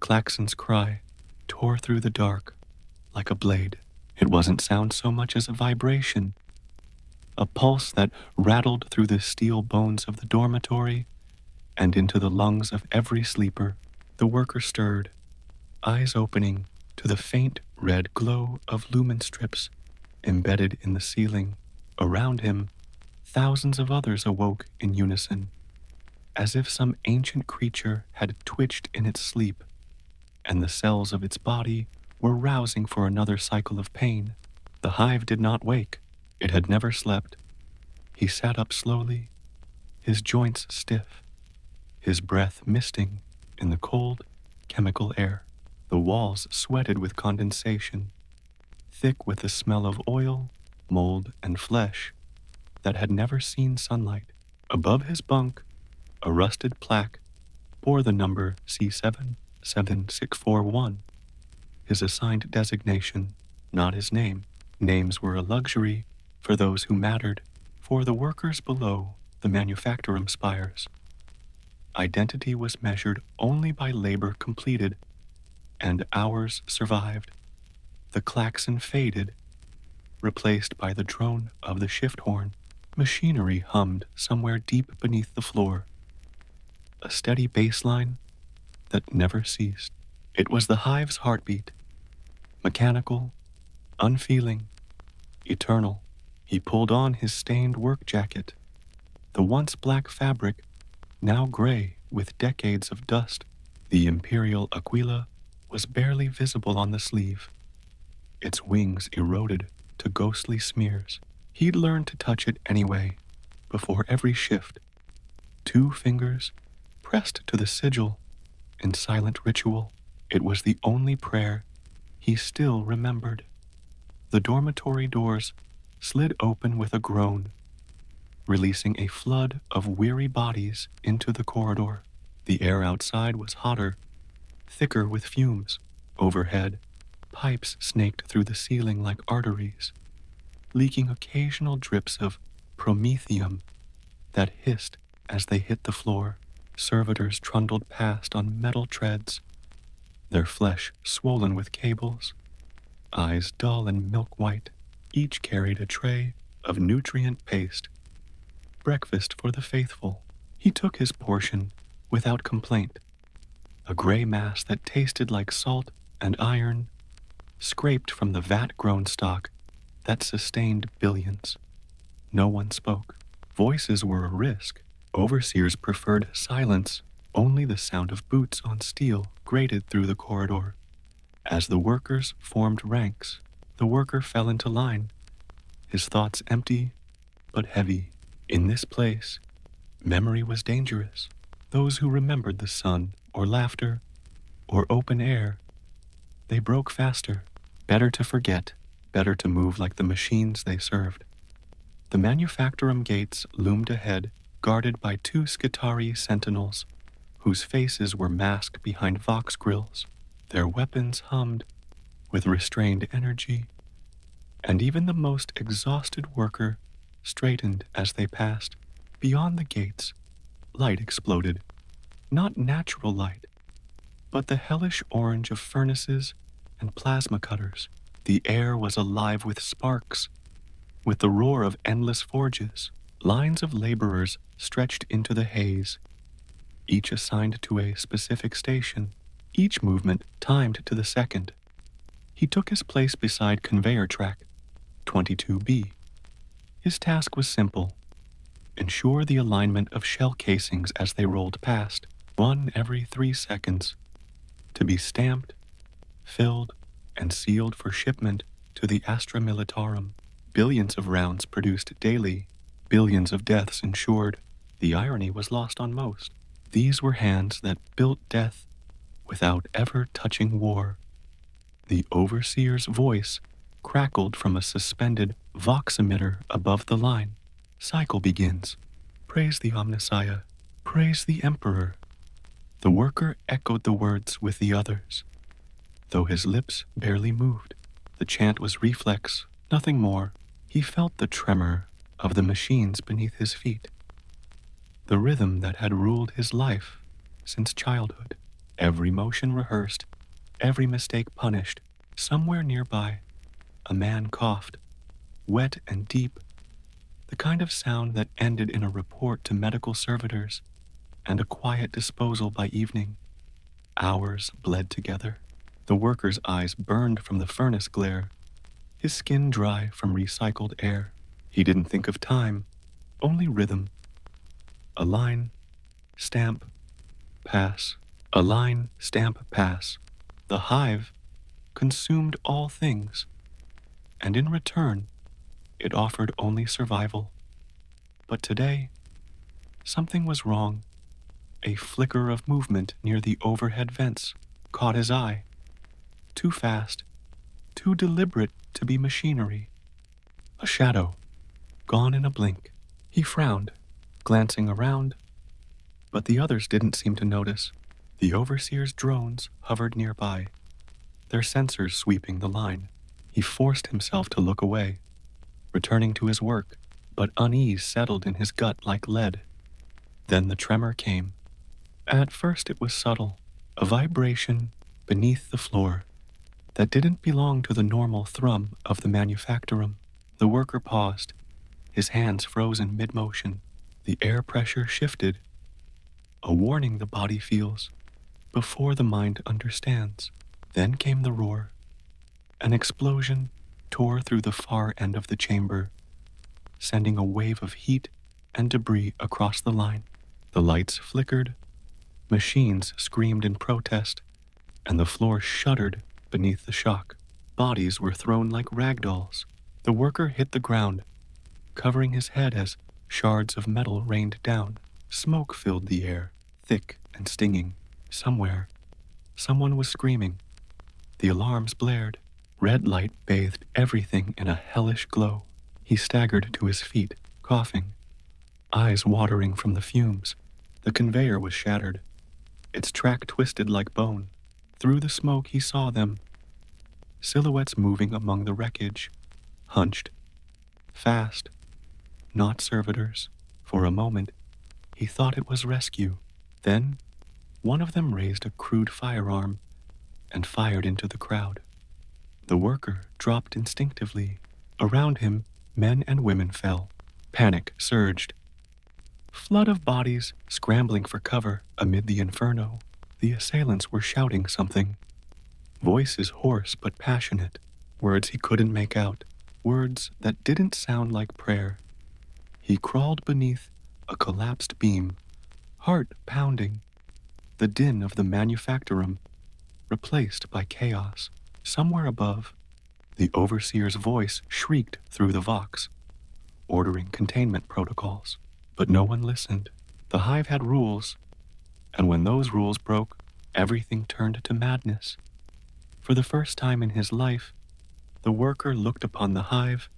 klaxon's cry tore through the dark like a blade. It wasn't sound so much as a vibration, a pulse that rattled through the steel bones of the dormitory and into the lungs of every sleeper. The worker stirred, eyes opening to the faint red glow of lumen strips embedded in the ceiling. Around him, thousands of others awoke in unison, as if some ancient creature had twitched in its sleep, and the cells of its body were rousing for another cycle of pain. The hive did not wake. It had never slept. He sat up slowly, his joints stiff, his breath misting in the cold, chemical air. The walls sweated with condensation, thick with the smell of oil, mold, and flesh that had never seen sunlight. Above his bunk, a rusted plaque bore the number C77641, his assigned designation, not his name. Names were a luxury for those who mattered. For the workers below the manufactorum spires, identity was measured only by labor completed, and hours survived. The klaxon faded, replaced by the drone of the shift horn. Machinery hummed somewhere deep beneath the floor, a steady bass line that never ceased. It was the hive's heartbeat, mechanical, unfeeling, eternal. He pulled on his stained work jacket, the once black fabric now gray with decades of dust. The imperial aquila was barely visible on the sleeve, its wings eroded to ghostly smears. He'd learned to touch it anyway, before every shift. 2 fingers pressed to the sigil in silent ritual. It was the only prayer he still remembered. The dormitory doors slid open with a groan, releasing a flood of weary bodies into the corridor. The air outside was hotter, thicker with fumes. Overhead, pipes snaked through the ceiling like arteries, leaking occasional drips of promethium that hissed as they hit the floor. Servitors trundled past on metal treads, their flesh swollen with cables, eyes dull and milk-white. Each carried a tray of nutrient paste, breakfast for the faithful. He took his portion without complaint, a gray mass that tasted like salt and iron, scraped from the vat-grown stock that sustained billions. No one spoke. Voices were a risk. Overseers preferred silence. Only the sound of boots on steel grated through the corridor. As the workers formed ranks, the worker fell into line, his thoughts empty but heavy. In this place, memory was dangerous. Those who remembered the sun or laughter or open air, they broke faster. Better to forget, better to move like the machines they served. The manufactorum gates loomed ahead, guarded by 2 Skitarii sentinels, whose faces were masked behind vox grills. Their weapons hummed with restrained energy, and even the most exhausted worker straightened as they passed. Beyond the gates, light exploded. Not natural light, but the hellish orange of furnaces and plasma cutters. The air was alive with sparks, with the roar of endless forges. Lines of laborers stretched into the haze, each assigned to a specific station, each movement timed to the second. He took his place beside conveyor track 22B. His task was simple: ensure the alignment of shell casings as they rolled past, 1 every 3 seconds, to be stamped, filled, and sealed for shipment to the Astra Militarum. Billions of rounds produced daily, billions of deaths ensured. The irony was lost on most. These were hands that built death without ever touching war. The overseer's voice crackled from a suspended vox emitter above the line. Cycle begins. Praise the Omnissiah. Praise the Emperor. The worker echoed the words with the others, though his lips barely moved. The chant was reflex, nothing more. He felt the tremor of the machines beneath his feet, the rhythm that had ruled his life since childhood. every motion rehearsed, every mistake punished. Somewhere nearby, a man coughed, wet and deep, the kind of sound that ended in a report to medical servitors and a quiet disposal by evening. Hours bled together. The worker's eyes burned from the furnace glare, his skin dry from recycled air. He didn't think of time, only rhythm. A line, stamp, pass. A line, stamp, pass. The hive consumed all things, and in return, it offered only survival. But today, something was wrong. A flicker of movement near the overhead vents caught his eye. Too fast, too deliberate to be machinery. A shadow, gone in a blink. He frowned, glancing around, but the others didn't seem to notice. The overseer's drones hovered nearby, their sensors sweeping the line. He forced himself to look away, returning to his work, but unease settled in his gut like lead. Then the tremor came. At first it was subtle, a vibration beneath the floor that didn't belong to the normal thrum of the manufactorum. The worker paused, his hands frozen mid-motion. The air pressure shifted, a warning the body feels before the mind understands. Then came the roar. An explosion tore through the far end of the chamber, sending a wave of heat and debris across the line. The lights flickered, machines screamed in protest, and the floor shuddered beneath the shock. Bodies were thrown like rag dolls. The worker hit the ground, covering his head as shards of metal rained down. Smoke filled the air, thick and stinging. Somewhere, someone was screaming. The alarms blared. Red light bathed everything in a hellish glow. He staggered to his feet, coughing, eyes watering from the fumes. The conveyor was shattered, its track twisted like bone. Through the smoke he saw them, silhouettes moving among the wreckage, hunched, fast, not servitors. For a moment, he thought it was rescue. Then, one of them raised a crude firearm and fired into the crowd. The worker dropped instinctively. Around him, men and women fell. Panic surged. Flood of bodies scrambling for cover amid the inferno. The assailants were shouting something. Voices hoarse but passionate. Words he couldn't make out. Words that didn't sound like prayer. He crawled beneath a collapsed beam, heart pounding. The din of the manufactorum replaced by chaos. Somewhere above, the overseer's voice shrieked through the vox, ordering containment protocols. But no one listened. The hive had rules, and when those rules broke, everything turned to madness. For the first time in his life, the worker looked upon the hive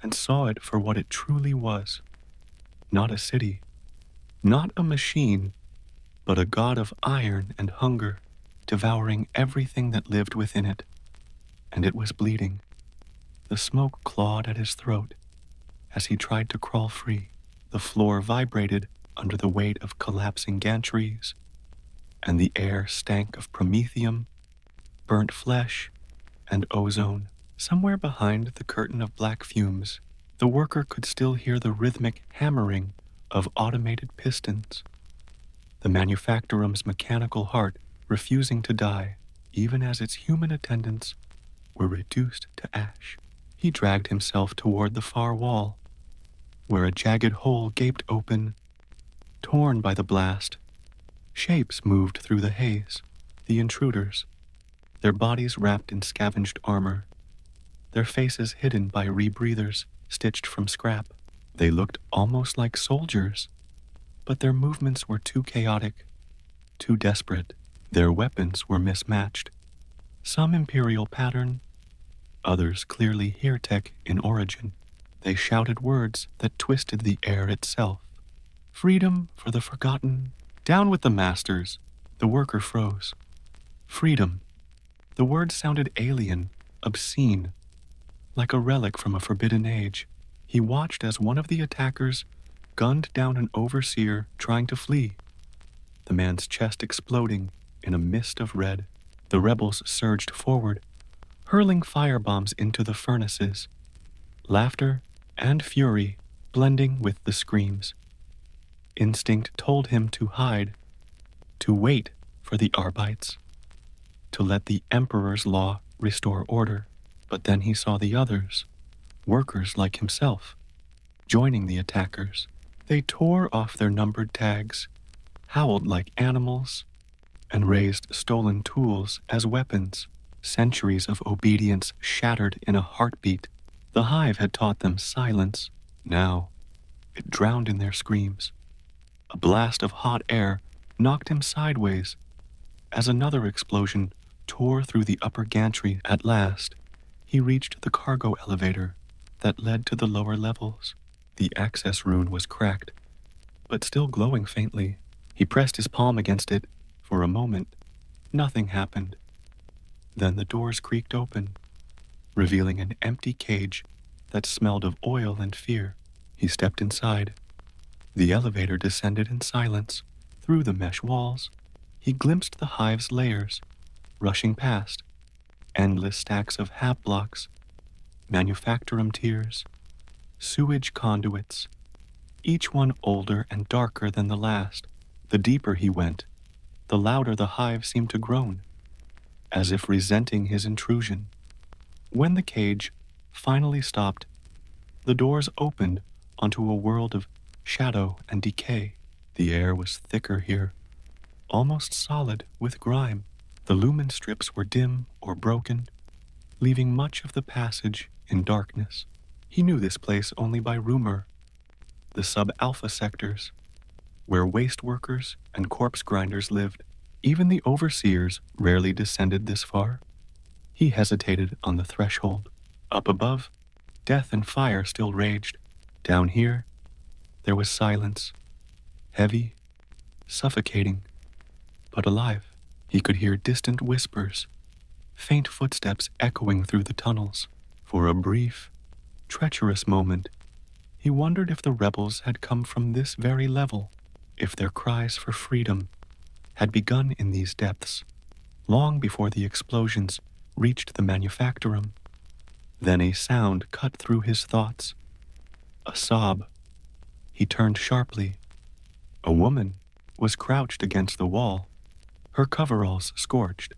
and saw it for what it truly was. Not a city, not a machine, but a god of iron and hunger, devouring everything that lived within it. And it was bleeding. The smoke clawed at his throat as he tried to crawl free. The floor vibrated under the weight of collapsing gantries, and the air stank of promethium, burnt flesh, and ozone. Somewhere behind the curtain of black fumes, the worker could still hear the rhythmic hammering of automated pistons. The manufactorum's mechanical heart refusing to die, even as its human attendants were reduced to ash. He dragged himself toward the far wall, where a jagged hole gaped open, torn by the blast. Shapes moved through the haze, the intruders, their bodies wrapped in scavenged armor, their faces hidden by rebreathers stitched from scrap. They looked almost like soldiers, but their movements were too chaotic, too desperate. Their weapons were mismatched, some imperial pattern, others clearly Hirtech in origin. They shouted words that twisted the air itself. Freedom for the forgotten. Down with the masters. The worker froze. Freedom. The word sounded alien, obscene, like a relic from a forbidden age. He watched as one of the attackers gunned down an overseer trying to flee, the man's chest exploding, in a mist of red. The rebels surged forward, hurling firebombs into the furnaces, laughter and fury blending with the screams. Instinct told him to hide, to wait for the Arbites, to let the Emperor's law restore order. But then he saw the others, workers like himself, joining the attackers. They tore off their numbered tags, howled like animals, and raised stolen tools as weapons. Centuries of obedience shattered in a heartbeat. The Hive had taught them silence. Now, it drowned in their screams. A blast of hot air knocked him sideways as another explosion tore through the upper gantry. At last, he reached the cargo elevator that led to the lower levels. The access rune was cracked, but still glowing faintly. He pressed his palm against it. For a moment, nothing happened. Then the doors creaked open, revealing an empty cage that smelled of oil and fear. He stepped inside. The elevator descended in silence. Through the mesh walls, he glimpsed the Hive's layers, rushing past, endless stacks of hab blocks, manufactorum tiers, sewage conduits, each one older and darker than the last. The deeper he went, the louder the Hive seemed to groan, as if resenting his intrusion. When the cage finally stopped, the doors opened onto a world of shadow and decay. The air was thicker here, almost solid with grime. The lumen strips were dim or broken, leaving much of the passage in darkness. He knew this place only by rumor, the sub-alpha sectors, where waste workers and corpse grinders lived. Even the overseers rarely descended this far. He hesitated on the threshold. Up above, death and fire still raged. Down here, there was silence, heavy, suffocating, but alive. He could hear distant whispers, faint footsteps echoing through the tunnels. For a brief, treacherous moment, he wondered if the rebels had come from this very level, if their cries for freedom had begun in these depths, long before the explosions reached the manufactorum. Then a sound cut through his thoughts, a sob. He turned sharply. A woman was crouched against the wall, her coveralls scorched,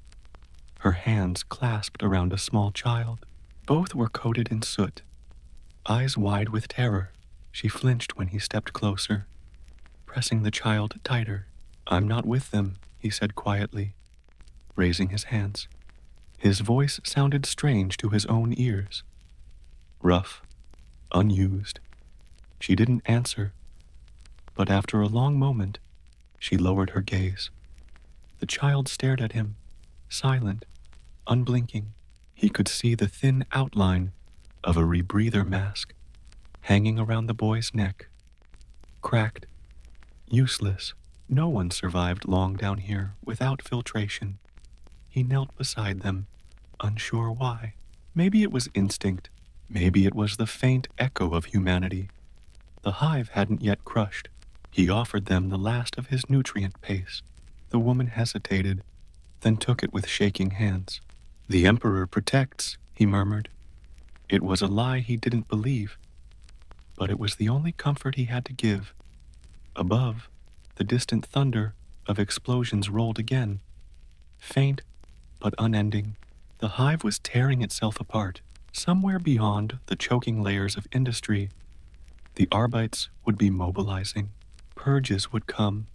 her hands clasped around a small child. Both were coated in soot, eyes wide with terror. She flinched when he stepped closer, pressing the child tighter. "I'm not with them," he said quietly, raising his hands. His voice sounded strange to his own ears, rough, unused. She didn't answer, but after a long moment, she lowered her gaze. The child stared at him, silent, unblinking. He could see the thin outline of a rebreather mask hanging around the boy's neck, cracked, useless. No one survived long down here without filtration. He knelt beside them, unsure why. Maybe it was instinct. Maybe it was the faint echo of humanity the Hive hadn't yet crushed. He offered them the last of his nutrient paste. The woman hesitated, then took it with shaking hands. "The Emperor protects," he murmured. It was a lie he didn't believe, but it was the only comfort he had to give. Above, the distant thunder of explosions rolled again, faint but unending. The Hive was tearing itself apart. Somewhere beyond the choking layers of industry, the Arbites would be mobilizing. Purges would come,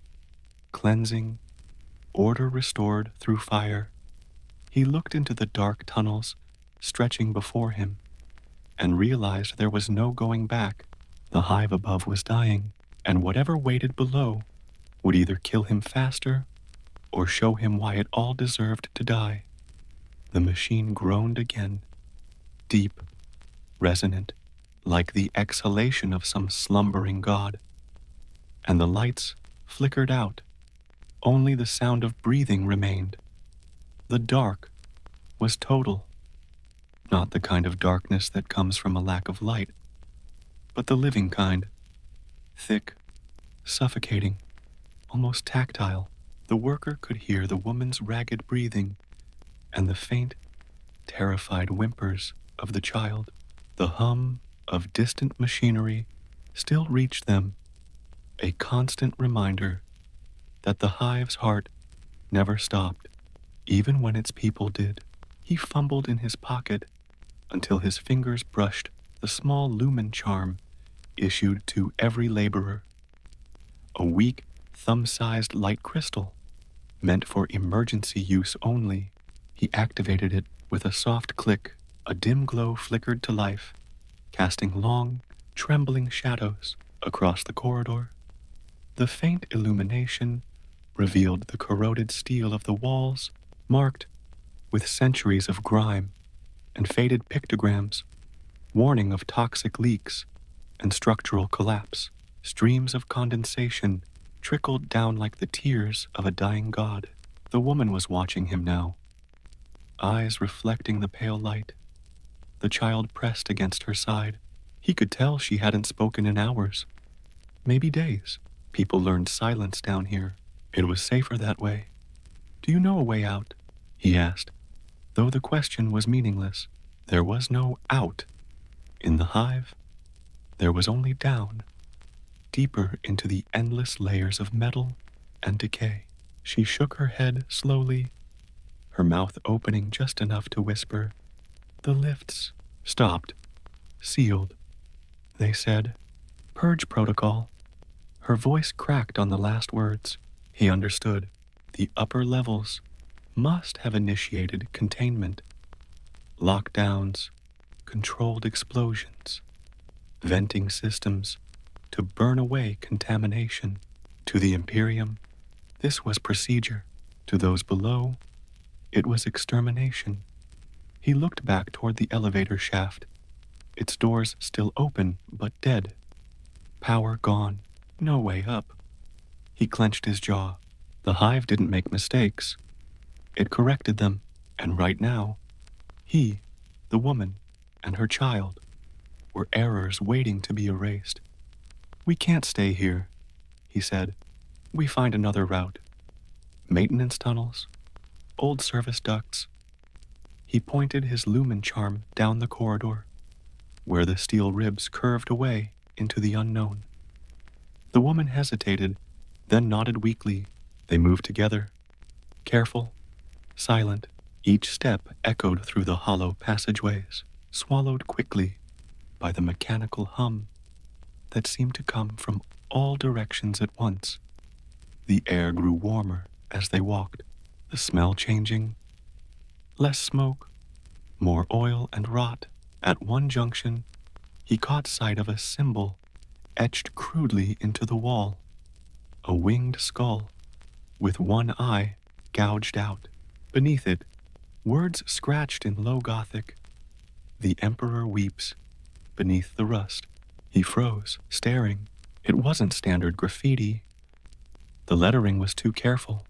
cleansing, order restored through fire. He looked into the dark tunnels stretching before him and realized there was no going back. The Hive above was dying, and whatever waited below would either kill him faster or show him why it all deserved to die. The machine groaned again, deep, resonant, like the exhalation of some slumbering god. And the lights flickered out. Only the sound of breathing remained. The dark was total. Not the kind of darkness that comes from a lack of light, but the living kind. Thick, suffocating, almost tactile. The worker could hear the woman's ragged breathing and the faint, terrified whimpers of the child. The hum of distant machinery still reached them, a constant reminder that the hive's heart never stopped, even when its people did. He fumbled in his pocket until his fingers brushed the small lumen charm issued to every laborer. A weak, thumb-sized light crystal, meant for emergency use only. He activated it with a soft click. A dim glow flickered to life, casting long, trembling shadows across the corridor. The faint illumination revealed the corroded steel of the walls, marked with centuries of grime and faded pictograms, warning of toxic leaks and structural collapse. Streams of condensation trickled down like the tears of a dying god. The woman was watching him now, eyes reflecting the pale light. The child pressed against her side. He could tell she hadn't spoken in hours, maybe days. People learned silence down here. It was safer that way. "Do you know a way out?" he asked. Though the question was meaningless, there was no out. In the hive, there was only down, deeper into the endless layers of metal and decay. She shook her head slowly, her mouth opening just enough to whisper. "The lifts stopped, sealed," they said. "Purge protocol." Her voice cracked on the last words. He understood. The upper levels must have initiated containment. Lockdowns, controlled explosions, venting systems to burn away contamination. To the Imperium, this was procedure. To those below, it was extermination. He looked back toward the elevator shaft, its doors still open but dead. Power gone, no way up. He clenched his jaw. The hive didn't make mistakes. It corrected them, and right now, he, the woman, and her child were errors waiting to be erased. "We can't stay here," he said. "We find another route. Maintenance tunnels, old service ducts." He pointed his lumen charm down the corridor, where the steel ribs curved away into the unknown. The woman hesitated, then nodded weakly. They moved together, careful, silent. Each step echoed through the hollow passageways, swallowed quickly by the mechanical hum that seemed to come from all directions at once. The air grew warmer as they walked, the smell changing. Less smoke, more oil and rot. At one junction, he caught sight of a symbol etched crudely into the wall. A winged skull, with one eye gouged out. Beneath it, words scratched in low Gothic. "The Emperor weeps beneath the rust." He froze, staring. It wasn't standard graffiti. The lettering was too careful,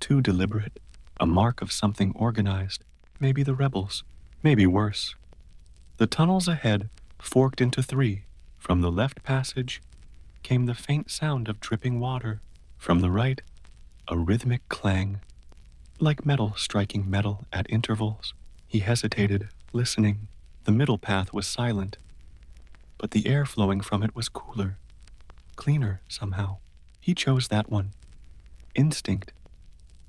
too deliberate, a mark of something organized. Maybe the rebels, maybe worse. The tunnels ahead forked into three. From the left passage came the faint sound of dripping water. From the right, a rhythmic clang, like metal striking metal at intervals. He hesitated, listening. The middle path was silent, but the air flowing from it was cooler, cleaner somehow. He chose that one. Instinct.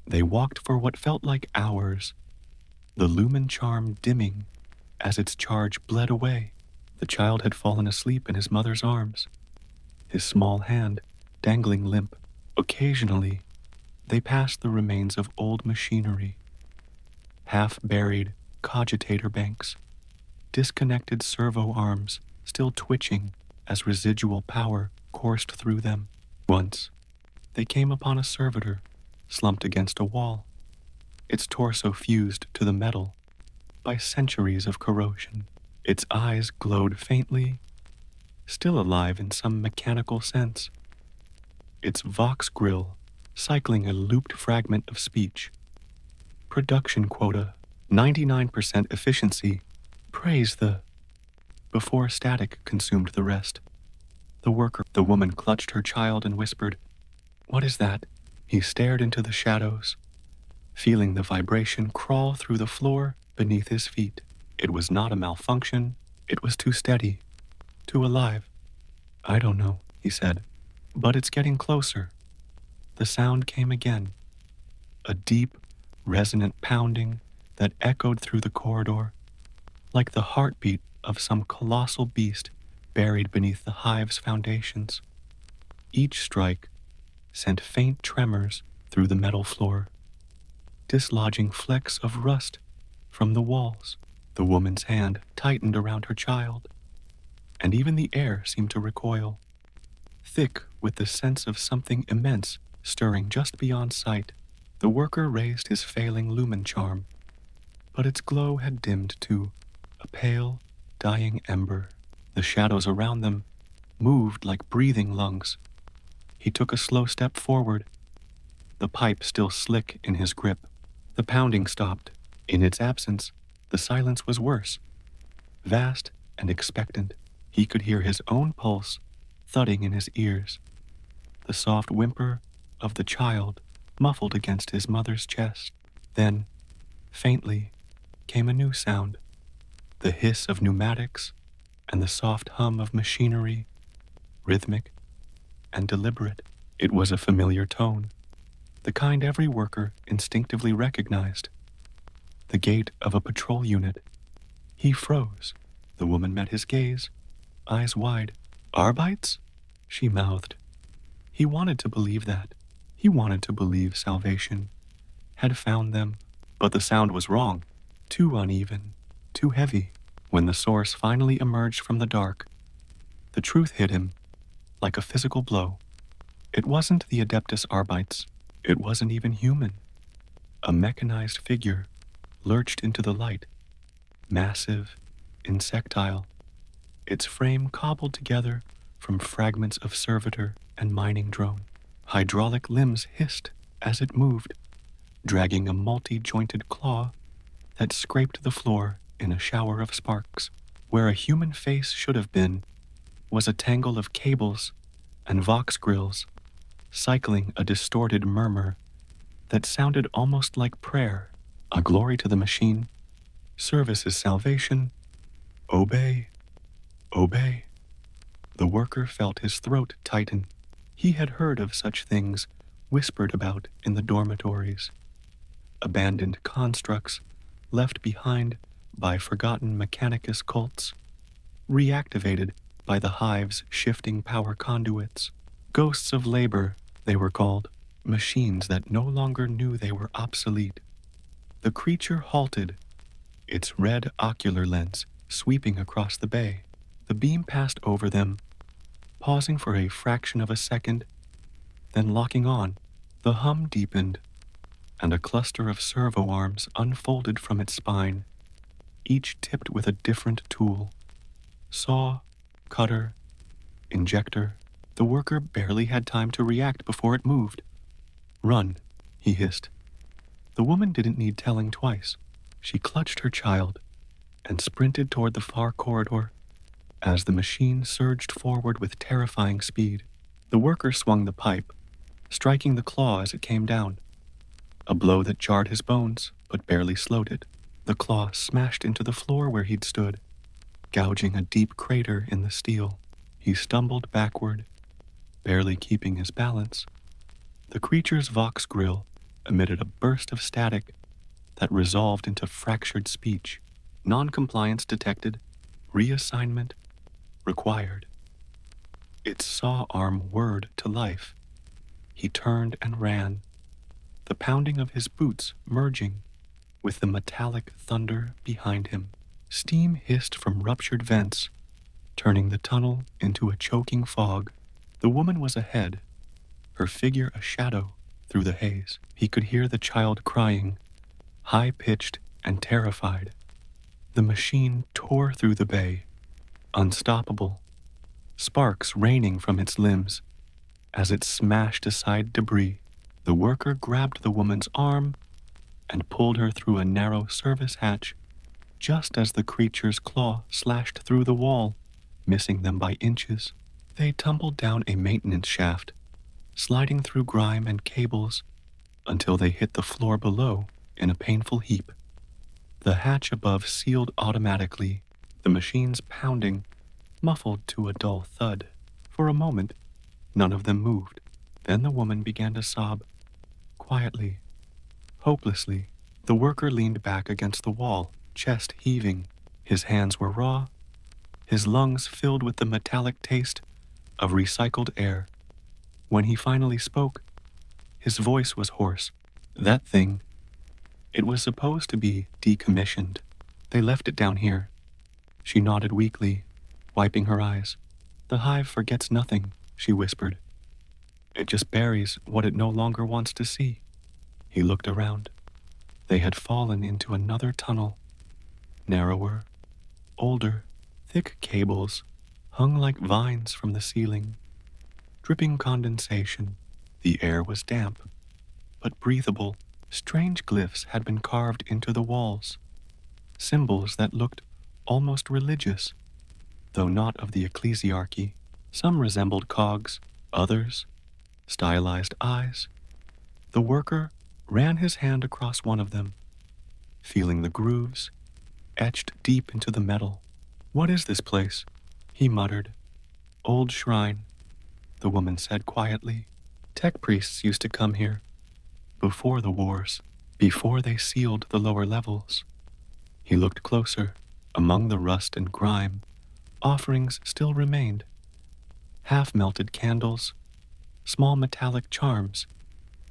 They walked for what felt like hours, the lumen charm dimming as its charge bled away. The child had fallen asleep in his mother's arms, his small hand dangling limp. Occasionally, they passed the remains of old machinery, half-buried cogitator banks, disconnected servo arms still twitching as residual power coursed through them. Once, they came upon a servitor slumped against a wall, its torso fused to the metal by centuries of corrosion. Its eyes glowed faintly, still alive in some mechanical sense. Its vox grill cycling a looped fragment of speech. Production quota, 99% efficiency. Praise the... Before static consumed the rest. The woman clutched her child and whispered, "What is that?" He stared into the shadows, feeling the vibration crawl through the floor beneath his feet. It was not a malfunction. It was too steady, too alive. I don't know, he said, but it's getting closer. The sound came again, a deep, resonant pounding that echoed through the corridor, like the heartbeat of some colossal beast buried beneath the hive's foundations. Each strike sent faint tremors through the metal floor, dislodging flecks of rust from the walls. The woman's hand tightened around her child, and even the air seemed to recoil, thick with the sense of something immense stirring just beyond sight. The worker raised his failing lumen charm, but its glow had dimmed to a pale, dying ember. The shadows around them moved like breathing lungs. He took a slow step forward, the pipe still slick in his grip. The pounding stopped. In its absence, the silence was worse, vast and expectant. He could hear his own pulse thudding in his ears, the soft whimper of the child muffled against his mother's chest. Then, faintly, came a new sound, the hiss of pneumatics and the soft hum of machinery, rhythmic and deliberate. It was a familiar tone, the kind every worker instinctively recognized. The gait of a patrol unit. He froze. The woman met his gaze, eyes wide. Arbeits? She mouthed. He wanted to believe that. He wanted to believe salvation had found them, but the sound was wrong, too uneven, too heavy. When the source finally emerged from the dark, the truth hit him like a physical blow. It wasn't the Adeptus Arbeits. It wasn't even human. A mechanized figure lurched into the light, massive, insectile, its frame cobbled together from fragments of servitor and mining drone. Hydraulic limbs hissed as it moved, dragging a multi-jointed claw that scraped the floor in a shower of sparks. Where a human face should have been was a tangle of cables and vox grills, cycling a distorted murmur that sounded almost like prayer. A glory to the machine. Service is salvation. Obey. Obey. The worker felt his throat tighten. He had heard of such things whispered about in the dormitories. Abandoned constructs left behind by forgotten mechanicus cults, reactivated by the hive's shifting power conduits. Ghosts of labor, they were called. Machines that no longer knew they were obsolete. The creature halted, its red ocular lens sweeping across the bay. The beam passed over them, pausing for a fraction of a second, then locking on. The hum deepened, and a cluster of servo arms unfolded from its spine, each tipped with a different tool. Saw, cutter, injector. The worker barely had time to react before it moved. Run, he hissed. The woman didn't need telling twice. She clutched her child and sprinted toward the far corridor as the machine surged forward with terrifying speed. The worker swung the pipe, striking the claw as it came down, a blow that jarred his bones but barely slowed it. The claw smashed into the floor where he'd stood, gouging a deep crater in the steel. He stumbled backward, barely keeping his balance. The creature's vox grill emitted a burst of static that resolved into fractured speech. Non-compliance detected. Reassignment required. Its saw arm whirred to life. He turned and ran, the pounding of his boots merging with the metallic thunder behind him. Steam hissed from ruptured vents, turning the tunnel into a choking fog. The woman was ahead, her figure a shadow through the haze. He could hear the child crying, high-pitched and terrified. The machine tore through the bay, unstoppable, sparks raining from its limbs as it smashed aside debris. The worker grabbed the woman's arm and pulled her through a narrow service hatch just as the creature's claw slashed through the wall, missing them by inches. They tumbled down a maintenance shaft, sliding through grime and cables until they hit the floor below in a painful heap. The hatch above sealed automatically, the machines pounding, muffled to a dull thud. For a moment, none of them moved. Then the woman began to sob, quietly, hopelessly. The worker leaned back against the wall, chest heaving. His hands were raw, his lungs filled with the metallic taste of recycled air. When he finally spoke, his voice was hoarse. That thing, it was supposed to be decommissioned. They left it down here. She nodded weakly, wiping her eyes. The hive forgets nothing, she whispered. It just buries what it no longer wants to see. He looked around. They had fallen into another tunnel. Narrower, older, thick cables hung like vines from the ceiling. Dripping condensation, the air was damp, but breathable. Strange glyphs had been carved into the walls, symbols that looked almost religious, though not of the ecclesiarchy. Some resembled cogs, others, stylized eyes. The worker ran his hand across one of them, feeling the grooves etched deep into the metal. What is this place? He muttered. Old shrine, the woman said quietly. Tech priests used to come here, before the wars, before they sealed the lower levels. He looked closer. Among the rust and grime, offerings still remained. Half-melted candles, small metallic charms,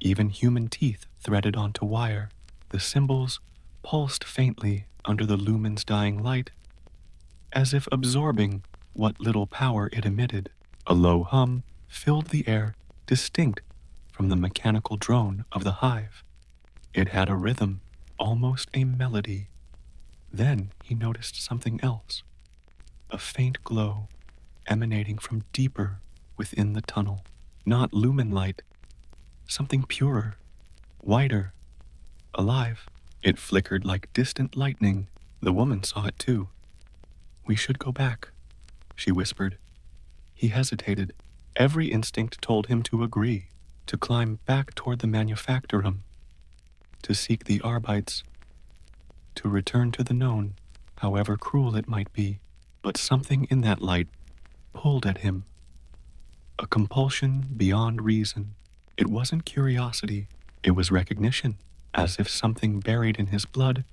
even human teeth threaded onto wire. The symbols pulsed faintly under the lumen's dying light, as if absorbing what little power it emitted. A low hum filled the air, distinct from the mechanical drone of the hive. It had a rhythm, almost a melody. Then he noticed something else, a faint glow emanating from deeper within the tunnel. Not lumen light, something purer, whiter, alive. It flickered like distant lightning. The woman saw it too. We should go back, she whispered. He hesitated. Every instinct told him to agree, to climb back toward the manufactorum, to seek the Arbites, to return to the known, however cruel it might be. But something in that light pulled at him, a compulsion beyond reason. It wasn't curiosity, it was recognition, as if something buried in his blood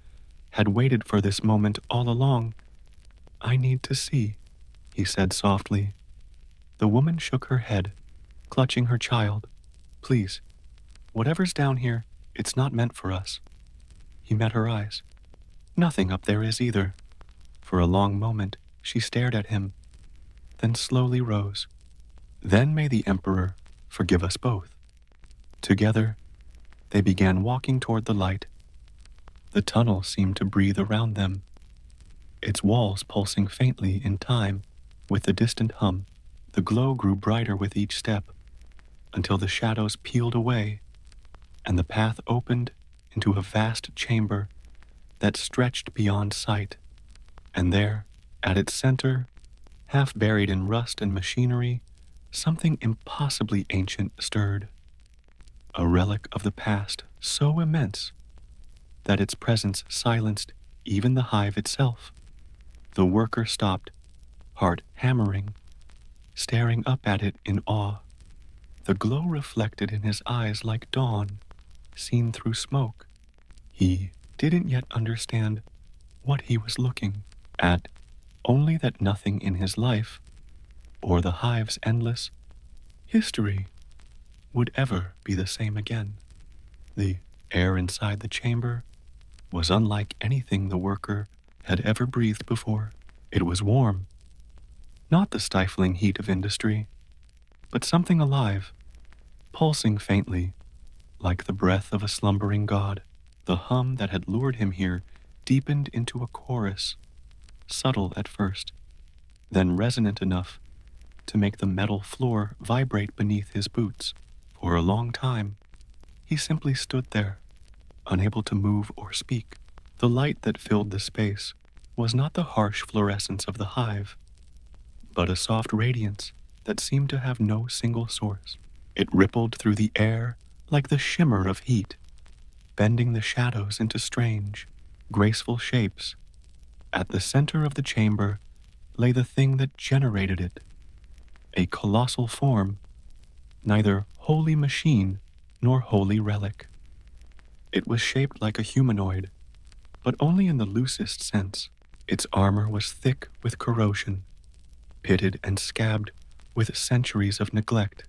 had waited for this moment all along. I need to see, he said softly. The woman shook her head, clutching her child. Please, whatever's down here, it's not meant for us. He met her eyes. Nothing up there is either. For a long moment, she stared at him, then slowly rose. Then may the Emperor forgive us both. Together, they began walking toward the light. The tunnel seemed to breathe around them, its walls pulsing faintly in time with the distant hum. The glow grew brighter with each step, until the shadows peeled away, and the path opened into a vast chamber that stretched beyond sight. And there, at its center, half buried in rust and machinery, something impossibly ancient stirred. A relic of the past so immense that its presence silenced even the hive itself. The worker stopped, heart hammering, staring up at it in awe. The glow reflected in his eyes like dawn, seen through smoke. He didn't yet understand what he was looking at, only that nothing in his life, or the hive's endless history, would ever be the same again. The air inside the chamber was unlike anything the worker had ever breathed before. It was warm, not the stifling heat of industry, but something alive, pulsing faintly, like the breath of a slumbering god. The hum that had lured him here deepened into a chorus, subtle at first, then resonant enough to make the metal floor vibrate beneath his boots. For a long time, he simply stood there, unable to move or speak. The light that filled the space was not the harsh fluorescence of the hive, but a soft radiance that seemed to have no single source. It rippled through the air like the shimmer of heat, bending the shadows into strange, graceful shapes. At the center of the chamber lay the thing that generated it, a colossal form, neither wholly machine nor wholly relic. It was shaped like a humanoid, but only in the loosest sense. Its armor was thick with corrosion, pitted and scabbed with centuries of neglect.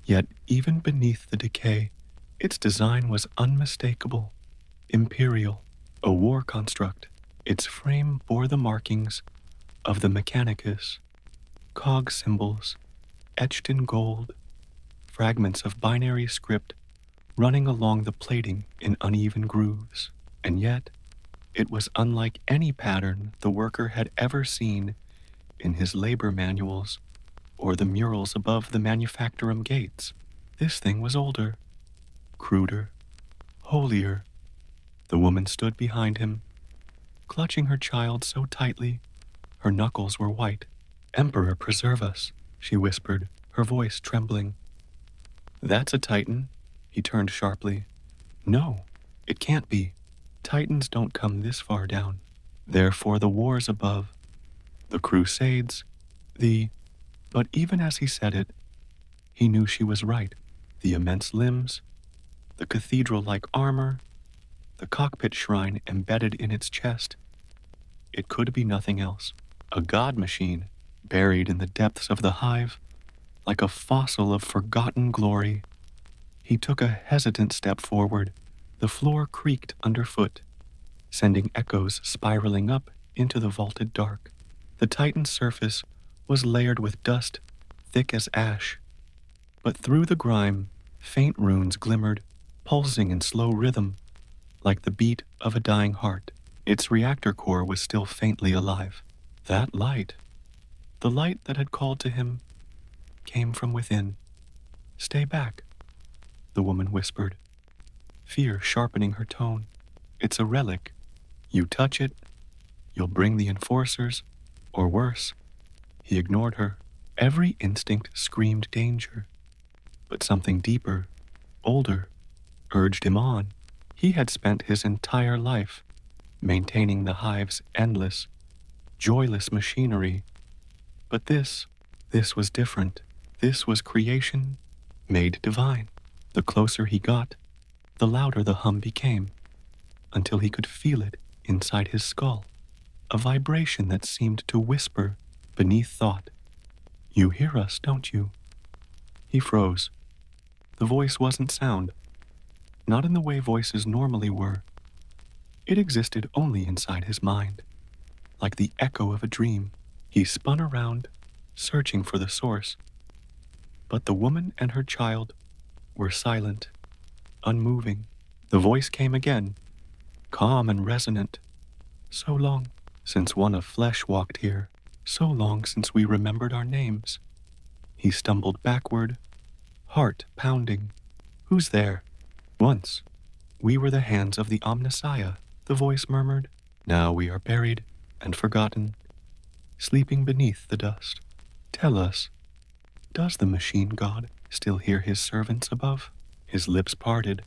Yet even beneath the decay, its design was unmistakable, imperial, a war construct. Its frame bore the markings of the Mechanicus, cog symbols etched in gold, fragments of binary script running along the plating in uneven grooves. And yet, it was unlike any pattern the worker had ever seen in his labor manuals or the murals above the manufactorum gates. This thing was older, cruder, holier. The woman stood behind him, clutching her child so tightly her knuckles were white. "Emperor, preserve us," she whispered, her voice trembling. "That's a Titan." He turned sharply. "No, it can't be. Titans don't come this far down. Therefore the wars above, the crusades, the—" But even as he said it, he knew she was right. The immense limbs, the cathedral-like armor, the cockpit shrine embedded in its chest. It could be nothing else. A god machine, buried in the depths of the Hive, like a fossil of forgotten glory. He took a hesitant step forward. The floor creaked underfoot, sending echoes spiraling up into the vaulted dark. The Titan's surface was layered with dust, thick as ash. But through the grime, faint runes glimmered, pulsing in slow rhythm, like the beat of a dying heart. Its reactor core was still faintly alive. That light, the light that had called to him, came from within. "Stay back," the woman whispered, fear sharpening her tone. "It's a relic. You touch it, you'll bring the enforcers, or worse." He ignored her. Every instinct screamed danger. But something deeper, older, urged him on. He had spent his entire life maintaining the Hive's endless, joyless machinery. But this was different. This was creation made divine. The closer he got, the louder the hum became, until he could feel it inside his skull, a vibration that seemed to whisper beneath thought. "You hear us, don't you?" He froze. The voice wasn't sound, not in the way voices normally were. It existed only inside his mind, like the echo of a dream. He spun around, searching for the source. But the woman and her child were silent, unmoving. The voice came again, calm and resonant. "So long since one of flesh walked here. So long since we remembered our names." He stumbled backward, heart pounding. "Who's there?" "Once, we were the hands of the Omnissiah," the voice murmured. "Now we are buried and forgotten, sleeping beneath the dust. Tell us, does the machine god still hear his servants above?" His lips parted,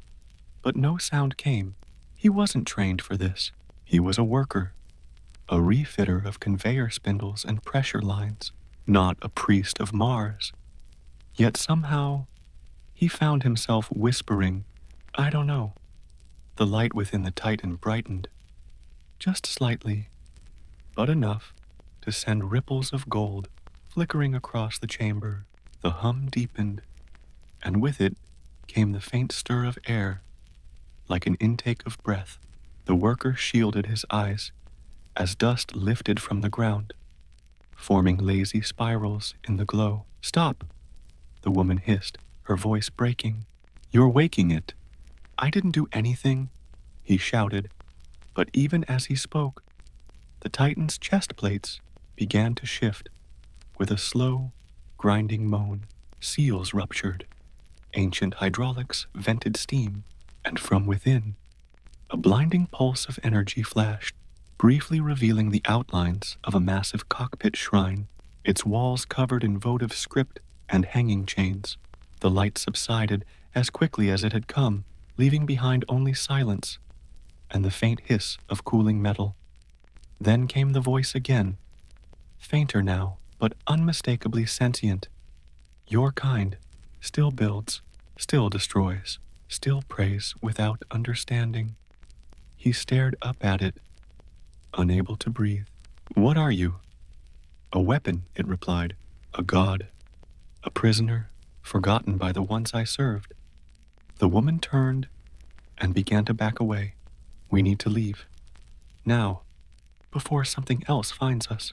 but no sound came. He wasn't trained for this. He was a worker, a refitter of conveyor spindles and pressure lines, not a priest of Mars. Yet somehow, he found himself whispering, "I don't know." The light within the Titan brightened, just slightly, but enough to send ripples of gold flickering across the chamber. The hum deepened, and with it came the faint stir of air, like an intake of breath. The worker shielded his eyes as dust lifted from the ground, forming lazy spirals in the glow. "Stop," the woman hissed, her voice breaking. "You're waking it." "I didn't do anything," he shouted. But even as he spoke, the Titan's chest plates began to shift with a slow, grinding moan. Seals ruptured, ancient hydraulics vented steam, and from within, a blinding pulse of energy flashed, briefly revealing the outlines of a massive cockpit shrine, its walls covered in votive script and hanging chains. The light subsided as quickly as it had come, leaving behind only silence and the faint hiss of cooling metal. Then came the voice again, fainter now, but unmistakably sentient. Your kind still builds, still destroys, still prays without understanding. He stared up at it, unable to breathe. What are you? A weapon, it replied. A god. A prisoner, forgotten by the ones I served. The woman turned and began to back away. We need to leave. Now, before something else finds us.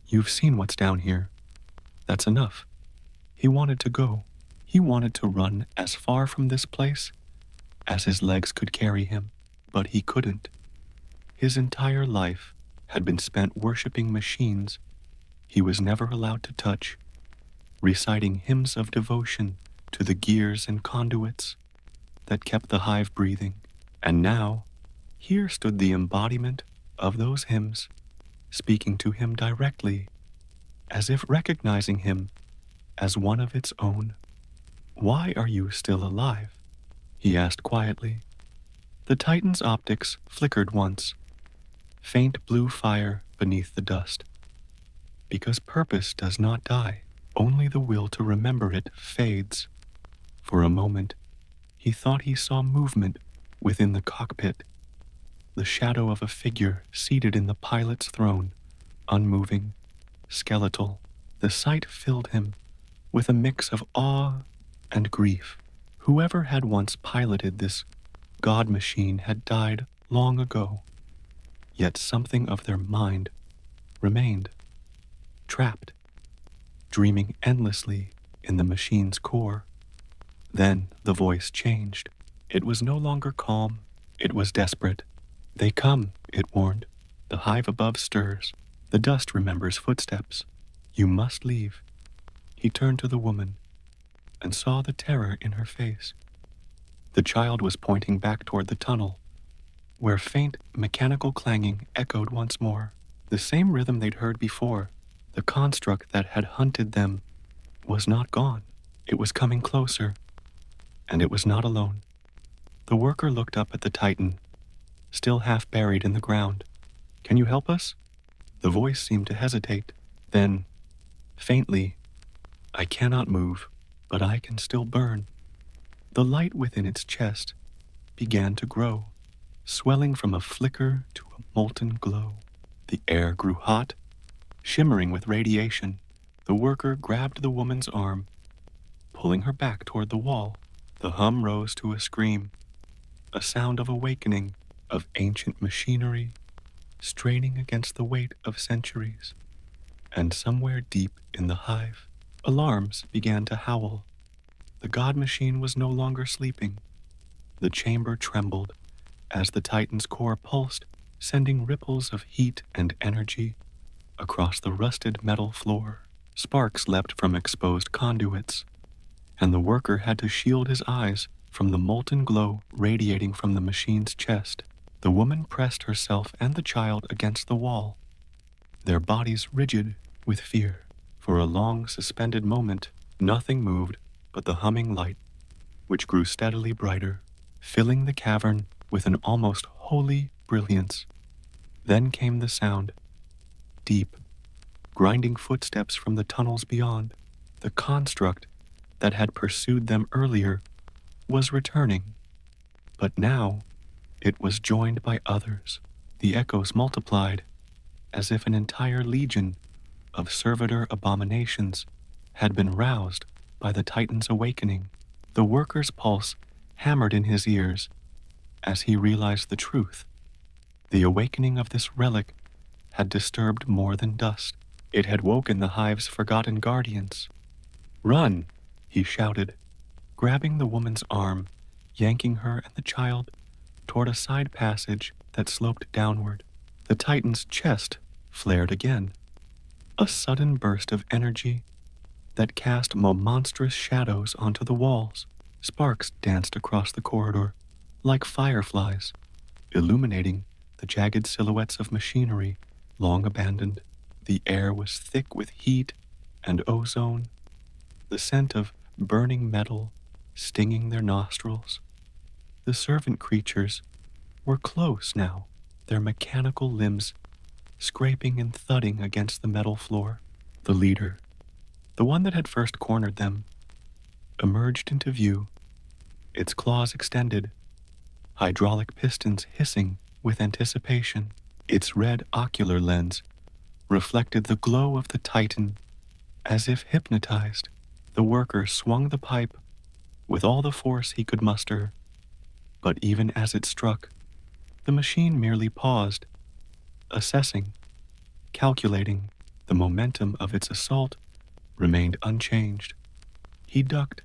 You've seen what's down here. That's enough. He wanted to go. He wanted to run as far from this place as his legs could carry him, but he couldn't. His entire life had been spent worshiping machines he was never allowed to touch, reciting hymns of devotion to the gears and conduits that kept the hive breathing. And now, here stood the embodiment of those hymns, speaking to him directly, as if recognizing him as one of its own. Why are you still alive? He asked quietly. The Titan's optics flickered once, faint blue fire beneath the dust. Because purpose does not die, only the will to remember it fades. For a moment, he thought he saw movement within the cockpit, the shadow of a figure seated in the pilot's throne, unmoving, skeletal. The sight filled him with a mix of awe and grief. Whoever had once piloted this god machine had died long ago, yet something of their mind remained, trapped, dreaming endlessly in the machine's core. Then the voice changed. It was no longer calm, it was desperate. They come, it warned. The hive above stirs. The dust remembers footsteps. You must leave. He turned to the woman and saw the terror in her face. The child was pointing back toward the tunnel, where faint mechanical clanging echoed once more. The same rhythm they'd heard before. The construct that had hunted them was not gone. It was coming closer, and it was not alone. The worker looked up at the Titan, still half buried in the ground. Can you help us? The voice seemed to hesitate. Then, faintly, I cannot move, but I can still burn. The light within its chest began to grow, swelling from a flicker to a molten glow. The air grew hot, shimmering with radiation. The worker grabbed the woman's arm, pulling her back toward the wall. The hum rose to a scream, a sound of awakening, of ancient machinery, straining against the weight of centuries. And somewhere deep in the hive, alarms began to howl. The god machine was no longer sleeping. The chamber trembled as the Titan's core pulsed, sending ripples of heat and energy across the rusted metal floor. Sparks leapt from exposed conduits, and the worker had to shield his eyes from the molten glow radiating from the machine's chest. The woman pressed herself and the child against the wall, their bodies rigid with fear. For a long, suspended moment, nothing moved but the humming light, which grew steadily brighter, filling the cavern with an almost holy brilliance. Then came the sound, deep, grinding footsteps from the tunnels beyond. The construct that had pursued them earlier was returning, but now it was joined by others. The echoes multiplied, as if an entire legion of servitor abominations had been roused by the Titan's awakening. The worker's pulse hammered in his ears as he realized the truth. The awakening of this relic had disturbed more than dust. It had woken the hive's forgotten guardians. Run, he shouted, grabbing the woman's arm, yanking her and the child toward a side passage that sloped downward. The Titan's chest flared again, a sudden burst of energy that cast monstrous shadows onto the walls. Sparks danced across the corridor like fireflies, illuminating the jagged silhouettes of machinery long abandoned. The air was thick with heat and ozone. The scent of burning metal stinging their nostrils. The servant creatures were close now, their mechanical limbs scraping and thudding against the metal floor. The leader, the one that had first cornered them, emerged into view, its claws extended, hydraulic pistons hissing with anticipation. Its red ocular lens reflected the glow of the Titan. As if hypnotized, the worker swung the pipe with all the force he could muster. But even as it struck, the machine merely paused, assessing, calculating. The momentum of its assault remained unchanged. He ducked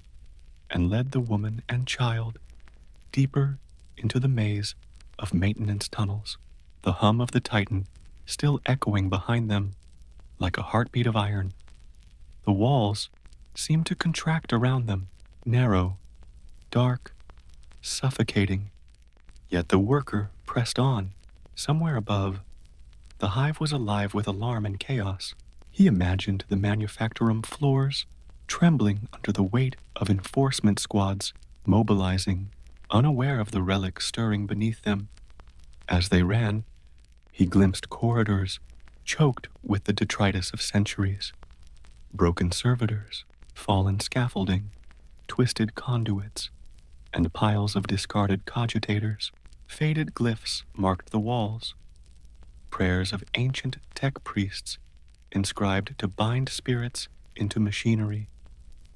and led the woman and child deeper into the maze of maintenance tunnels, the hum of the Titan still echoing behind them like a heartbeat of iron. The walls seemed to contract around them, narrow, dark, suffocating. Yet the worker pressed on. Somewhere above, the hive was alive with alarm and chaos. He imagined the manufactorum floors trembling under the weight of enforcement squads mobilizing, unaware of the relic stirring beneath them. As they ran, he glimpsed corridors choked with the detritus of centuries, broken servitors, fallen scaffolding, twisted conduits, and piles of discarded cogitators. Faded glyphs marked the walls, prayers of ancient tech priests inscribed to bind spirits into machinery,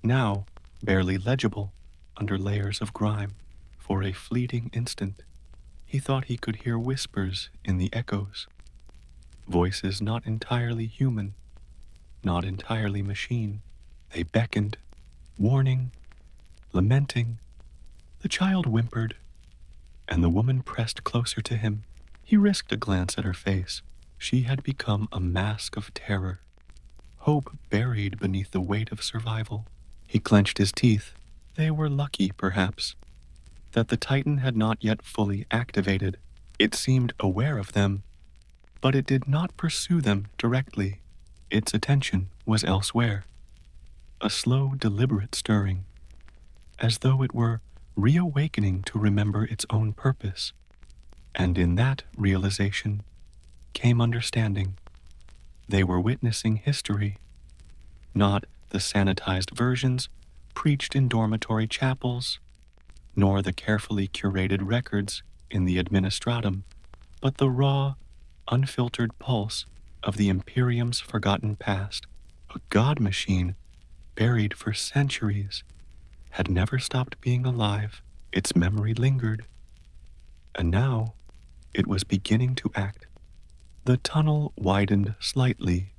now barely legible under layers of grime. For a fleeting instant, he thought he could hear whispers in the echoes, voices not entirely human, not entirely machine. They beckoned, warning, lamenting. The child whimpered, and the woman pressed closer to him. He risked a glance at her face. She had become a mask of terror, hope buried beneath the weight of survival. He clenched his teeth. They were lucky, perhaps, that the Titan had not yet fully activated. It seemed aware of them, but it did not pursue them directly. Its attention was elsewhere. A slow, deliberate stirring, as though it were reawakening to remember its own purpose. And in that realization came understanding. They were witnessing history, not the sanitized versions preached in dormitory chapels, nor the carefully curated records in the administratum, but the raw, unfiltered pulse of the Imperium's forgotten past. A god machine, buried for centuries, had never stopped being alive. Its memory lingered, and now it was beginning to act. The tunnel widened slightly,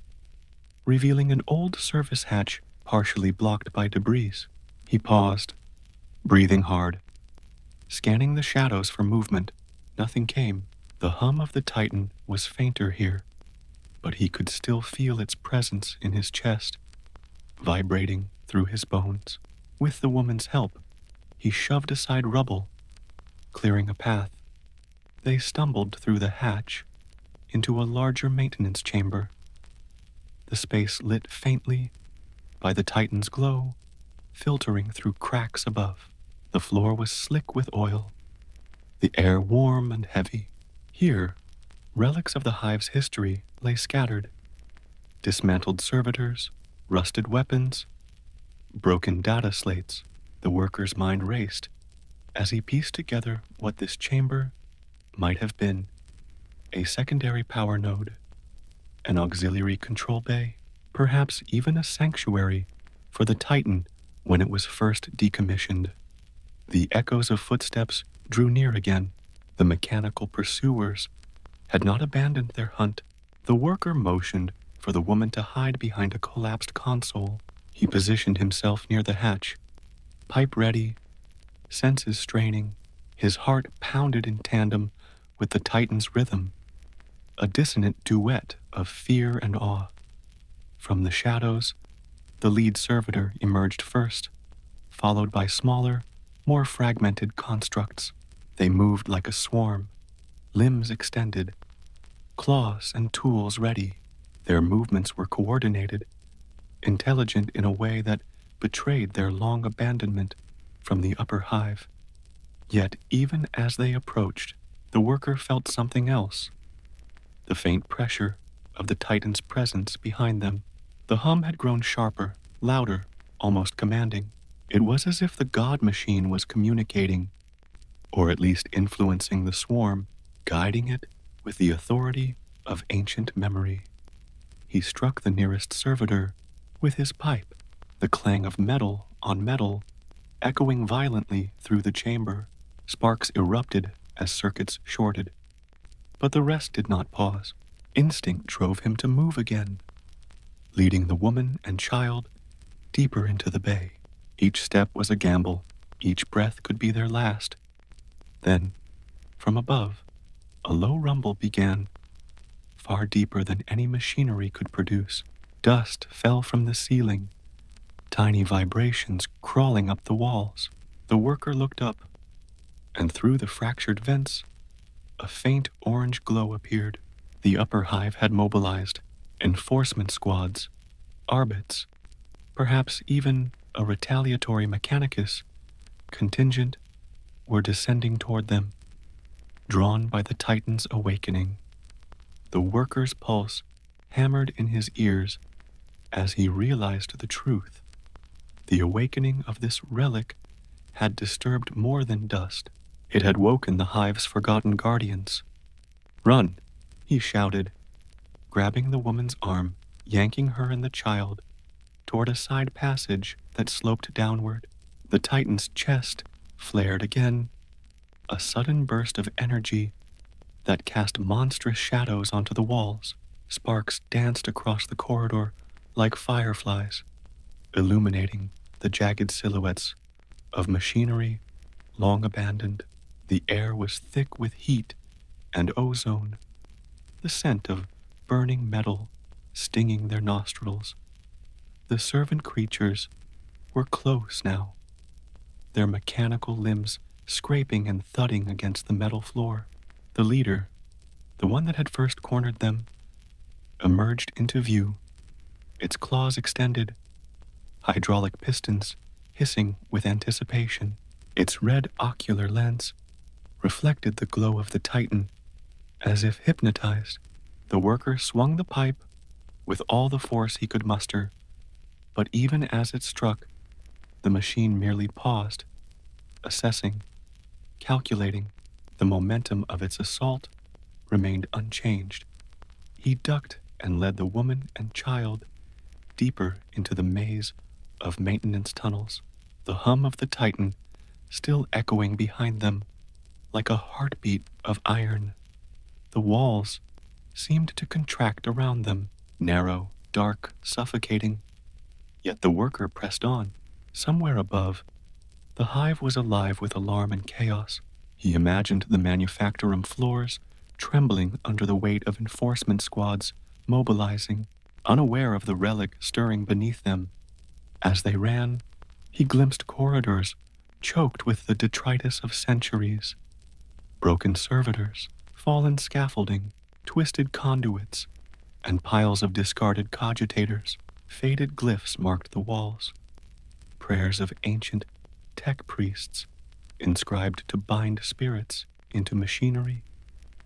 revealing an old service hatch partially blocked by debris. He paused, breathing hard, scanning the shadows for movement. Nothing came. The hum of the Titan was fainter here, but he could still feel its presence in his chest, vibrating through his bones. With the woman's help, he shoved aside rubble, clearing a path. They stumbled through the hatch into a larger maintenance chamber, the space lit faintly by the Titan's glow, filtering through cracks above. The floor was slick with oil, the air warm and heavy. Here, relics of the hive's history lay scattered. Dismantled servitors, rusted weapons, broken data slates. The worker's mind raced as he pieced together what this chamber might have been: a secondary power node, an auxiliary control bay, perhaps even a sanctuary for the Titan when it was first decommissioned. The echoes of footsteps drew near again. The mechanical pursuers had not abandoned their hunt. The worker motioned for the woman to hide behind a collapsed console. He positioned himself near the hatch, pipe ready, senses straining. His heart pounded in tandem with the Titan's rhythm, a dissonant duet of fear and awe. From the shadows, the lead servitor emerged first, followed by smaller, more fragmented constructs. They moved like a swarm, limbs extended, claws and tools ready. Their movements were coordinated, intelligent in a way that betrayed their long abandonment from the upper hive. Yet even as they approached, the worker felt something else, the faint pressure of the Titan's presence behind them. The hum had grown sharper, louder, almost commanding. It was as if the god machine was communicating, or at least influencing the swarm, guiding it with the authority of ancient memory. He struck the nearest servitor with his pipe, the clang of metal on metal echoing violently through the chamber. Sparks erupted as circuits shorted. But the rest did not pause. Instinct drove him to move again, leading the woman and child deeper into the bay. Each step was a gamble. Each breath could be their last. Then, from above, a low rumble began, far deeper than any machinery could produce. Dust fell from the ceiling, tiny vibrations crawling up the walls. The worker looked up, and through the fractured vents, a faint orange glow appeared. The upper hive had mobilized. Enforcement squads, arbits, perhaps even a retaliatory mechanicus contingent were descending toward them, drawn by the Titan's awakening. The worker's pulse hammered in his ears as he realized the truth. The awakening of this relic had disturbed more than dust. It had woken the hive's forgotten guardians. "Run!" he shouted, grabbing the woman's arm, yanking her and the child toward a side passage that sloped downward. The Titan's chest flared again, a sudden burst of energy that cast monstrous shadows onto the walls. Sparks danced across the corridor like fireflies, illuminating the jagged silhouettes of machinery long abandoned. The air was thick with heat and ozone, the scent of burning metal stinging their nostrils. The servant creatures were close now, their mechanical limbs scraping and thudding against the metal floor. The leader, the one that had first cornered them, emerged into view, its claws extended, hydraulic pistons hissing with anticipation. Its red ocular lens reflected the glow of the Titan. As if hypnotized, the worker swung the pipe with all the force he could muster, but even as it struck, the machine merely paused, assessing, calculating. The momentum of its assault remained unchanged. He ducked and led the woman and child deeper into the maze of maintenance tunnels, the hum of the Titan still echoing behind them like a heartbeat of iron. The walls seemed to contract around them, narrow, dark, suffocating. Yet the worker pressed on. Somewhere above, the hive was alive with alarm and chaos. He imagined the manufactorum floors trembling under the weight of enforcement squads mobilizing, unaware of the relic stirring beneath them. As they ran, he glimpsed corridors choked with the detritus of centuries, broken servitors, fallen scaffolding, twisted conduits, and piles of discarded cogitators. Faded glyphs marked the walls, prayers of ancient tech priests inscribed to bind spirits into machinery,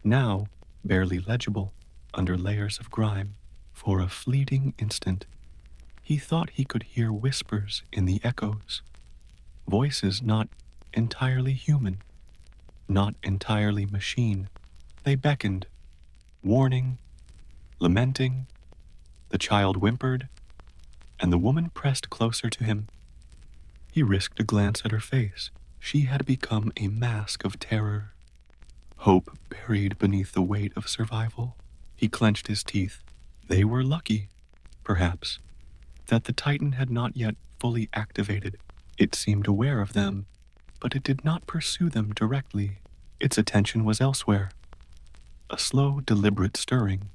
now barely legible under layers of grime. For a fleeting instant, he thought he could hear whispers in the echoes, voices not entirely human, not entirely machine. They beckoned, warning, lamenting. The child whimpered, and the woman pressed closer to him. He risked a glance at her face. She had become a mask of terror, hope buried beneath the weight of survival. He clenched his teeth. They were lucky, perhaps, that the Titan had not yet fully activated. It seemed aware of them, but it did not pursue them directly. Its attention was elsewhere, a slow, deliberate stirring,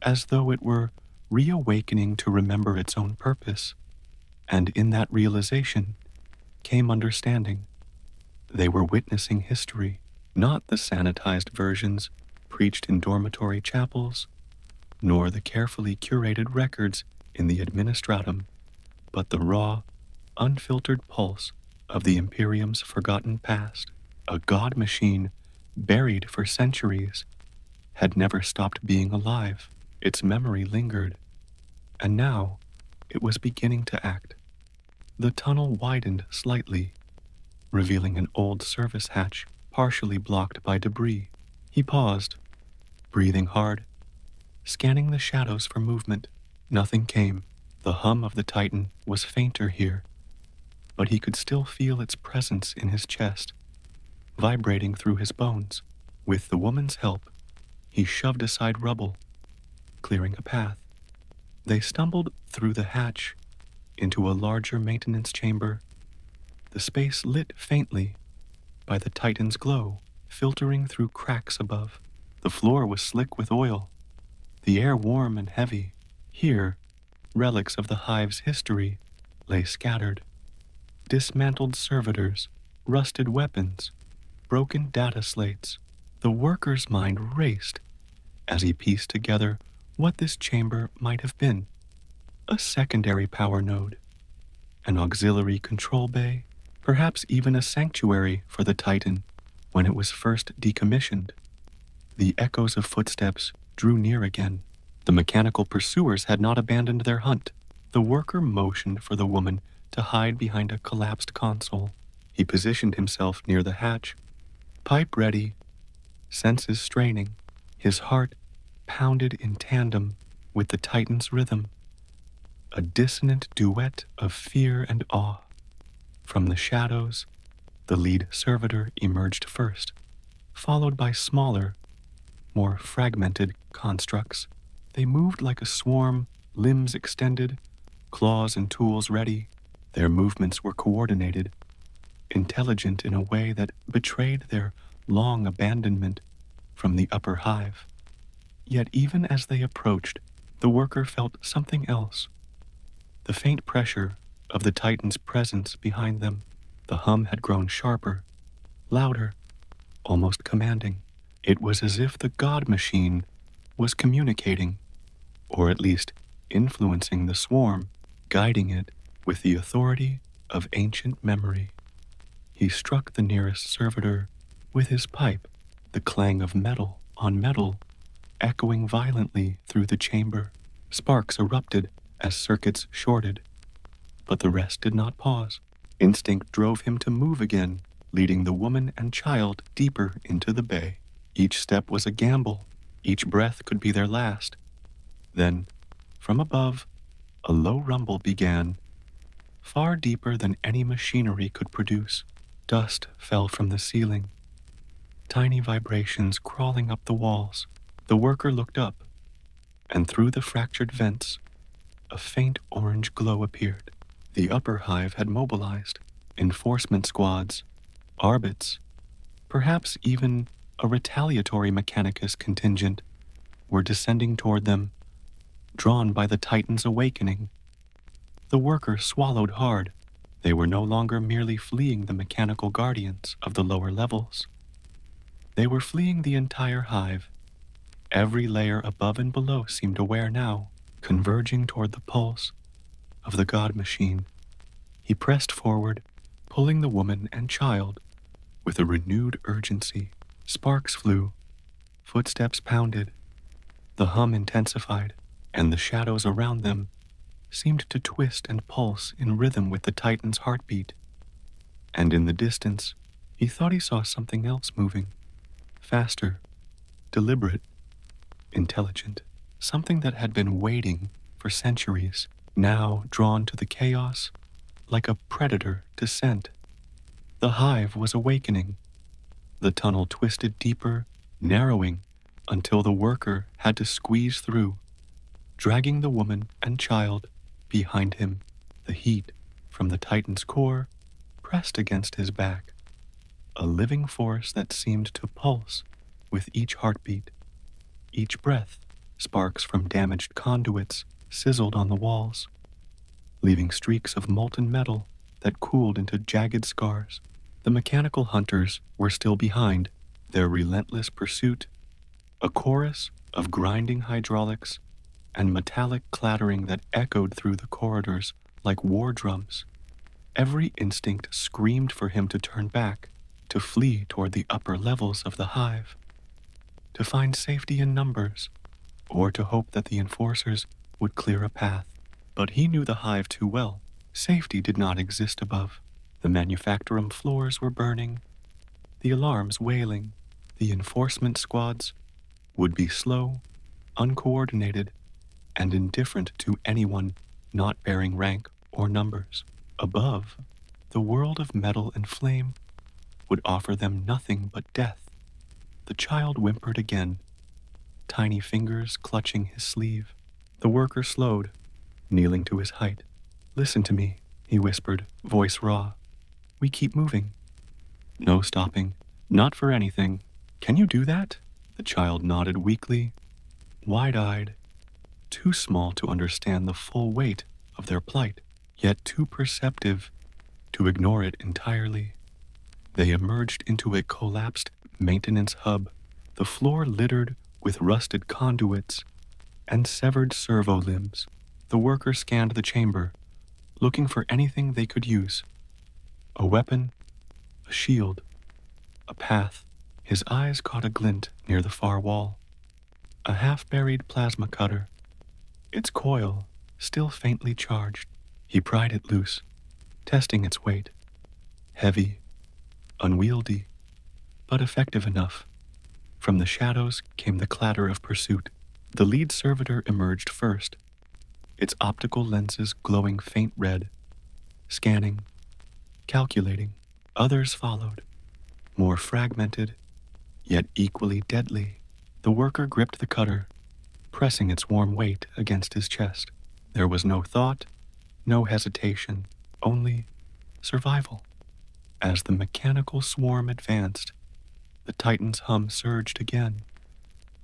as though it were reawakening to remember its own purpose. And in that realization came understanding. They were witnessing history, not the sanitized versions preached in dormitory chapels, nor the carefully curated records in the administratum, but the raw, unfiltered pulse of the Imperium's forgotten past. A god machine buried for centuries had never stopped being alive. Its memory lingered, and now it was beginning to act. The tunnel widened slightly, revealing an old service hatch partially blocked by debris. He paused, breathing hard, scanning the shadows for movement. Nothing came. The hum of the Titan was fainter here, but he could still feel its presence in his chest, vibrating through his bones. With the woman's help, he shoved aside rubble, clearing a path. They stumbled through the hatch into a larger maintenance chamber, the space lit faintly by the Titan's glow filtering through cracks above. The floor was slick with oil, the air warm and heavy. Here, relics of the Hive's history lay scattered. Dismantled servitors, rusted weapons, broken data slates. The worker's mind raced as he pieced together what this chamber might have been. A secondary power node, an auxiliary control bay, perhaps even a sanctuary for the Titan when it was first decommissioned. The echoes of footsteps drew near again. The mechanical pursuers had not abandoned their hunt. The worker motioned for the woman to hide behind a collapsed console. He positioned himself near the hatch, pipe ready, senses straining. His heart pounded in tandem with the Titan's rhythm, a dissonant duet of fear and awe. From the shadows, the lead servitor emerged first, followed by smaller, more fragmented constructs. They moved like a swarm, limbs extended, claws and tools ready. Their movements were coordinated, intelligent in a way that betrayed their long abandonment from the upper hive. Yet even as they approached, the worker felt something else. The faint pressure of the Titan's presence behind them. The hum had grown sharper, louder, almost commanding. It was as if the god machine was communicating, or at least influencing the swarm, guiding it with the authority of ancient memory. He struck the nearest servitor with his pipe, the clang of metal on metal echoing violently through the chamber. Sparks erupted as circuits shorted, but the rest did not pause. Instinct drove him to move again, leading the woman and child deeper into the bay. Each step was a gamble. Each breath could be their last. Then, from above, a low rumble began, far deeper than any machinery could produce. Dust fell from the ceiling, tiny vibrations crawling up the walls. The worker looked up, and through the fractured vents, a faint orange glow appeared. The upper hive had mobilized. Enforcement squads, arbits, perhaps even a retaliatory mechanicus contingent were descending toward them, drawn by the Titan's awakening. The worker swallowed hard. They were no longer merely fleeing the mechanical guardians of the lower levels. They were fleeing the entire hive. Every layer above and below seemed aware now, converging toward the pulse of the god machine. He pressed forward, pulling the woman and child with a renewed urgency. Sparks flew, footsteps pounded, the hum intensified, and the shadows around them seemed to twist and pulse in rhythm with the Titan's heartbeat. And in the distance, he thought he saw something else moving, faster, deliberate, intelligent, something that had been waiting for centuries, now drawn to the chaos like a predator to scent. The hive was awakening. The tunnel twisted deeper, narrowing until the worker had to squeeze through, dragging the woman and child behind him. The heat from the Titan's core pressed against his back, a living force that seemed to pulse with each heartbeat, each breath. Sparks from damaged conduits sizzled on the walls, leaving streaks of molten metal that cooled into jagged scars. The mechanical hunters were still behind, their relentless pursuit, a chorus of grinding hydraulics and metallic clattering that echoed through the corridors like war drums. Every instinct screamed for him to turn back, to flee toward the upper levels of the hive, to find safety in numbers, or to hope that the enforcers would clear a path. But he knew the hive too well. Safety did not exist above. The manufactorum floors were burning, the alarms wailing. The enforcement squads would be slow, uncoordinated, and indifferent to anyone not bearing rank or numbers. Above, the world of metal and flame would offer them nothing but death. The child whimpered again, tiny fingers clutching his sleeve. The worker slowed, kneeling to his height. "Listen to me," he whispered, voice raw. "We keep moving. No stopping. Not for anything. Can you do that?" The child nodded weakly, wide-eyed, too small to understand the full weight of their plight, yet too perceptive to ignore it entirely. They emerged into a collapsed maintenance hub, the floor littered with rusted conduits and severed servo limbs. The worker scanned the chamber, looking for anything they could use. A weapon, a shield, a path. His eyes caught a glint near the far wall. A half-buried plasma cutter, its coil still faintly charged. He pried it loose, testing its weight. Heavy, unwieldy, but effective enough. From the shadows came the clatter of pursuit. The lead servitor emerged first, its optical lenses glowing faint red, scanning, calculating. Others followed, more fragmented, yet equally deadly. The worker gripped the cutter, pressing its warm weight against his chest. There was no thought, no hesitation, only survival. As the mechanical swarm advanced, the Titan's hum surged again,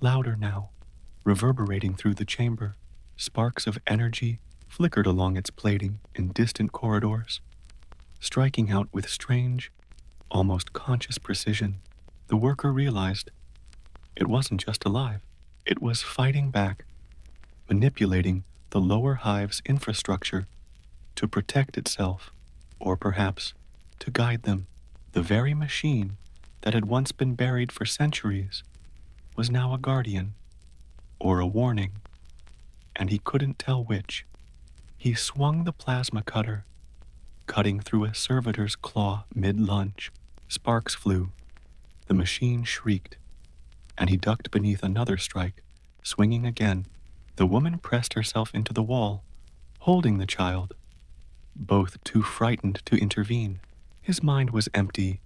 louder now, reverberating through the chamber. Sparks of energy flickered along its plating in distant corridors, striking out with strange, almost conscious precision. The worker realized it wasn't just alive. It was fighting back, manipulating the lower hive's infrastructure to protect itself, or perhaps to guide them. The very machine that had once been buried for centuries was now a guardian, or a warning, and he couldn't tell which. He swung the plasma cutter, cutting through a servitor's claw mid-lunge. Sparks flew. The machine shrieked, and he ducked beneath another strike, swinging again. The woman pressed herself into the wall, holding the child, both too frightened to intervene. His mind was empty,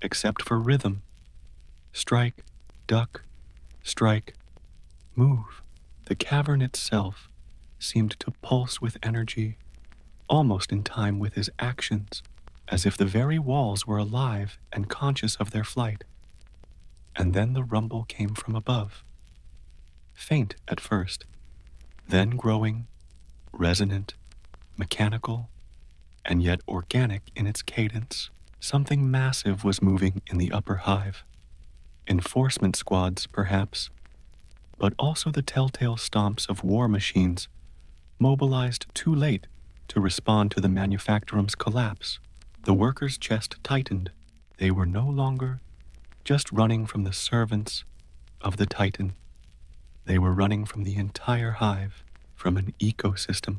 except for rhythm. Strike, duck, strike, move. The cavern itself seemed to pulse with energy, almost in time with his actions, as if the very walls were alive and conscious of their flight. And then the rumble came from above. Faint at first, then growing, resonant, mechanical, and yet organic in its cadence. Something massive was moving in the upper hive. Enforcement squads, perhaps, but also the telltale stomps of war machines, mobilized too late to respond to the manufactorum's collapse. The workers' chest tightened. They were no longer just running from the servants of the Titan. They were running from the entire hive, from an ecosystem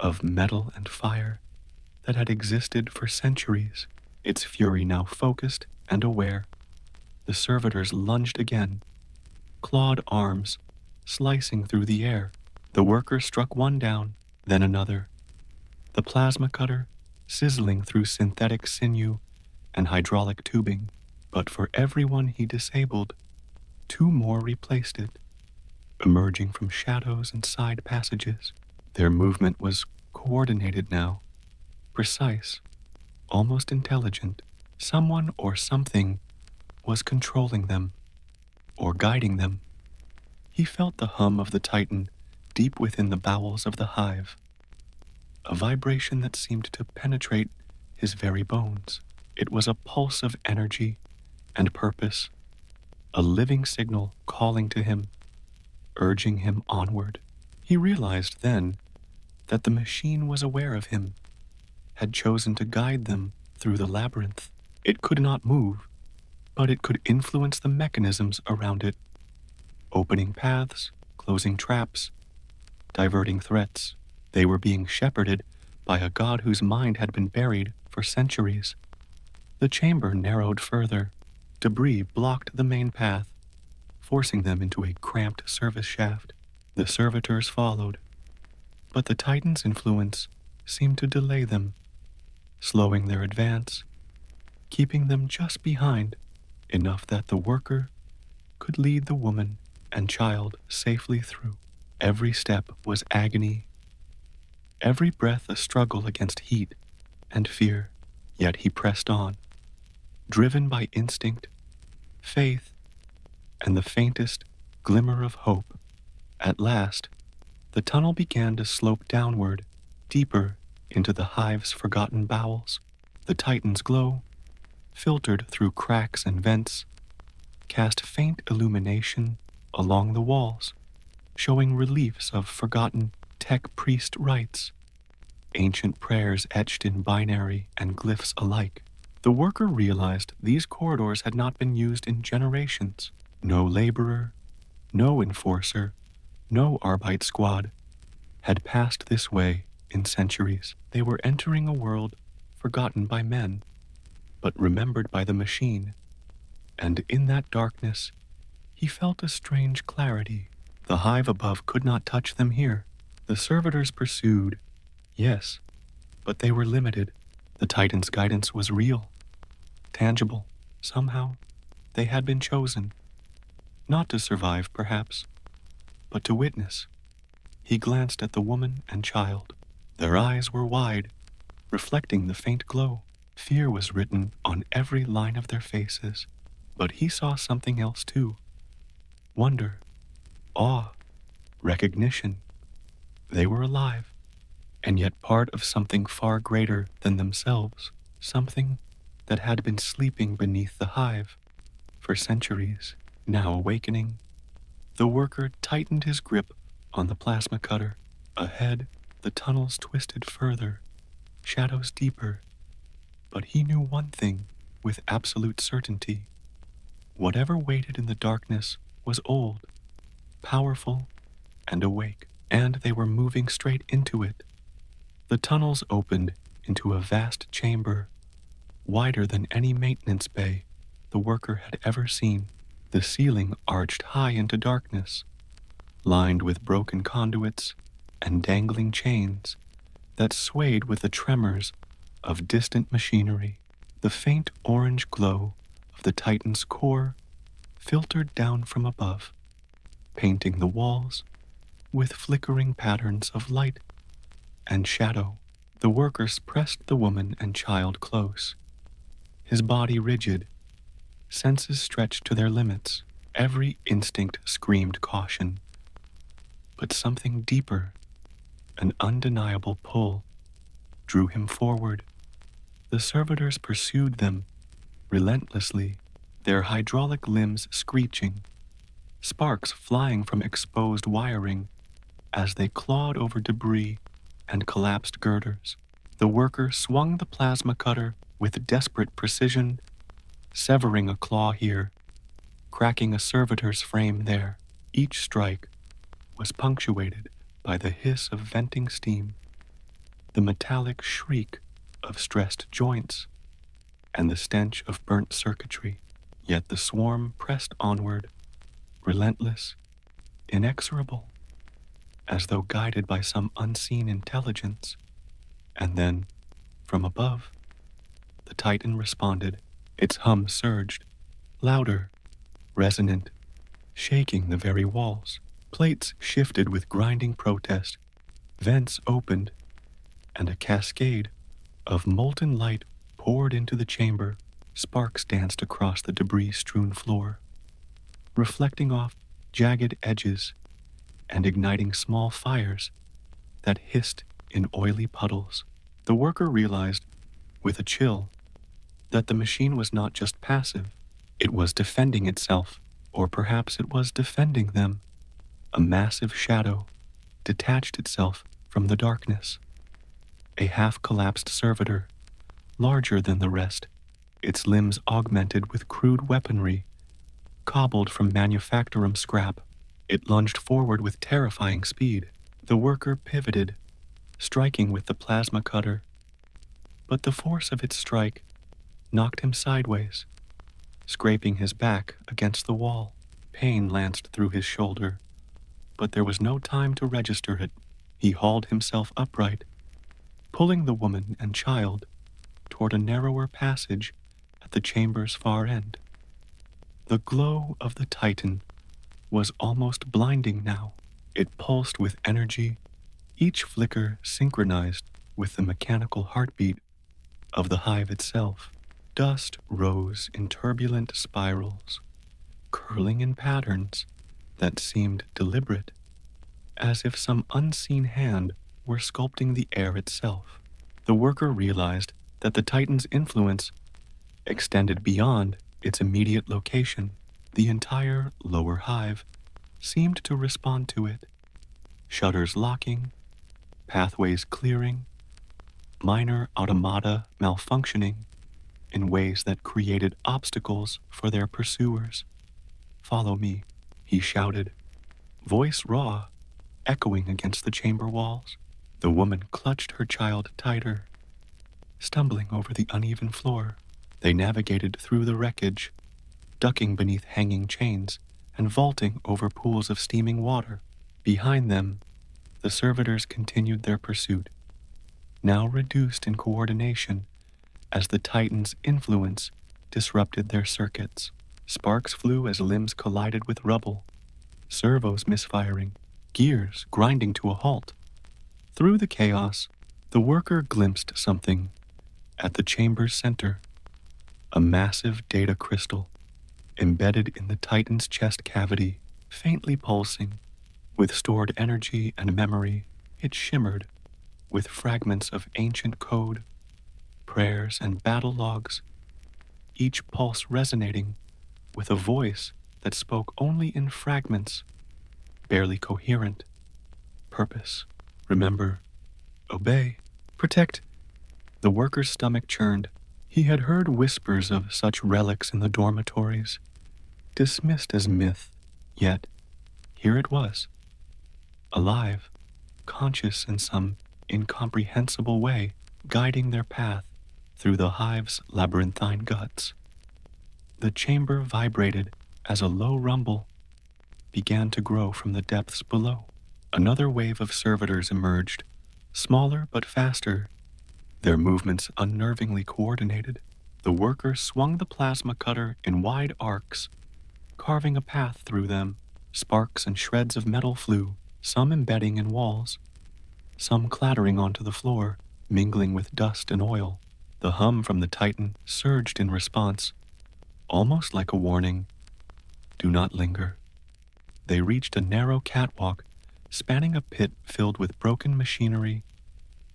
of metal and fire that had existed for centuries, its fury now focused and aware. The servitors lunged again, clawed arms slicing through the air. The worker struck one down, then another. The plasma cutter sizzling through synthetic sinew and hydraulic tubing. But for every one he disabled, two more replaced it, emerging from shadows and side passages. Their movement was coordinated now, precise, almost intelligent. Someone or something was controlling them, or guiding them. He felt the hum of the Titan deep within the bowels of the hive, a vibration that seemed to penetrate his very bones. It was a pulse of energy and purpose, a living signal calling to him, urging him onward. He realized then that the machine was aware of him, had chosen to guide them through the labyrinth. It could not move, but it could influence the mechanisms around it, opening paths, closing traps, diverting threats. They were being shepherded by a god whose mind had been buried for centuries. The chamber narrowed further. Debris blocked the main path, forcing them into a cramped service shaft. The servitors followed, but the Titan's influence seemed to delay them, slowing their advance, keeping them just behind, enough that the worker could lead the woman and child safely through. Every step was agony, every breath a struggle against heat and fear, yet he pressed on, driven by instinct, faith, and the faintest glimmer of hope. At last, the tunnel began to slope downward, deeper into the Hive's forgotten bowels. The Titan's glow, filtered through cracks and vents, cast faint illumination along the walls, showing reliefs of forgotten tech priest rites, ancient prayers etched in binary and glyphs alike. The worker realized these corridors had not been used in generations. No laborer, no enforcer, no Arbeit squad had passed this way in centuries. They were entering a world forgotten by men, but remembered by the machine. And in that darkness, he felt a strange clarity. The Hive above could not touch them here. The servitors pursued, yes, but they were limited. The Titan's guidance was real, tangible. Somehow, they had been chosen, not to survive, perhaps, but to witness. He glanced at the woman and child. Their eyes were wide, reflecting the faint glow. Fear was written on every line of their faces, but he saw something else too. Wonder, awe, recognition. They were alive, and yet part of something far greater than themselves, something that had been sleeping beneath the Hive for centuries, now awakening. The worker tightened his grip on the plasma cutter. Ahead, the tunnels twisted further, shadows deeper. But he knew one thing with absolute certainty. Whatever waited in the darkness was old, powerful, and awake, and they were moving straight into it. The tunnels opened into a vast chamber, wider than any maintenance bay the worker had ever seen. The ceiling arched high into darkness, lined with broken conduits and dangling chains that swayed with the tremors of distant machinery. The faint orange glow of the Titan's core filtered down from above, painting the walls with flickering patterns of light and shadow. The workers pressed the woman and child close, his body rigid, senses stretched to their limits. Every instinct screamed caution, but something deeper, an undeniable pull, drew him forward. The servitors pursued them relentlessly, their hydraulic limbs screeching, sparks flying from exposed wiring as they clawed over debris and collapsed girders. The worker swung the plasma cutter with desperate precision, severing a claw here, cracking a servitor's frame there. Each strike was punctuated by the hiss of venting steam, the metallic shriek of stressed joints, and the stench of burnt circuitry. Yet the swarm pressed onward, relentless, inexorable, as though guided by some unseen intelligence. And then, from above, the Titan responded. Its hum surged, louder, resonant, shaking the very walls. Plates shifted with grinding protest, vents opened, and a cascade of molten light poured into the chamber. Sparks danced across the debris-strewn floor, reflecting off jagged edges and igniting small fires that hissed in oily puddles. The worker realized, with a chill, that the machine was not just passive. It was defending itself, or perhaps it was defending them. A massive shadow detached itself from the darkness, A half-collapsed servitor, larger than the rest, its limbs augmented with crude weaponry, cobbled from manufactorum scrap. It lunged forward with terrifying speed. The worker pivoted, striking with the plasma cutter, but the force of its strike knocked him sideways, scraping his back against the wall. Pain lanced through his shoulder, but there was no time to register it. He hauled himself upright, pulling the woman and child toward a narrower passage at the chamber's far end. The glow of the Titan was almost blinding now. It pulsed with energy, each flicker synchronized with the mechanical heartbeat of the hive itself. Dust rose in turbulent spirals, curling in patterns that seemed deliberate, as if some unseen hand were sculpting the air itself. The worker realized that the Titan's influence extended beyond its immediate location. The entire lower hive seemed to respond to it, shutters locking, pathways clearing, minor automata malfunctioning in ways that created obstacles for their pursuers. "Follow me," he shouted, voice raw, echoing against the chamber walls. The woman clutched her child tighter, stumbling over the uneven floor. They navigated through the wreckage, ducking beneath hanging chains and vaulting over pools of steaming water. Behind them, the servitors continued their pursuit, now reduced in coordination as the Titan's influence disrupted their circuits. Sparks flew as limbs collided with rubble, servos misfiring, gears grinding to a halt. Through the chaos, the worker glimpsed something at the chamber's center, a massive data crystal embedded in the Titan's chest cavity, faintly pulsing. With stored energy and memory, it shimmered with fragments of ancient code, prayers, and battle logs, each pulse resonating with a voice that spoke only in fragments, barely coherent. Purpose, remember, obey, protect. The worker's stomach churned. He had heard whispers of such relics in the dormitories, dismissed as myth, yet here it was, alive, conscious in some incomprehensible way, guiding their path through the hive's labyrinthine guts. The chamber vibrated as a low rumble began to grow from the depths below. Another wave of servitors emerged, smaller but faster, their movements unnervingly coordinated. The worker swung the plasma cutter in wide arcs, carving a path through them. Sparks and shreds of metal flew, some embedding in walls, some clattering onto the floor, mingling with dust and oil. The hum from the Titan surged in response, almost like a warning. Do not linger. They reached a narrow catwalk spanning a pit filled with broken machinery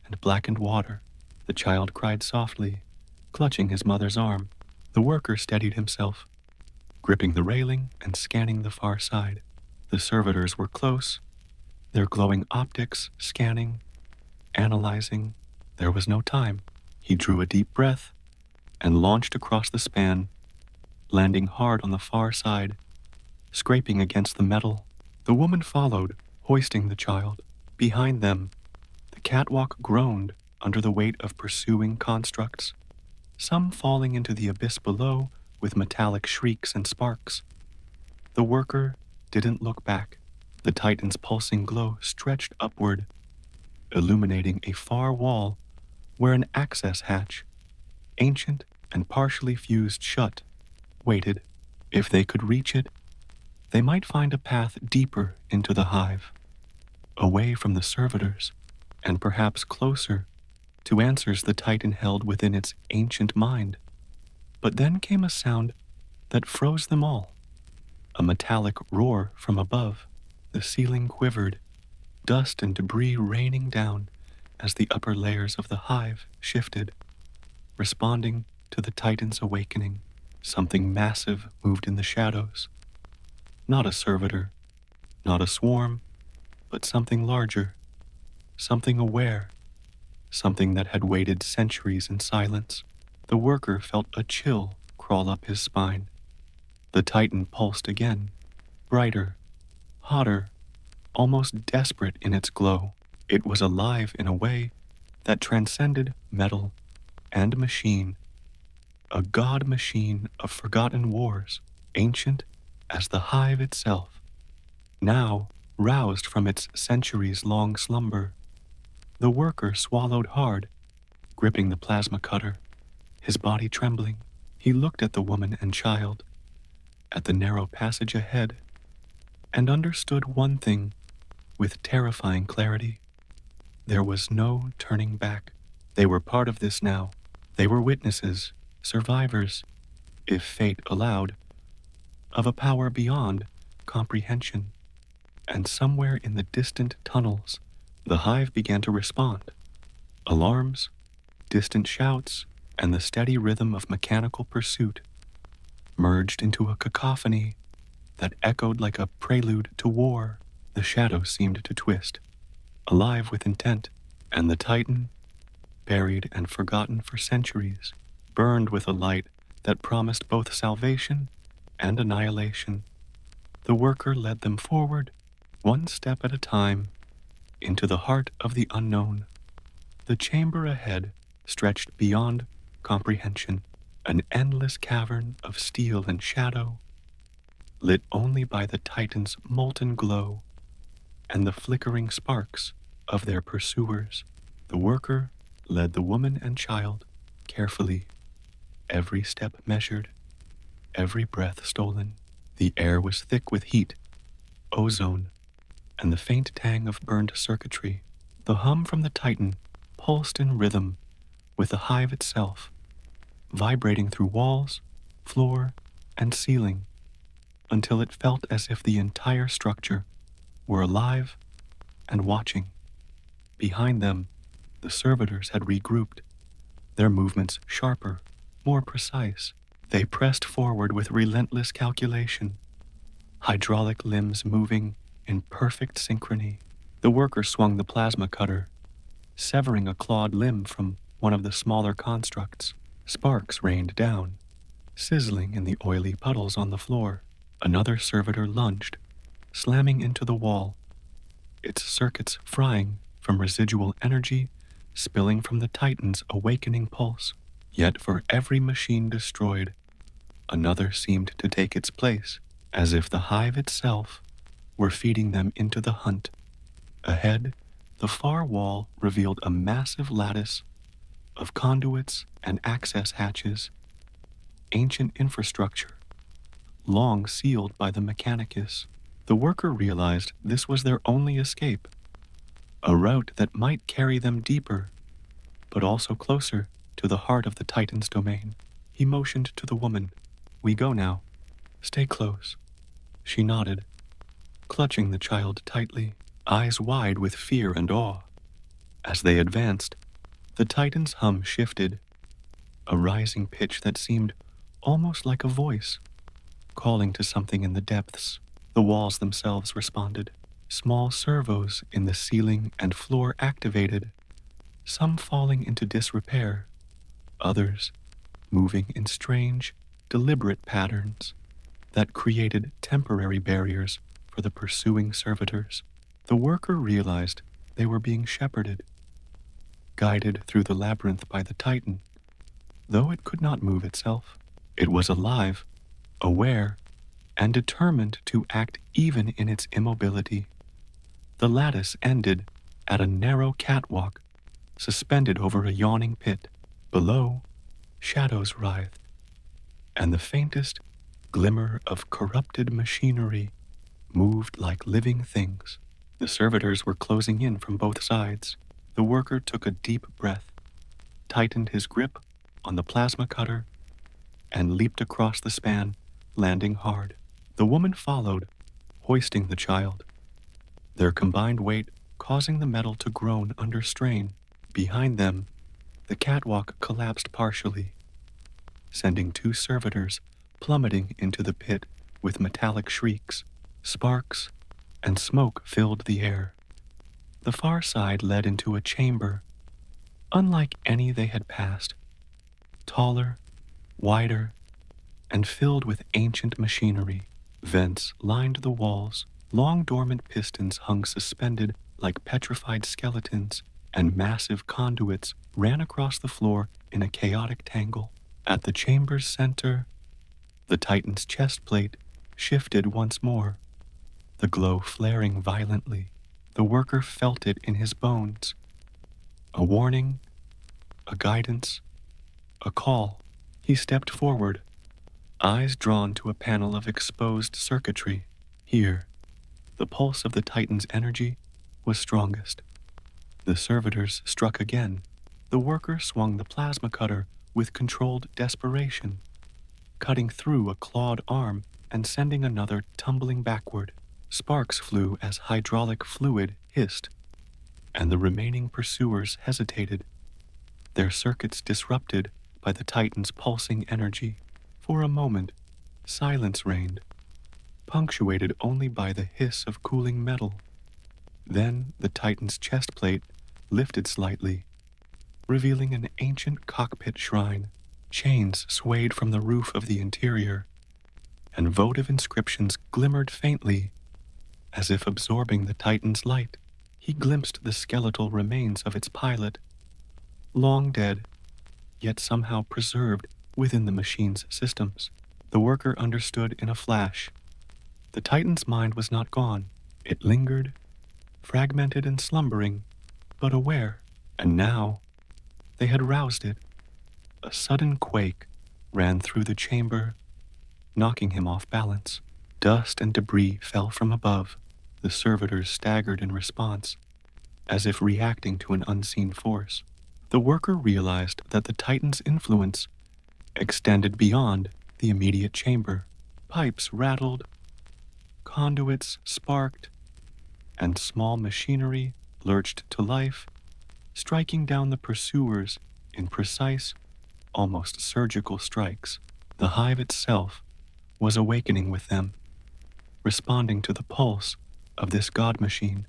and blackened water. The child cried softly, clutching his mother's arm. The worker steadied himself, gripping the railing and scanning the far side. The servitors were close, their glowing optics scanning, analyzing. There was no time. He drew a deep breath and launched across the span, landing hard on the far side, scraping against the metal. The woman followed, hoisting the child. Behind them, the catwalk groaned under the weight of pursuing constructs, some falling into the abyss below with metallic shrieks and sparks. The worker didn't look back. The Titan's pulsing glow stretched upward, illuminating a far wall where an access hatch, ancient and partially fused shut, waited. If they could reach it, they might find a path deeper into the hive, away from the servitors, and perhaps closer to answers the Titan held within its ancient mind. But then came a sound that froze them all, a metallic roar from above. The ceiling quivered, dust and debris raining down as the upper layers of the hive shifted, responding to the Titan's awakening. Something massive moved in the shadows. Not a servitor, not a swarm, but something larger, something aware, something that had waited centuries in silence. The worker felt a chill crawl up his spine. The Titan pulsed again, brighter, hotter, almost desperate in its glow. It was alive in a way that transcended metal and machine, a god machine of forgotten wars, ancient as the Hive itself. Now, roused from its centuries-long slumber, the worker swallowed hard, gripping the plasma cutter, his body trembling. He looked at the woman and child, at the narrow passage ahead, and understood one thing with terrifying clarity. There was no turning back. They were part of this now. They were witnesses, survivors, if fate allowed, of a power beyond comprehension. And somewhere in the distant tunnels, the Hive began to respond. Alarms, distant shouts, and the steady rhythm of mechanical pursuit merged into a cacophony that echoed like a prelude to war. The shadows seemed to twist, alive with intent, and the Titan, buried and forgotten for centuries, burned with a light that promised both salvation and annihilation. The worker led them forward, one step at a time, into the heart of the unknown. The chamber ahead stretched beyond comprehension, an endless cavern of steel and shadow, lit only by the Titan's molten glow and the flickering sparks of their pursuers. The worker led the woman and child carefully, every step measured, every breath stolen. The air was thick with heat, ozone, and the faint tang of burned circuitry. The hum from the Titan pulsed in rhythm with the Hive itself, vibrating through walls, floor, and ceiling, until it felt as if the entire structure were alive and watching. Behind them, the servitors had regrouped, their movements sharper, more precise. They pressed forward with relentless calculation, hydraulic limbs moving in perfect synchrony. The worker swung the plasma cutter, severing a clawed limb from one of the smaller constructs. Sparks rained down, sizzling in the oily puddles on the floor. Another servitor lunged, slamming into the wall, its circuits frying from residual energy spilling from the Titan's awakening pulse. Yet for every machine destroyed, another seemed to take its place, as if the Hive itself were feeding them into the hunt. Ahead, the far wall revealed a massive lattice of conduits and access hatches, ancient infrastructure, long sealed by the Mechanicus. The worker realized this was their only escape, a route that might carry them deeper, but also closer to the heart of the Titan's domain. He motioned to the woman. "We go now. Stay close." She nodded, clutching the child tightly, eyes wide with fear and awe. As they advanced, the Titan's hum shifted, a rising pitch that seemed almost like a voice, calling to something in the depths. The walls themselves responded, small servos in the ceiling and floor activated, some falling into disrepair, others moving in strange, deliberate patterns that created temporary barriers for the pursuing servitors. The worker realized they were being shepherded, guided through the labyrinth by the Titan. Though it could not move itself, it was alive, aware, and determined to act even in its immobility. The lattice ended at a narrow catwalk suspended over a yawning pit. Below, shadows writhed, and the faintest glimmer of corrupted machinery moved like living things. The servitors were closing in from both sides. The worker took a deep breath, tightened his grip on the plasma cutter, and leaped across the span, landing hard. The woman followed, hoisting the child, their combined weight causing the metal to groan under strain. Behind them, the catwalk collapsed partially, sending two servitors plummeting into the pit with metallic shrieks. Sparks and smoke filled the air. The far side led into a chamber, unlike any they had passed, taller, wider, and filled with ancient machinery. Vents lined the walls, long dormant pistons hung suspended like petrified skeletons, and massive conduits ran across the floor in a chaotic tangle. At the chamber's center, the Titan's chest plate shifted once more, the glow flaring violently. The worker felt it in his bones. A warning, a guidance, a call. He stepped forward, eyes drawn to a panel of exposed circuitry. Here, the pulse of the Titan's energy was strongest. The servitors struck again. The worker swung the plasma cutter with controlled desperation, cutting through a clawed arm and sending another tumbling backward. Sparks flew as hydraulic fluid hissed, and the remaining pursuers hesitated, their circuits disrupted by the Titan's pulsing energy. For a moment, silence reigned, punctuated only by the hiss of cooling metal. Then the Titan's chest plate lifted slightly, revealing an ancient cockpit shrine. Chains swayed from the roof of the interior, and votive inscriptions glimmered faintly, as if absorbing the Titan's light. He glimpsed the skeletal remains of its pilot, long dead, yet somehow preserved within the machine's systems. The worker understood in a flash. The Titan's mind was not gone. It lingered, fragmented and slumbering, but aware. And now, they had roused it. A sudden quake ran through the chamber, knocking him off balance. Dust and debris fell from above. The servitors staggered in response, as if reacting to an unseen force. The worker realized that the Titan's influence extended beyond the immediate chamber. Pipes rattled, conduits sparked, and small machinery lurched to life, striking down the pursuers in precise, almost surgical strikes. The Hive itself was awakening with them, responding to the pulse of this god machine.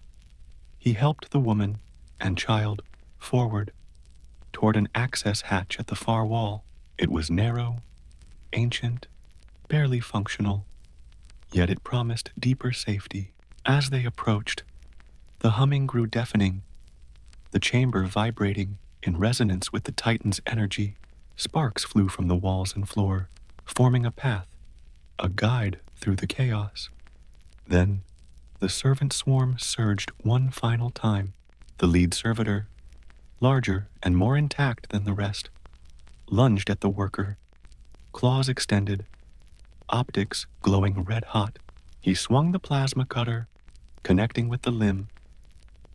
He helped the woman and child forward toward an access hatch at the far wall. It was narrow, ancient, barely functional, yet it promised deeper safety. As they approached, the humming grew deafening, the chamber vibrating in resonance with the Titan's energy. Sparks flew from the walls and floor, forming a path, a guide through the chaos. Then, the servant swarm surged one final time. The lead servitor, larger and more intact than the rest, lunged at the worker, claws extended, optics glowing red-hot. He swung the plasma cutter, connecting with the limb,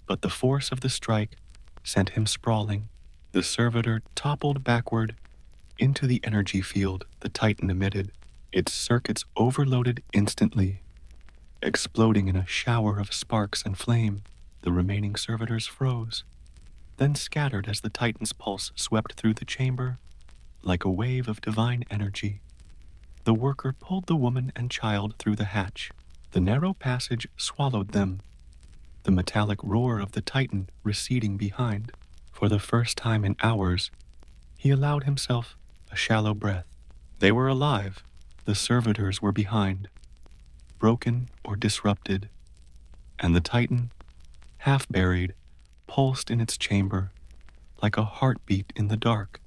but the force of the strike sent him sprawling. The servitor toppled backward into the energy field the Titan emitted. Its circuits overloaded instantly, exploding in a shower of sparks and flame. The remaining servitors froze, then scattered as the Titan's pulse swept through the chamber like a wave of divine energy. The worker pulled the woman and child through the hatch. The narrow passage swallowed them, the metallic roar of the Titan receding behind. For the first time in hours, he allowed himself a shallow breath. They were alive. The servitors were behind, broken or disrupted, and the Titan, half buried, pulsed in its chamber like a heartbeat in the dark.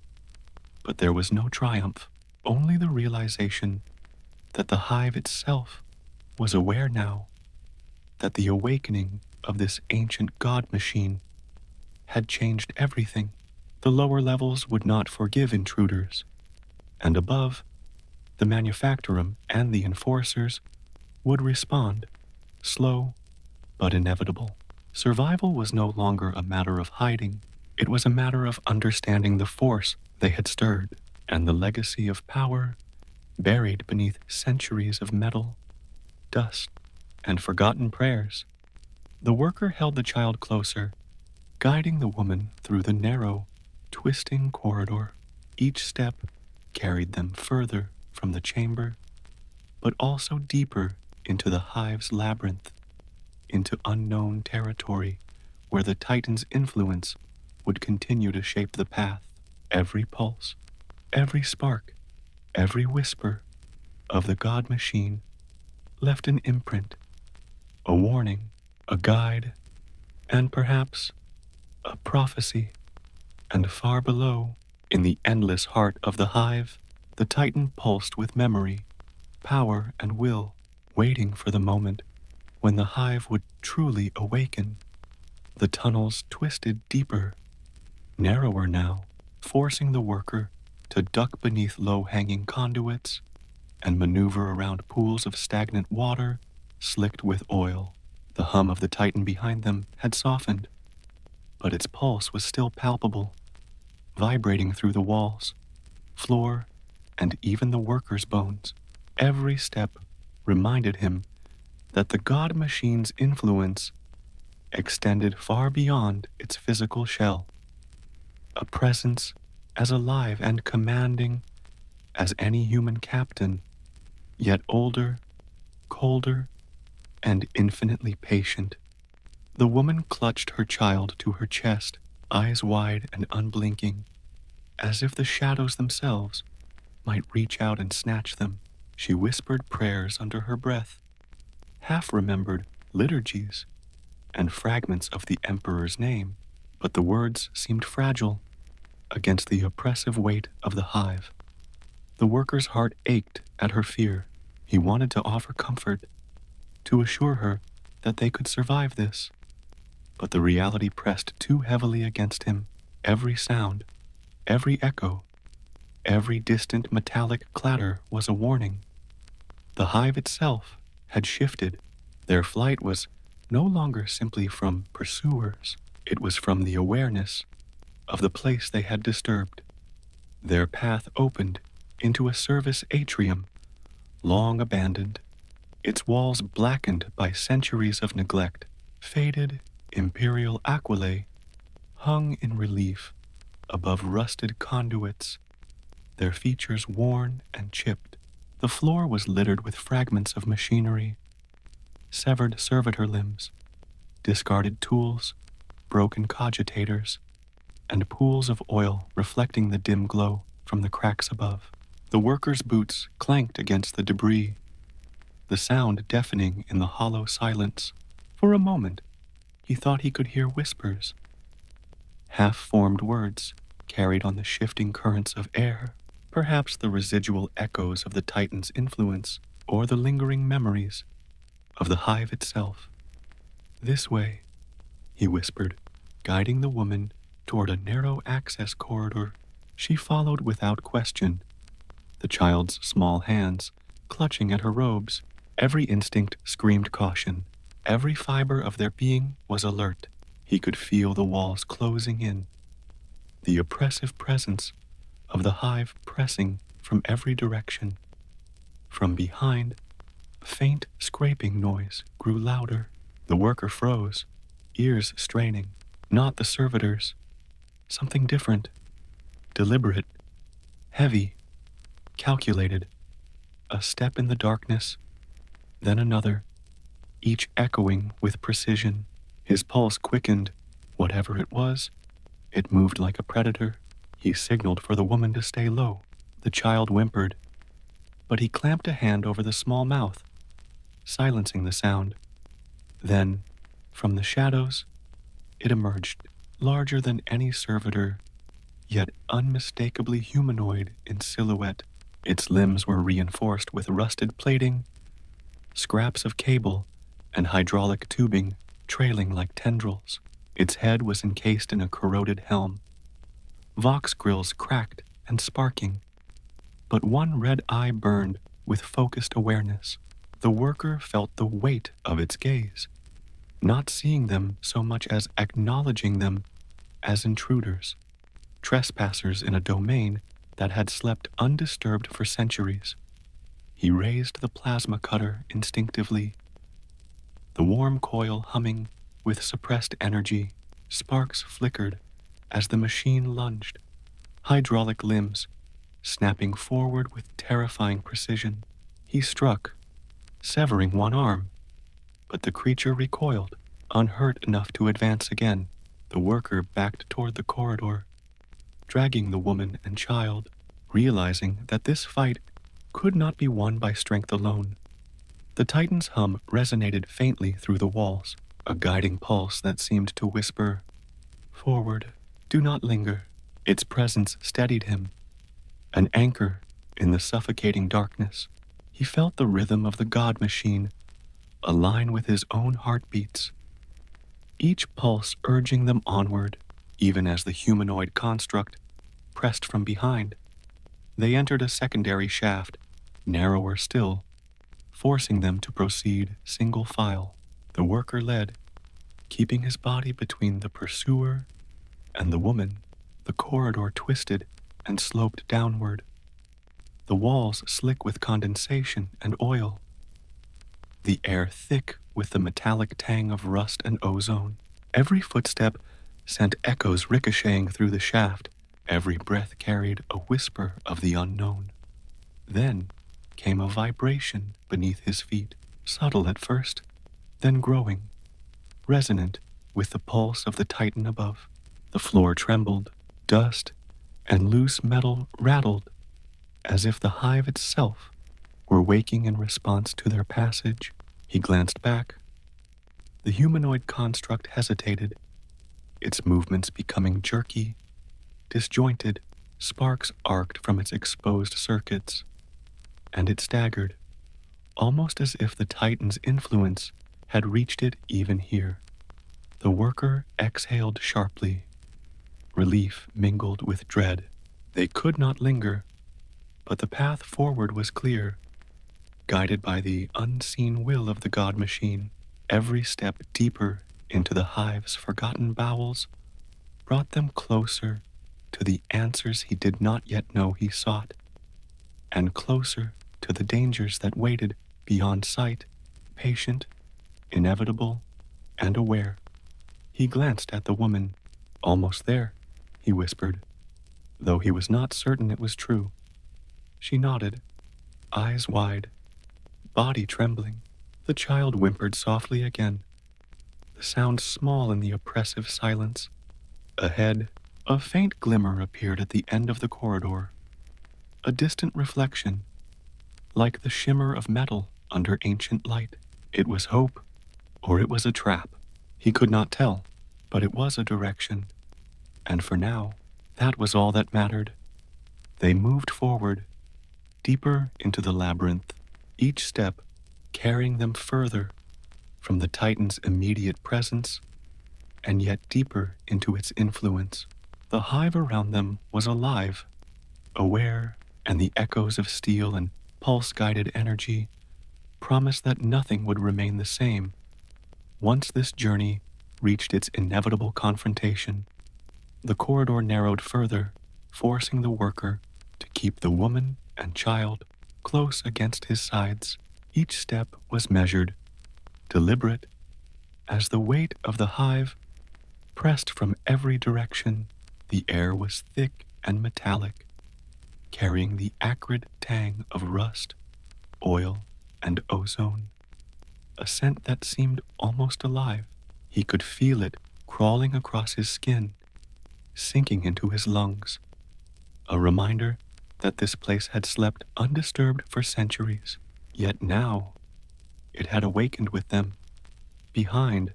But there was no triumph, only the realization that the Hive itself was aware now that the awakening of this ancient god machine had changed everything. The lower levels would not forgive intruders, and above, the manufactorum and the enforcers would respond, slow but inevitable. Survival was no longer a matter of hiding. It was a matter of understanding the force they had stirred, and the legacy of power buried beneath centuries of metal, dust, and forgotten prayers. The worker held the child closer, guiding the woman through the narrow, twisting corridor. Each step carried them further from the chamber, but also deeper into the Hive's labyrinth, into unknown territory where the Titan's influence would continue to shape the path. Every pulse, every spark, every whisper of the God machine left an imprint, a warning, a guide, and perhaps a prophecy. And far below, in the endless heart of the hive, the Titan pulsed with memory, power, and will, waiting for the moment when the hive would truly awaken. The tunnels twisted deeper, narrower now, forcing the worker to duck beneath low-hanging conduits and maneuver around pools of stagnant water slicked with oil. The hum of the Titan behind them had softened, but its pulse was still palpable, vibrating through the walls, floor, and even the worker's bones. Every step reminded him that the God machine's influence extended far beyond its physical shell, a presence as alive and commanding as any human captain, yet older, colder, and infinitely patient. The woman clutched her child to her chest, eyes wide and unblinking, as if the shadows themselves might reach out and snatch them. She whispered prayers under her breath, half-remembered liturgies, and fragments of the Emperor's name, but the words seemed fragile against the oppressive weight of the hive. The worker's heart ached at her fear. He wanted to offer comfort, to assure her that they could survive this, but the reality pressed too heavily against him. Every sound, every echo, every distant metallic clatter was a warning. The hive itself had shifted. Their flight was no longer simply from pursuers. It was from the awareness of the place they had disturbed. Their path opened into a service atrium, long abandoned, its walls blackened by centuries of neglect. Faded imperial aquila hung in relief above rusted conduits, their features worn and chipped. The floor was littered with fragments of machinery, severed servitor limbs, discarded tools, broken cogitators, and pools of oil reflecting the dim glow from the cracks above. The workers' boots clanked against the debris, the sound deafening in the hollow silence. For a moment, he thought he could hear whispers, half-formed words carried on the shifting currents of air, perhaps the residual echoes of the Titan's influence or the lingering memories of the hive itself. "This way," he whispered, guiding the woman toward a narrow access corridor. She followed without question, the child's small hands clutching at her robes. Every instinct screamed caution. Every fiber of their being was alert. He could feel the walls closing in, the oppressive presence of the hive pressing from every direction. From behind, a faint scraping noise grew louder. The worker froze, ears straining. Not the servitors. Something different, deliberate, heavy, calculated. A step in the darkness, then another, each echoing with precision. His pulse quickened. Whatever it was, it moved like a predator. He signaled for the woman to stay low. The child whimpered, but he clamped a hand over the small mouth, silencing the sound. Then, from the shadows, it emerged, larger than any servitor, yet unmistakably humanoid in silhouette. Its limbs were reinforced with rusted plating, scraps of cable, and hydraulic tubing trailing like tendrils. Its head was encased in a corroded helm, vox grills cracked and sparking, but one red eye burned with focused awareness. The worker felt the weight of its gaze, not seeing them so much as acknowledging them as intruders, trespassers in a domain that had slept undisturbed for centuries. He raised the plasma cutter instinctively, the warm coil humming with suppressed energy. Sparks flickered as the machine lunged, hydraulic limbs snapping forward with terrifying precision. He struck, severing one arm, but the creature recoiled, unhurt enough to advance again. The worker backed toward the corridor, dragging the woman and child, realizing that this fight could not be won by strength alone. The Titan's hum resonated faintly through the walls, a guiding pulse that seemed to whisper, "Forward, do not linger." Its presence steadied him, an anchor in the suffocating darkness. He felt the rhythm of the god machine align with his own heartbeats, each pulse urging them onward, even as the humanoid construct pressed from behind. They entered a secondary shaft, narrower still, forcing them to proceed single file. The worker led, keeping his body between the pursuer and the woman. The corridor twisted and sloped downward, the walls slick with condensation and oil, the air thick with the metallic tang of rust and ozone. Every footstep sent echoes ricocheting through the shaft. Every breath carried a whisper of the unknown. Then came a vibration beneath his feet, subtle at first, then growing, resonant with the pulse of the Titan above. The floor trembled, dust and loose metal rattled, as if the hive itself were waking in response to their passage. He glanced back. The humanoid construct hesitated, its movements becoming jerky, disjointed. Sparks arced from its exposed circuits, and it staggered, almost as if the Titan's influence had reached it even here. The worker exhaled sharply, relief mingled with dread. They could not linger, but the path forward was clear, guided by the unseen will of the god machine. Every step deeper into the hive's forgotten bowels brought them closer to the answers he did not yet know he sought, and closer to the dangers that waited beyond sight, patient, inevitable, and aware. He glanced at the woman. "Almost there," he whispered, though he was not certain it was true. She nodded, eyes wide, body trembling. The child whimpered softly again, the sound small in the oppressive silence. Ahead, a faint glimmer appeared at the end of the corridor, a distant reflection, like the shimmer of metal under ancient light. It was hope, or it was a trap. He could not tell, but it was a direction, and for now, that was all that mattered. They moved forward, deeper into the labyrinth, each step carrying them further from the Titan's immediate presence and yet deeper into its influence. The hive around them was alive, aware, and the echoes of steel and pulse-guided energy promised that nothing would remain the same once this journey reached its inevitable confrontation. The corridor narrowed further, forcing the worker to keep the woman and child close against his sides. Each step was measured, deliberate, as the weight of the hive pressed from every direction. The air was thick and metallic, carrying the acrid tang of rust, oil, and ozone, a scent that seemed almost alive. He could feel it crawling across his skin, sinking into his lungs, a reminder that this place had slept undisturbed for centuries. Yet now, it had awakened with them. Behind,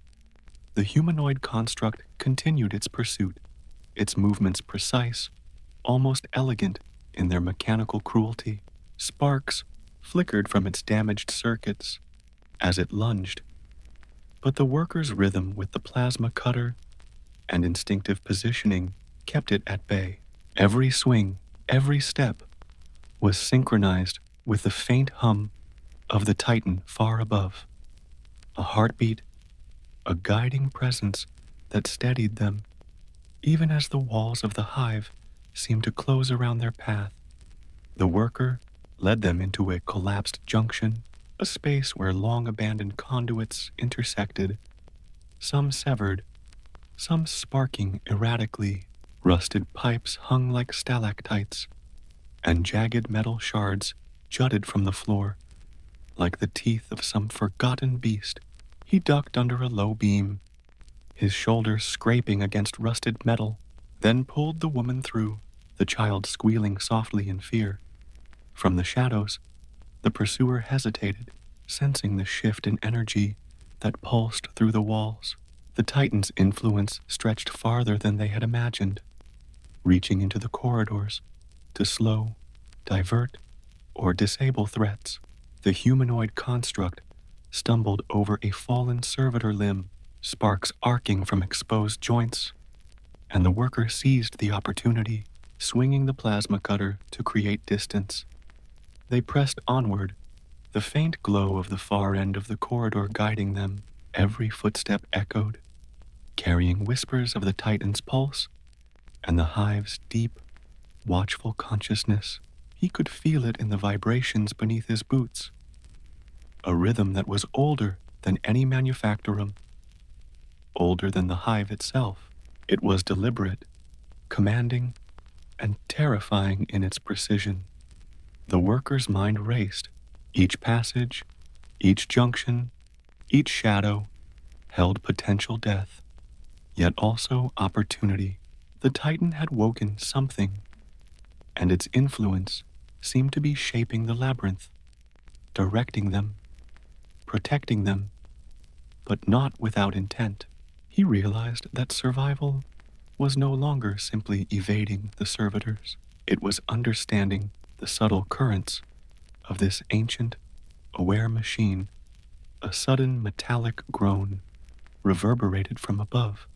the humanoid construct continued its pursuit, its movements precise, almost elegant in their mechanical cruelty. Sparks flickered from its damaged circuits as it lunged, but the worker's rhythm with the plasma cutter and instinctive positioning kept it at bay. Every swing, every step, was synchronized with the faint hum of the Titan far above, a heartbeat, a guiding presence that steadied them, even as the walls of the hive seemed to close around their path. The worker led them into a collapsed junction, a space where long-abandoned conduits intersected, some severed, some sparking erratically. Rusted pipes hung like stalactites, and jagged metal shards jutted from the floor, like the teeth of some forgotten beast. He ducked under a low beam, his shoulders scraping against rusted metal, then pulled the woman through, the child squealing softly in fear. From the shadows, the pursuer hesitated, sensing the shift in energy that pulsed through the walls. The Titan's influence stretched farther than they had imagined, reaching into the corridors to slow, divert, or disable threats. The humanoid construct stumbled over a fallen servitor limb, sparks arcing from exposed joints, and the worker seized the opportunity, swinging the plasma cutter to create distance. They pressed onward, the faint glow of the far end of the corridor guiding them. Every footstep echoed, carrying whispers of the Titan's pulse and the Hive's deep, watchful consciousness. He could feel it in the vibrations beneath his boots, a rhythm that was older than any manufactorum, older than the Hive itself. It was deliberate, commanding, and terrifying in its precision. The worker's mind raced. Each passage, each junction, each shadow held potential death, yet also opportunity. The Titan had woken something, and its influence seemed to be shaping the labyrinth, directing them, protecting them, but not without intent. He realized that survival was no longer simply evading the servitors. It was understanding the subtle currents of this ancient, aware machine. A sudden metallic groan reverberated from above,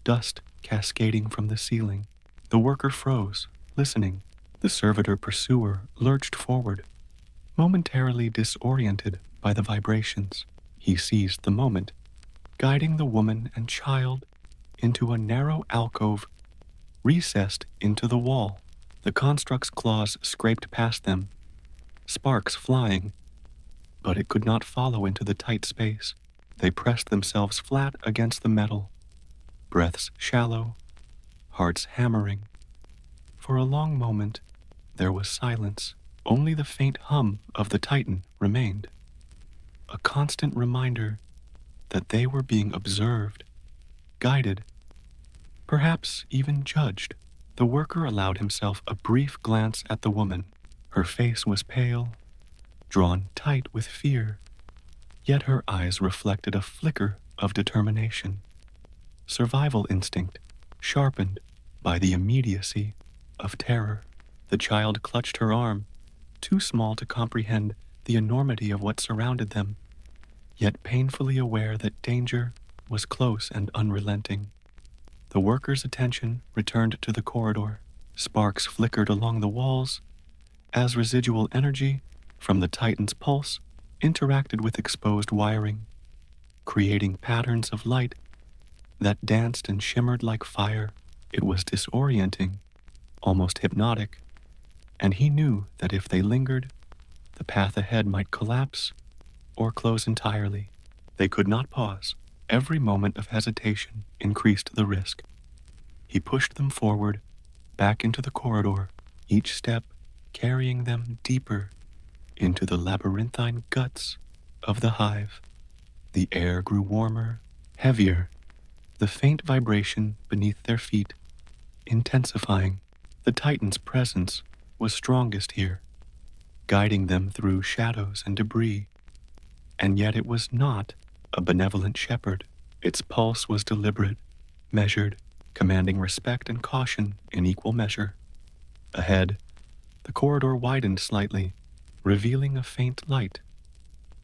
dust cascading from the ceiling. The worker froze, listening. The servitor pursuer lurched forward, momentarily disoriented by the vibrations. He seized the moment, guiding the woman and child into a narrow alcove recessed into the wall. The construct's claws scraped past them, sparks flying, but it could not follow into the tight space. They pressed themselves flat against the metal, breaths shallow, hearts hammering. For a long moment, there was silence. Only the faint hum of the Titan remained, a constant reminder that they were being observed, guided, perhaps even judged. The worker allowed himself a brief glance at the woman. Her face was pale, drawn tight with fear, yet her eyes reflected a flicker of determination. Survival instinct, sharpened by the immediacy of terror. The child clutched her arm, too small to comprehend the enormity of what surrounded them, yet painfully aware that danger was close and unrelenting. The worker's attention returned to the corridor. Sparks flickered along the walls as residual energy from the Titan's pulse interacted with exposed wiring, creating patterns of light that danced and shimmered like fire. It was disorienting, almost hypnotic, and he knew that if they lingered, the path ahead might collapse or close entirely. They could not pause. Every moment of hesitation increased the risk. He pushed them forward, back into the corridor, each step carrying them deeper into the labyrinthine guts of the Hive. The air grew warmer, heavier, the faint vibration beneath their feet intensifying. The Titan's presence was strongest here, guiding them through shadows and debris. And yet it was not a benevolent shepherd. Its pulse was deliberate, measured, commanding respect and caution in equal measure. Ahead, the corridor widened slightly, revealing a faint light,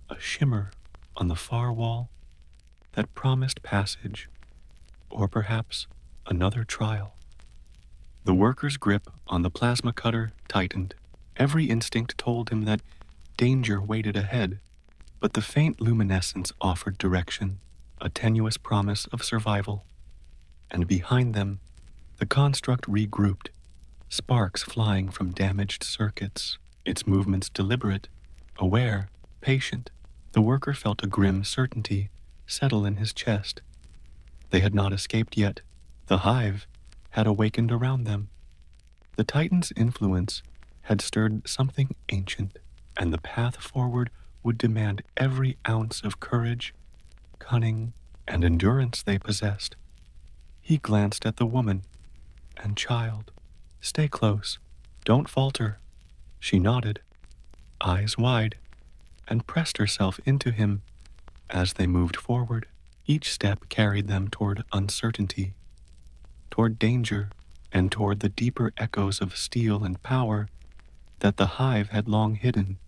a shimmer on the far wall that promised passage, or perhaps another trial. The worker's grip on the plasma cutter tightened. Every instinct told him that danger waited ahead, but the faint luminescence offered direction, a tenuous promise of survival. And behind them, the construct regrouped, sparks flying from damaged circuits, its movements deliberate, aware, patient. The worker felt a grim certainty settle in his chest. They had not escaped yet. The Hive had awakened around them. The Titan's influence had stirred something ancient, and the path forward would demand every ounce of courage, cunning, and endurance they possessed. He glanced at the woman and child. Stay close. Don't falter. She nodded, eyes wide, and pressed herself into him as they moved forward. Each step carried them toward uncertainty, toward danger, and toward the deeper echoes of steel and power that the hive had long hidden.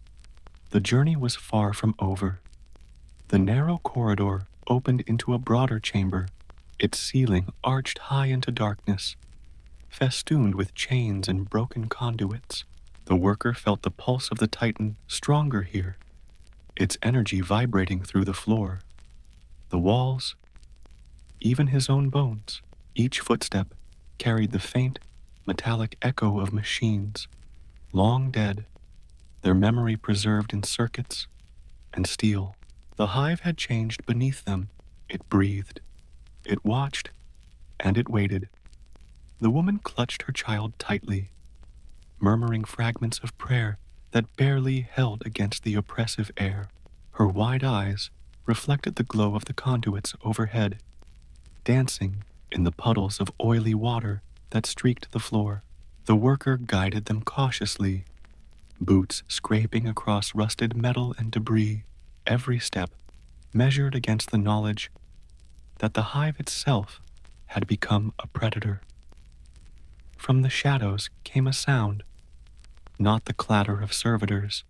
The journey was far from over. The narrow corridor opened into a broader chamber, its ceiling arched high into darkness, festooned with chains and broken conduits. The worker felt the pulse of the Titan stronger here, its energy vibrating through the floor, the walls, even his own bones. Each footstep carried the faint, metallic echo of machines, long dead, their memory preserved in circuits and steel. The hive had changed beneath them. It breathed, it watched, and it waited. The woman clutched her child tightly, murmuring fragments of prayer that barely held against the oppressive air. Her wide eyes reflected the glow of the conduits overhead, dancing in the puddles of oily water that streaked the floor. The worker guided them cautiously, boots scraping across rusted metal and debris, every step measured against the knowledge that the hive itself had become a predator. From the shadows came a sound, not the clatter of servitors,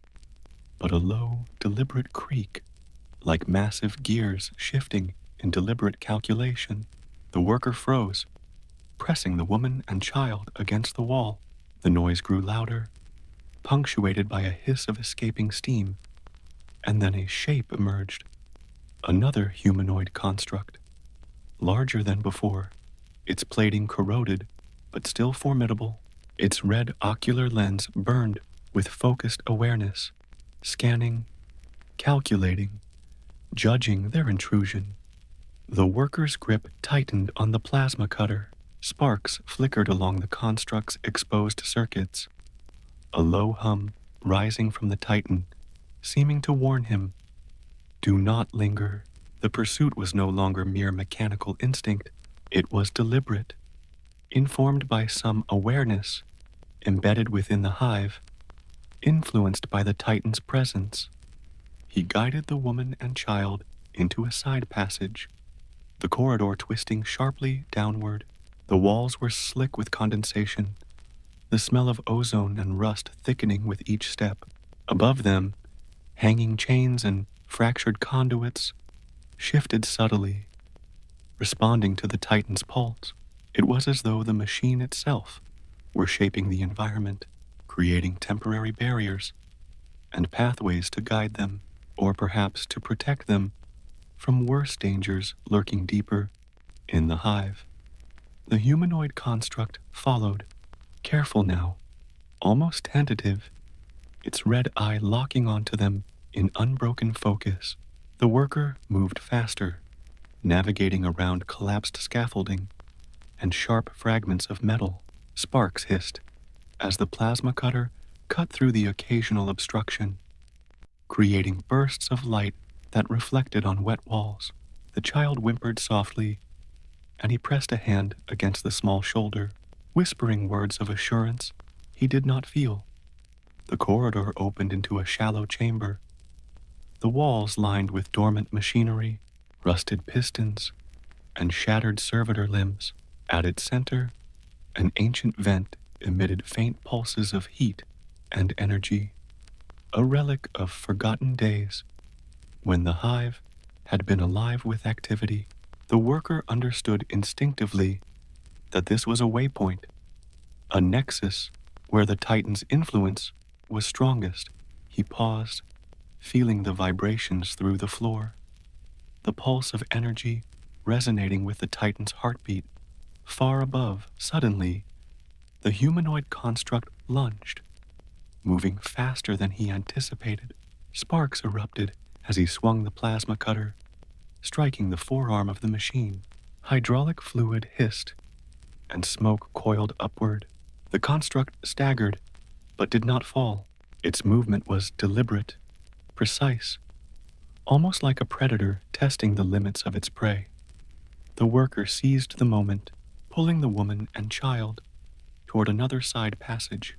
but a low, deliberate creak, like massive gears shifting in deliberate calculation. The worker froze, pressing the woman and child against the wall. The noise grew louder, punctuated by a hiss of escaping steam, and then a shape emerged, another humanoid construct, larger than before, its plating corroded, but still formidable. Its red ocular lens burned with focused awareness, scanning, calculating, judging their intrusion. The worker's grip tightened on the plasma cutter. Sparks flickered along the construct's exposed circuits, a low hum rising from the Titan, seeming to warn him, "Do not linger." The pursuit was no longer mere mechanical instinct. It was deliberate, informed by some awareness embedded within the hive, influenced by the Titan's presence. He guided the woman and child into a side passage, the corridor twisting sharply downward. The walls were slick with condensation, the smell of ozone and rust thickening with each step. Above them, hanging chains and fractured conduits shifted subtly, responding to the Titan's pulse. It was as though the machine itself were shaping the environment, creating temporary barriers and pathways to guide them, or perhaps to protect them from worse dangers lurking deeper in the hive. The humanoid construct followed, careful now, almost tentative, its red eye locking onto them in unbroken focus. The worker moved faster, navigating around collapsed scaffolding and sharp fragments of metal. Sparks hissed as the plasma cutter cut through the occasional obstruction, creating bursts of light that reflected on wet walls. The child whimpered softly, and he pressed a hand against the small shoulder, whispering words of assurance he did not feel. The corridor opened into a shallow chamber, the walls lined with dormant machinery, rusted pistons, and shattered servitor limbs. At its center, an ancient vent emitted faint pulses of heat and energy, a relic of forgotten days when the hive had been alive with activity. The worker understood instinctively that this was a waypoint, a nexus where the Titan's influence was strongest. He paused, feeling the vibrations through the floor, the pulse of energy resonating with the Titan's heartbeat. Far above, suddenly, the humanoid construct lunged, moving faster than he anticipated. Sparks erupted as he swung the plasma cutter, striking the forearm of the machine. Hydraulic fluid hissed, and smoke coiled upward. The construct staggered, but did not fall. Its movement was deliberate, precise, almost like a predator testing the limits of its prey. The worker seized the moment, pulling the woman and child toward another side passage,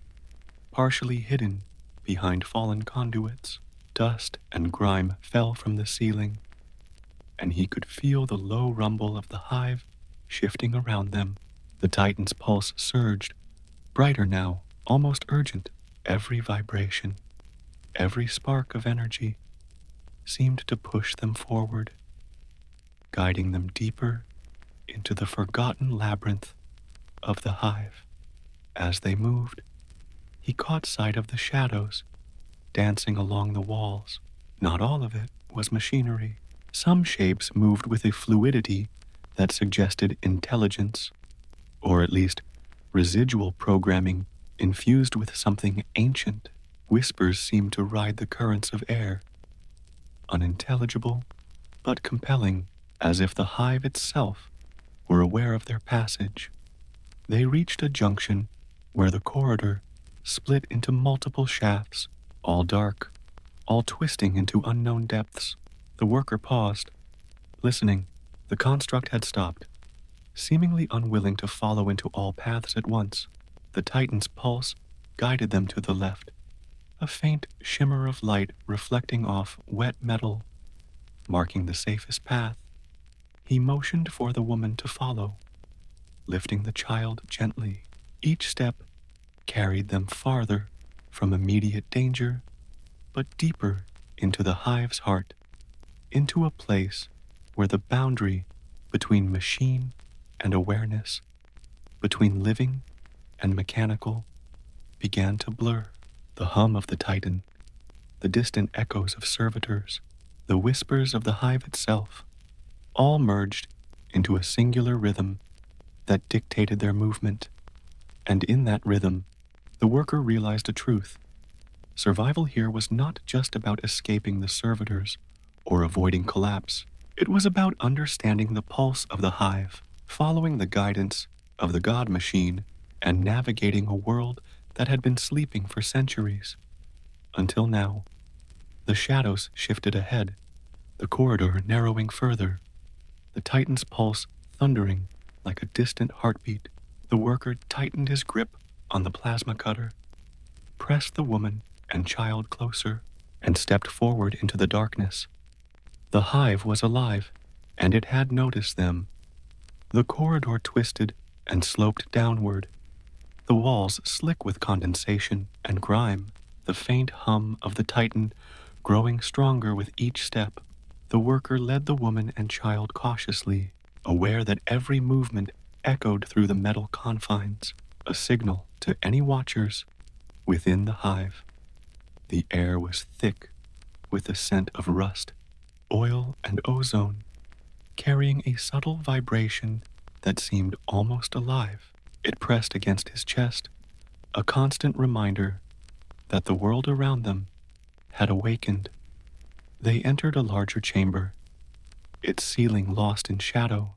partially hidden behind fallen conduits. Dust and grime fell from the ceiling, and he could feel the low rumble of the hive shifting around them. The Titan's pulse surged, brighter now, almost urgent. Every vibration, every spark of energy seemed to push them forward, guiding them deeper into the forgotten labyrinth of the hive. As they moved, he caught sight of the shadows dancing along the walls. Not all of it was machinery. Some shapes moved with a fluidity that suggested intelligence, or at least residual programming infused with something ancient. Whispers seemed to ride the currents of air, unintelligible but compelling, as if the hive itself were aware of their passage. They reached a junction where the corridor split into multiple shafts, all dark, all twisting into unknown depths. The worker paused, listening. The construct had stopped, seemingly unwilling to follow into all paths at once. The Titan's pulse guided them to the left, a faint shimmer of light reflecting off wet metal, marking the safest path. He motioned for the woman to follow, lifting the child gently. Each step carried them farther from immediate danger, but deeper into the hive's heart, into a place where the boundary between machine and awareness, between living and mechanical, began to blur. The hum of the Titan, the distant echoes of servitors, the whispers of the hive itself, all merged into a singular rhythm that dictated their movement. And in that rhythm, the worker realized a truth. Survival here was not just about escaping the servitors or avoiding collapse. It was about understanding the pulse of the hive, following the guidance of the God machine, and navigating a world that had been sleeping for centuries. Until now, the shadows shifted ahead, the corridor narrowing further, the Titan's pulse thundering like a distant heartbeat. The worker tightened his grip on the plasma cutter, pressed the woman and child closer, and stepped forward into the darkness. The hive was alive, and it had noticed them. The corridor twisted and sloped downward, the walls slick with condensation and grime, the faint hum of the Titan growing stronger with each step. The worker led the woman and child cautiously, aware that every movement echoed through the metal confines, a signal to any watchers within the hive. The air was thick with the scent of rust, oil, and ozone, carrying a subtle vibration that seemed almost alive. It pressed against his chest, a constant reminder that the world around them had awakened. They entered a larger chamber, its ceiling lost in shadow,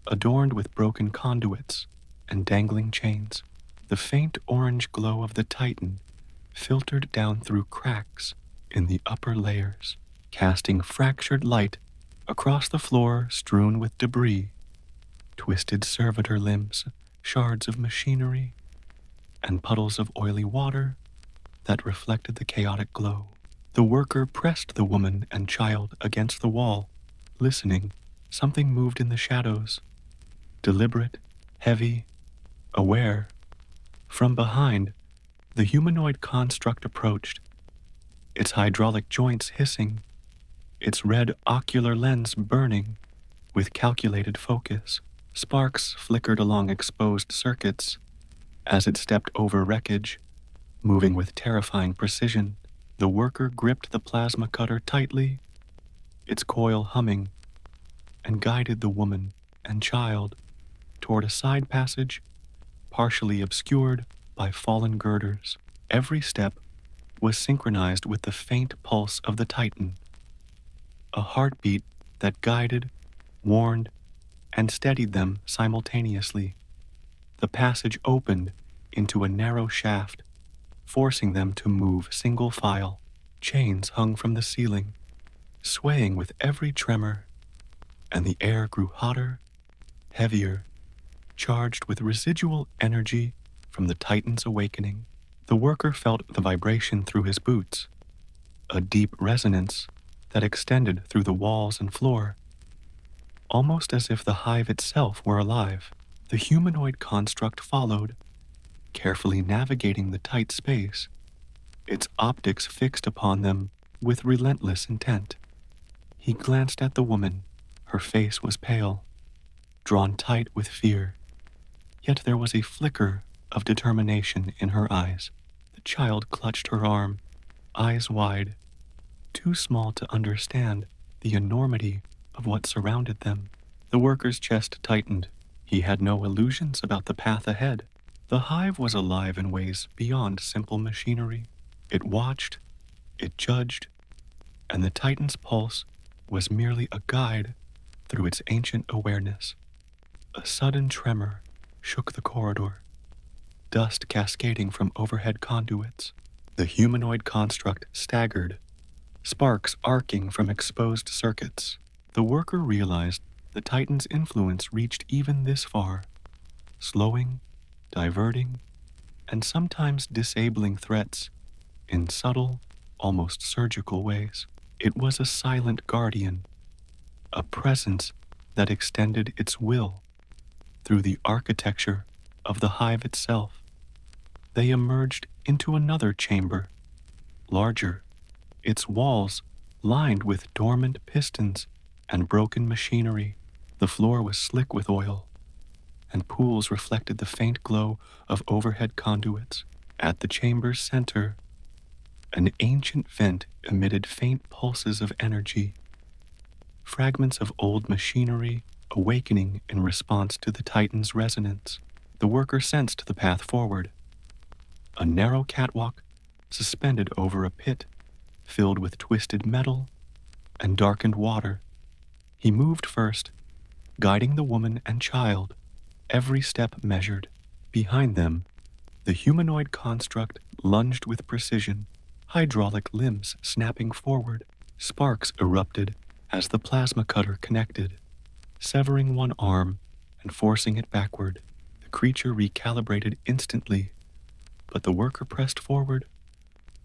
adorned with broken conduits and dangling chains. The faint orange glow of the Titan filtered down through cracks in the upper layers, casting fractured light across the floor strewn with debris, twisted servitor limbs, shards of machinery, and puddles of oily water that reflected the chaotic glow. The worker pressed the woman and child against the wall, listening. Something moved in the shadows, deliberate, heavy, aware. From behind, the humanoid construct approached, its hydraulic joints hissing, its red ocular lens burning with calculated focus. Sparks flickered along exposed circuits as it stepped over wreckage, moving with terrifying precision. The worker gripped the plasma cutter tightly, its coil humming, and guided the woman and child toward a side passage partially obscured by fallen girders. Every step was synchronized with the faint pulse of the Titan, a heartbeat that guided, warned, and steadied them simultaneously. The passage opened into a narrow shaft, forcing them to move single file. Chains hung from the ceiling, swaying with every tremor, and the air grew hotter, heavier, charged with residual energy from the Titan's awakening. The worker felt the vibration through his boots, a deep resonance that extended through the walls and floor, almost as if the hive itself were alive. The humanoid construct followed, carefully navigating the tight space, its optics fixed upon them with relentless intent. He glanced at the woman. Her face was pale, drawn tight with fear, yet there was a flicker of determination in her eyes. The child clutched her arm, eyes wide, too small to understand the enormity of what surrounded them. The worker's chest tightened. He had no illusions about the path ahead. The hive was alive in ways beyond simple machinery. It watched, it judged, and the Titan's pulse was merely a guide through its ancient awareness. A sudden tremor shook the corridor, dust cascading from overhead conduits. The humanoid construct staggered, sparks arcing from exposed circuits. The worker realized the Titan's influence reached even this far, slowing, diverting, and sometimes disabling threats in subtle, almost surgical ways. It was a silent guardian, a presence that extended its will through the architecture of the hive itself. They emerged into another chamber, larger, its walls lined with dormant pistons and broken machinery. The floor was slick with oil, and pools reflected the faint glow of overhead conduits. At the chamber's center, an ancient vent emitted faint pulses of energy, fragments of old machinery awakening in response to the Titan's resonance. The worker sensed the path forward, a narrow catwalk suspended over a pit filled with twisted metal and darkened water. He moved first, guiding the woman and child, every step measured. Behind them, the humanoid construct lunged with precision, hydraulic limbs snapping forward. Sparks erupted as the plasma cutter connected, severing one arm and forcing it backward. The creature recalibrated instantly, but the worker pressed forward,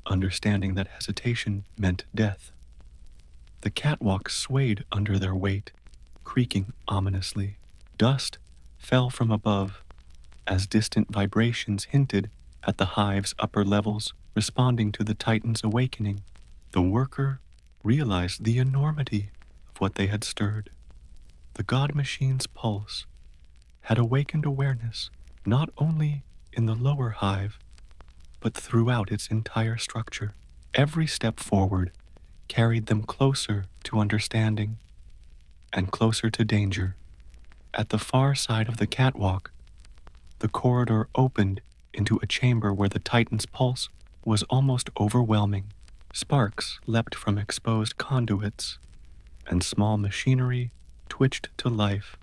understanding that hesitation meant death. The catwalk swayed under their weight, creaking ominously. Dust fell from above as distant vibrations hinted at the hive's upper levels responding to the Titan's awakening. The worker realized the enormity of what they had stirred. The god machine's pulse had awakened awareness not only in the lower hive, but throughout its entire structure. Every step forward carried them closer to understanding and closer to danger. At the far side of the catwalk, the corridor opened into a chamber where the Titan's pulse was almost overwhelming. Sparks leapt from exposed conduits, and small machinery twitched to life,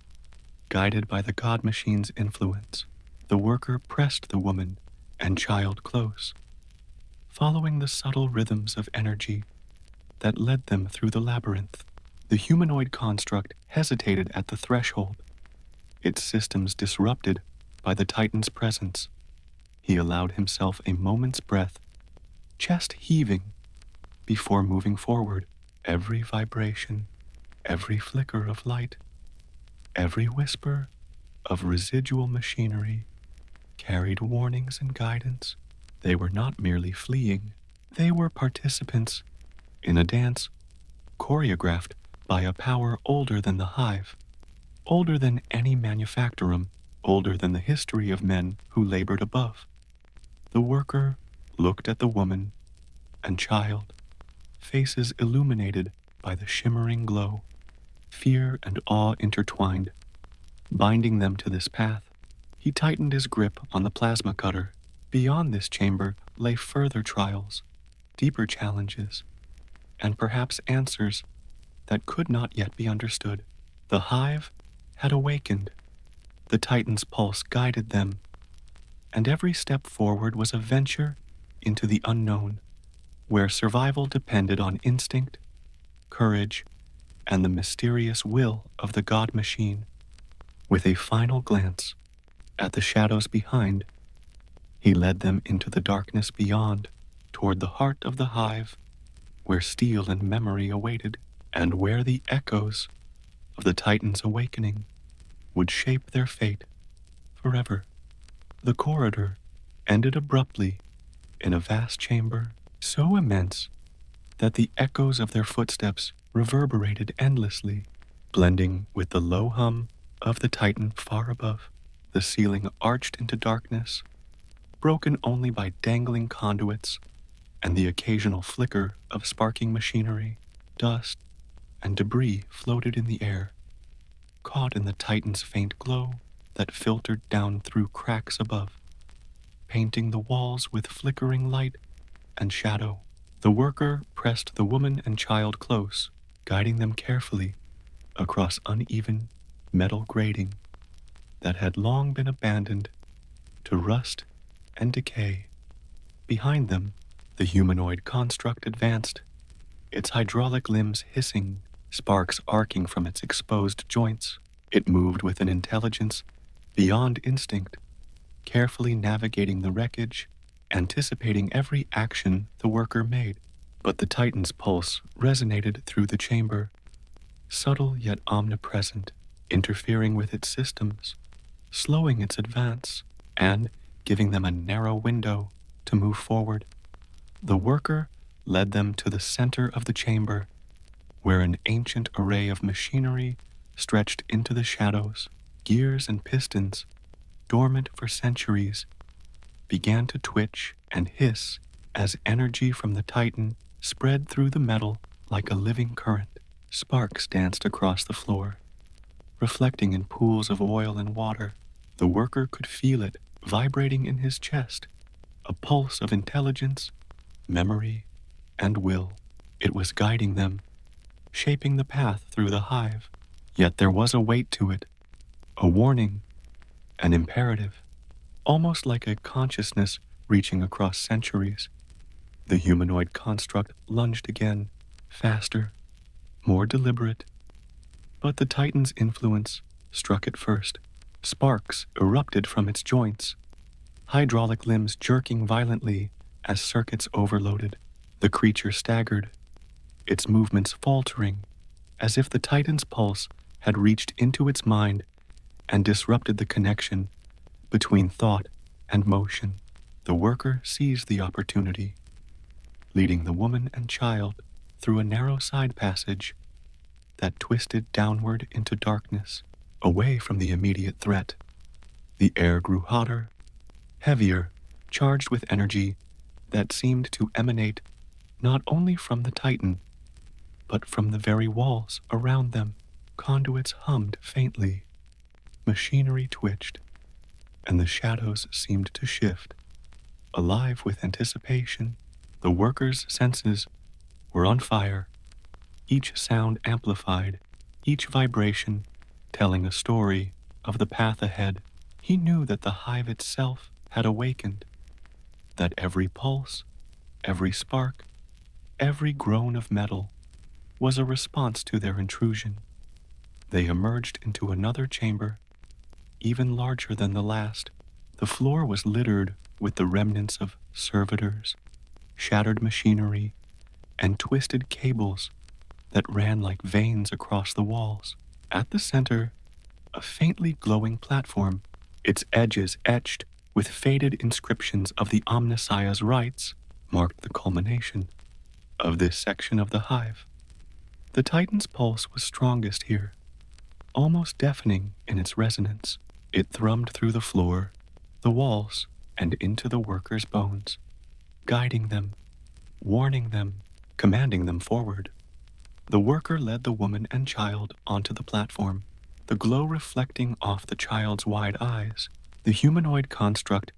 guided by the god machine's influence. The worker pressed the woman and child close, following the subtle rhythms of energy that led them through the labyrinth. The humanoid construct hesitated at the threshold, its systems disrupted by the Titan's presence. He allowed himself a moment's breath, chest heaving, before moving forward. Every vibration, every flicker of light, every whisper of residual machinery carried warnings and guidance. They were not merely fleeing, they were participants in a dance choreographed by a power older than the hive, older than any manufactorum, older than the history of men who labored above. The worker looked at the woman and child, faces illuminated by the shimmering glow, fear and awe intertwined, binding them to this path. He tightened his grip on the plasma cutter. Beyond this chamber lay further trials, deeper challenges, and perhaps answers that could not yet be understood. The hive had awakened. The Titan's pulse guided them, and every step forward was a venture into the unknown, where survival depended on instinct, courage, and the mysterious will of the god machine. With a final glance at the shadows behind. He led them into the darkness beyond, toward the heart of the hive, where steel and memory awaited, and where the echoes of the Titan's awakening would shape their fate forever. The corridor ended abruptly in a vast chamber so immense that the echoes of their footsteps reverberated endlessly, blending with the low hum of the Titan far above. The ceiling arched into darkness, broken only by dangling conduits and the occasional flicker of sparking machinery. Dust and debris floated in the air, caught in the Titan's faint glow that filtered down through cracks above, painting the walls with flickering light and shadow. The worker pressed the woman and child close, guiding them carefully across uneven metal grating that had long been abandoned to rust and decay. Behind them, the humanoid construct advanced, its hydraulic limbs hissing, sparks arcing from its exposed joints. It moved with an intelligence beyond instinct, carefully navigating the wreckage, anticipating every action the worker made. But the Titan's pulse resonated through the chamber, subtle yet omnipresent, interfering with its systems, slowing its advance, and giving them a narrow window to move forward. The worker led them to the center of the chamber, where an ancient array of machinery stretched into the shadows. Gears and pistons, dormant for centuries, began to twitch and hiss as energy from the Titan spread through the metal like a living current. Sparks danced across the floor, reflecting in pools of oil and water. The worker could feel it vibrating in his chest, a pulse of intelligence, memory, and will. It was guiding them, shaping the path through the hive. Yet there was a weight to it, a warning, an imperative, almost like a consciousness reaching across centuries. The humanoid construct lunged again, faster, more deliberate. But the Titan's influence struck it first. Sparks erupted from its joints, hydraulic limbs jerking violently as circuits overloaded. The creature staggered, its movements faltering, as if the Titan's pulse had reached into its mind and disrupted the connection between thought and motion. The worker seized the opportunity, leading the woman and child through a narrow side passage that twisted downward into darkness, away from the immediate threat. The air grew hotter, heavier, charged with energy that seemed to emanate not only from the Titan, but from the very walls around them. Conduits hummed faintly, machinery twitched, and the shadows seemed to shift. Alive with anticipation, the workers' senses were on fire, each sound amplified, each vibration telling a story of the path ahead. He knew that the hive itself had awakened, that every pulse, every spark, every groan of metal was a response to their intrusion. They emerged into another chamber, even larger than the last. The floor was littered with the remnants of servitors, shattered machinery, and twisted cables that ran like veins across the walls. At the center, a faintly glowing platform, its edges etched with faded inscriptions of the Omnissiah's rites, marked the culmination of this section of the hive. The Titan's pulse was strongest here, almost deafening in its resonance. It thrummed through the floor, the walls, and into the workers' bones, guiding them, warning them, commanding them forward. The worker led the woman and child onto the platform, the glow reflecting off the child's wide eyes. The humanoid construct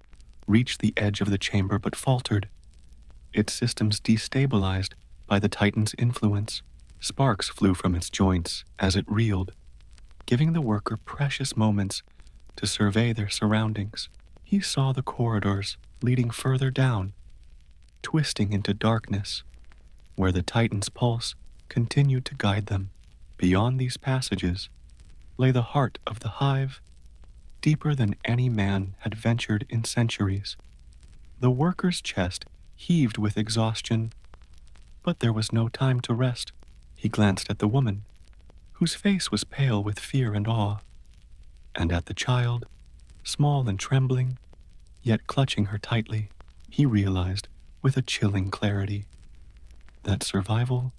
reached the edge of the chamber but faltered, its systems destabilized by the Titan's influence. Sparks flew from its joints as it reeled, giving the worker precious moments to survey their surroundings. He saw the corridors leading further down, twisting into darkness, where the Titan's pulse continued to guide them. Beyond these passages lay the heart of the hive, deeper than any man had ventured in centuries. The worker's chest heaved with exhaustion, but there was no time to rest. He glanced at the woman, whose face was pale with fear and awe, and at the child, small and trembling, yet clutching her tightly. He realized, with a chilling clarity, that survival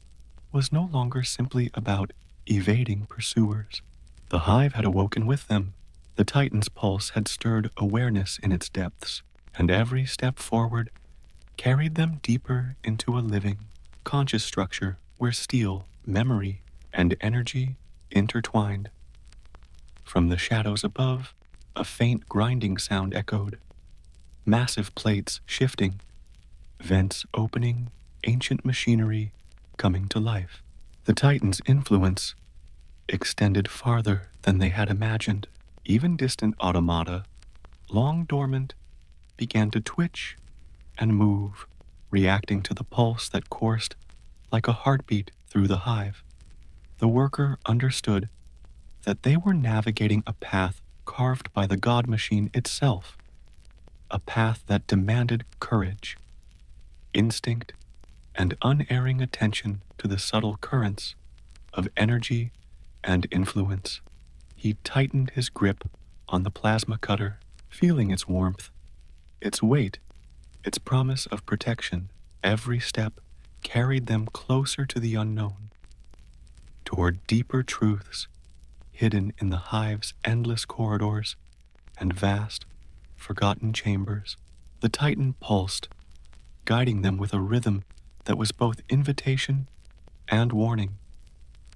was no longer simply about evading pursuers. The hive had awoken with them. The Titan's pulse had stirred awareness in its depths, and every step forward carried them deeper into a living, conscious structure where steel, memory, and energy intertwined. From the shadows above, a faint grinding sound echoed, massive plates shifting, vents opening, ancient machinery coming to life. The Titan's influence extended farther than they had imagined. Even distant automata, long dormant, began to twitch and move, reacting to the pulse that coursed like a heartbeat through the hive. The worker understood that they were navigating a path carved by the God machine itself, a path that demanded courage, instinct, and unerring attention to the subtle currents of energy and influence. He tightened his grip on the plasma cutter, feeling its warmth, its weight, its promise of protection. Every step carried them closer to the unknown, toward deeper truths hidden in the hive's endless corridors and vast, forgotten chambers. The Titan pulsed, guiding them with a rhythm that was both invitation and warning.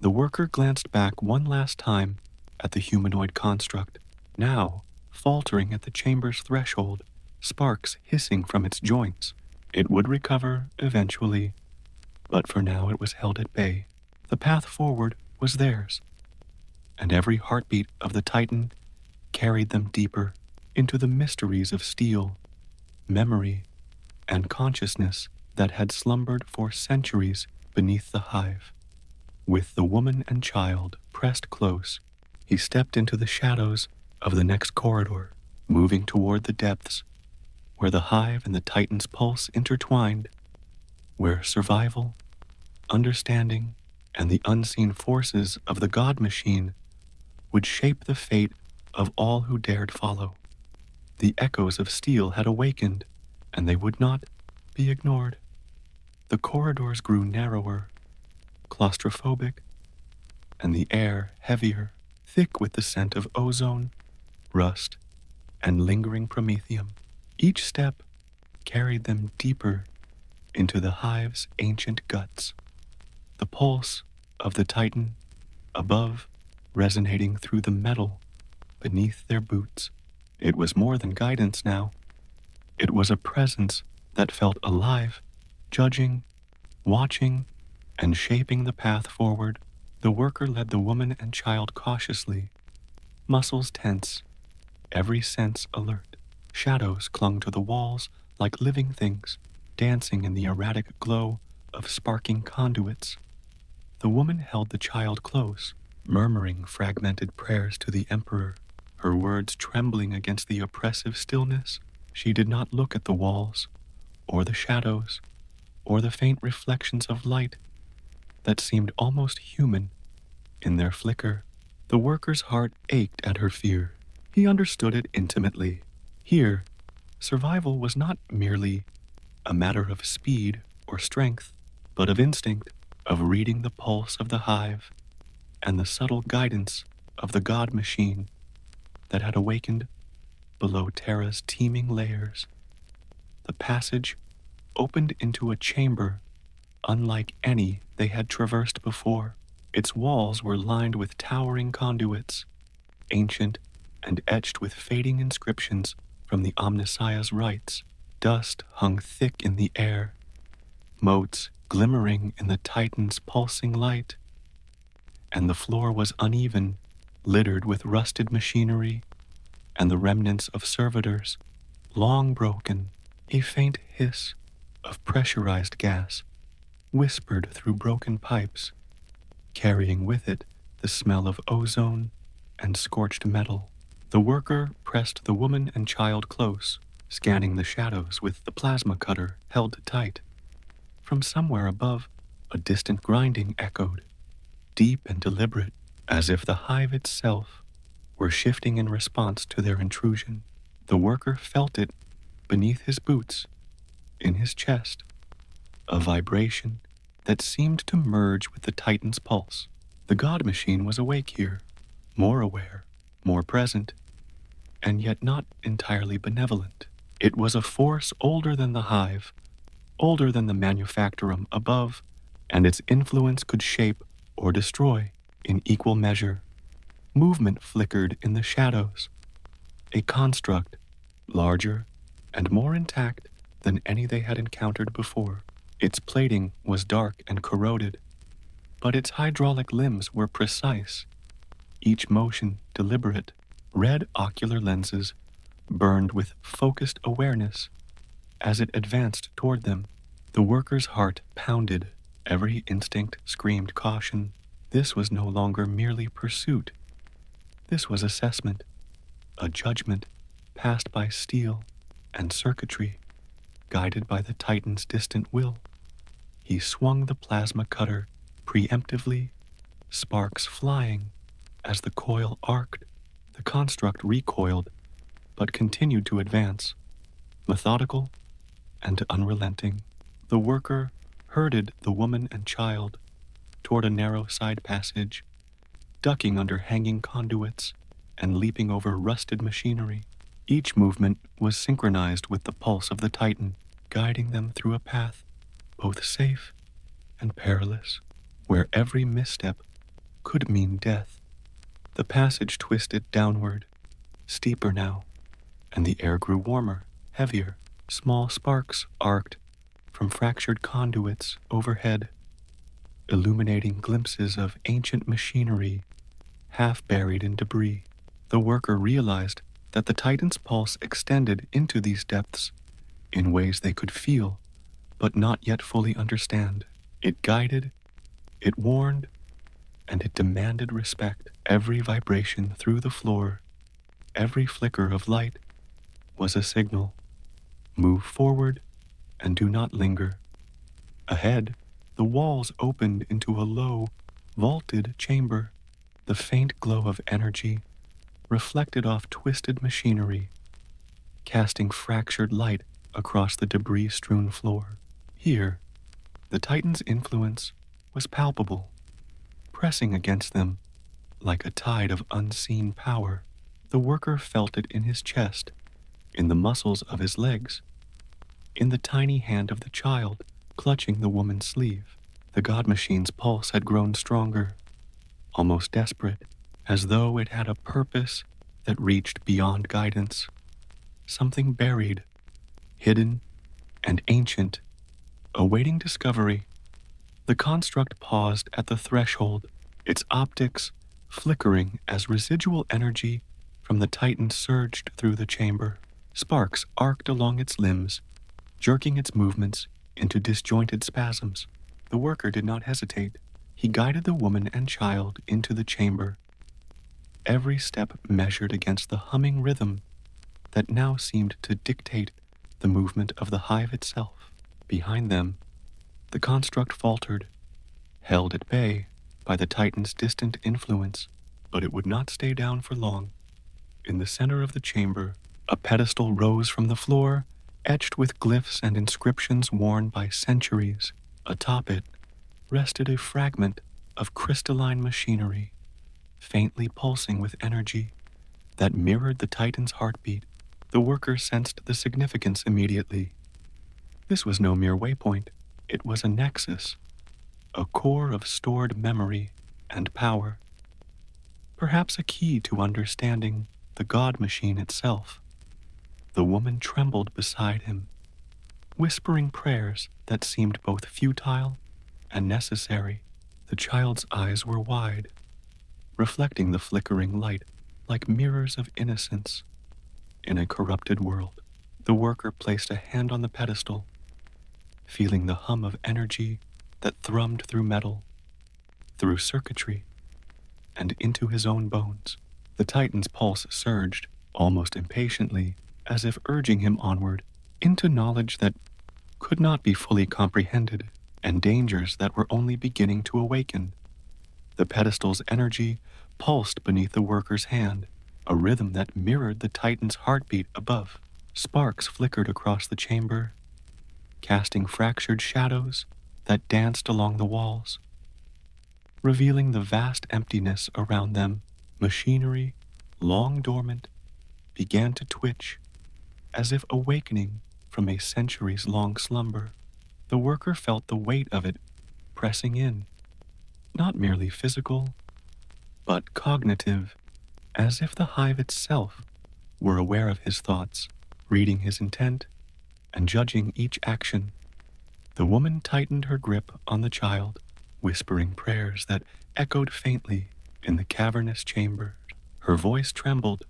The worker glanced back one last time at the humanoid construct, now faltering at the chamber's threshold, sparks hissing from its joints. It would recover eventually, but for now it was held at bay. The path forward was theirs, and every heartbeat of the Titan carried them deeper into the mysteries of steel, memory, and consciousness that had slumbered for centuries beneath the hive. With the woman and child pressed close, he stepped into the shadows of the next corridor, moving toward the depths where the hive and the Titan's pulse intertwined, where survival, understanding, and the unseen forces of the God machine would shape the fate of all who dared follow. The echoes of steel had awakened, and they would not be ignored. The corridors grew narrower, claustrophobic, and the air heavier, thick with the scent of ozone, rust, and lingering promethium. Each step carried them deeper into the hive's ancient guts, the pulse of the Titan above resonating through the metal beneath their boots. It was more than guidance now. It was a presence that felt alive, judging, watching, and shaping the path forward. The worker led the woman and child cautiously, muscles tense, every sense alert. Shadows clung to the walls like living things, dancing in the erratic glow of sparking conduits. The woman held the child close, murmuring fragmented prayers to the Emperor, her words trembling against the oppressive stillness. She did not look at the walls, or the shadows, or the faint reflections of light that seemed almost human in their flicker. The worker's heart ached at her fear. He understood it intimately. Here, survival was not merely a matter of speed or strength, but of instinct, of reading the pulse of the hive and the subtle guidance of the God machine that had awakened below Terra's teeming layers. The passage opened into a chamber unlike any they had traversed before. Its walls were lined with towering conduits, ancient and etched with fading inscriptions from the Omnissiah's rites. Dust hung thick in the air, motes glimmering in the Titan's pulsing light, and the floor was uneven, littered with rusted machinery and the remnants of servitors, long broken. A faint hiss of pressurized gas whispered through broken pipes, carrying with it the smell of ozone and scorched metal. The The worker pressed the woman and child close, scanning the shadows with the plasma cutter held tight. From somewhere above, a distant grinding echoed, deep and deliberate, as if the hive itself were shifting in response to their intrusion. The worker felt it beneath his boots, in his chest, a vibration that seemed to merge with the Titan's pulse. The God machine was awake here, more aware, more present, and yet not entirely benevolent. It was a force older than the hive, older than the manufactorum above, and its influence could shape or destroy in equal measure. Movement flickered in the shadows, a construct larger and more intact than any they had encountered before. Its plating was dark and corroded, but its hydraulic limbs were precise, each motion deliberate. Red ocular lenses burned with focused awareness as it advanced toward them. The worker's heart pounded. Every instinct screamed caution. This was no longer merely pursuit. This was assessment, a judgment passed by steel and circuitry, guided by the Titan's distant will. He swung the plasma cutter preemptively, sparks flying as the coil arced. The construct recoiled, but continued to advance, methodical and unrelenting. The worker herded the woman and child toward a narrow side passage, ducking under hanging conduits and leaping over rusted machinery. Each movement was synchronized with the pulse of the Titan, guiding them through a path both safe and perilous, where every misstep could mean death. The passage twisted downward, steeper now, and the air grew warmer, heavier. Small sparks arced from fractured conduits overhead, illuminating glimpses of ancient machinery half buried in debris. The worker realized that the Titan's pulse extended into these depths in ways they could feel, but not yet fully understand. It guided, it warned, and it demanded respect. Every vibration through the floor, every flicker of light, was a signal. Move forward and do not linger. Ahead, the walls opened into a low, vaulted chamber. The faint glow of energy reflected off twisted machinery, casting fractured light across the debris-strewn floor. Here, the Titan's influence was palpable, pressing against them like a tide of unseen power. The worker felt it in his chest, in the muscles of his legs, in the tiny hand of the child clutching the woman's sleeve. The God machine's pulse had grown stronger, almost desperate, as though it had a purpose that reached beyond guidance. Something buried, hidden, and ancient, awaiting discovery. The construct paused at the threshold, its optics flickering as residual energy from the Titan surged through the chamber. Sparks arced along its limbs, jerking its movements into disjointed spasms. The worker did not hesitate. He guided the woman and child into the chamber, every step measured against the humming rhythm that now seemed to dictate the movement of the hive itself. Behind them, the construct faltered, held at bay by the Titan's distant influence, but it would not stay down for long. In the center of the chamber, a pedestal rose from the floor, etched with glyphs and inscriptions worn by centuries. Atop it rested a fragment of crystalline machinery, faintly pulsing with energy that mirrored the Titan's heartbeat. The worker sensed the significance immediately. This was no mere waypoint. It was a nexus, a core of stored memory and power, perhaps a key to understanding the God machine itself. The woman trembled beside him, whispering prayers that seemed both futile and necessary. The child's eyes were wide, reflecting the flickering light like mirrors of innocence in a corrupted world. The worker placed a hand on the pedestal, feeling the hum of energy that thrummed through metal, through circuitry, and into his own bones. The Titan's pulse surged, almost impatiently, as if urging him onward, into knowledge that could not be fully comprehended, and dangers that were only beginning to awaken. The pedestal's energy pulsed beneath the worker's hand, a rhythm that mirrored the Titan's heartbeat above. Sparks flickered across the chamber, casting fractured shadows that danced along the walls, revealing the vast emptiness around them. Machinery, long dormant, began to twitch, as if awakening from a centuries-long slumber. The worker felt the weight of it pressing in, not merely physical, but cognitive, as if the hive itself were aware of his thoughts, reading his intent, and judging each action. The woman tightened her grip on the child, whispering prayers that echoed faintly in the cavernous chamber. Her voice trembled,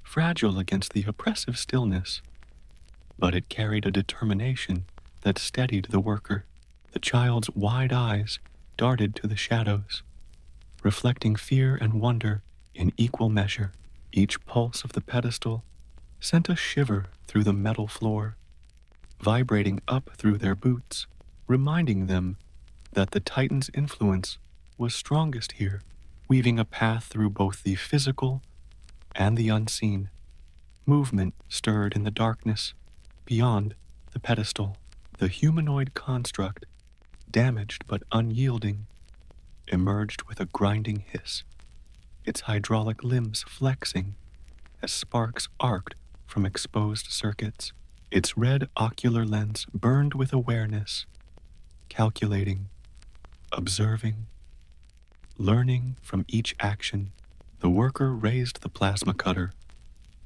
fragile against the oppressive stillness, but it carried a determination that steadied the worker. The child's wide eyes darted to the shadows, reflecting fear and wonder in equal measure. Each pulse of the pedestal sent a shiver through the metal floor, vibrating up through their boots, reminding them that the Titan's influence was strongest here, weaving a path through both the physical and the unseen. Movement stirred in the darkness beyond the pedestal. The humanoid construct, damaged but unyielding, emerged with a grinding hiss, its hydraulic limbs flexing as sparks arced from exposed circuits. Its red ocular lens burned with awareness, calculating, observing, learning from each action. The worker raised the plasma cutter,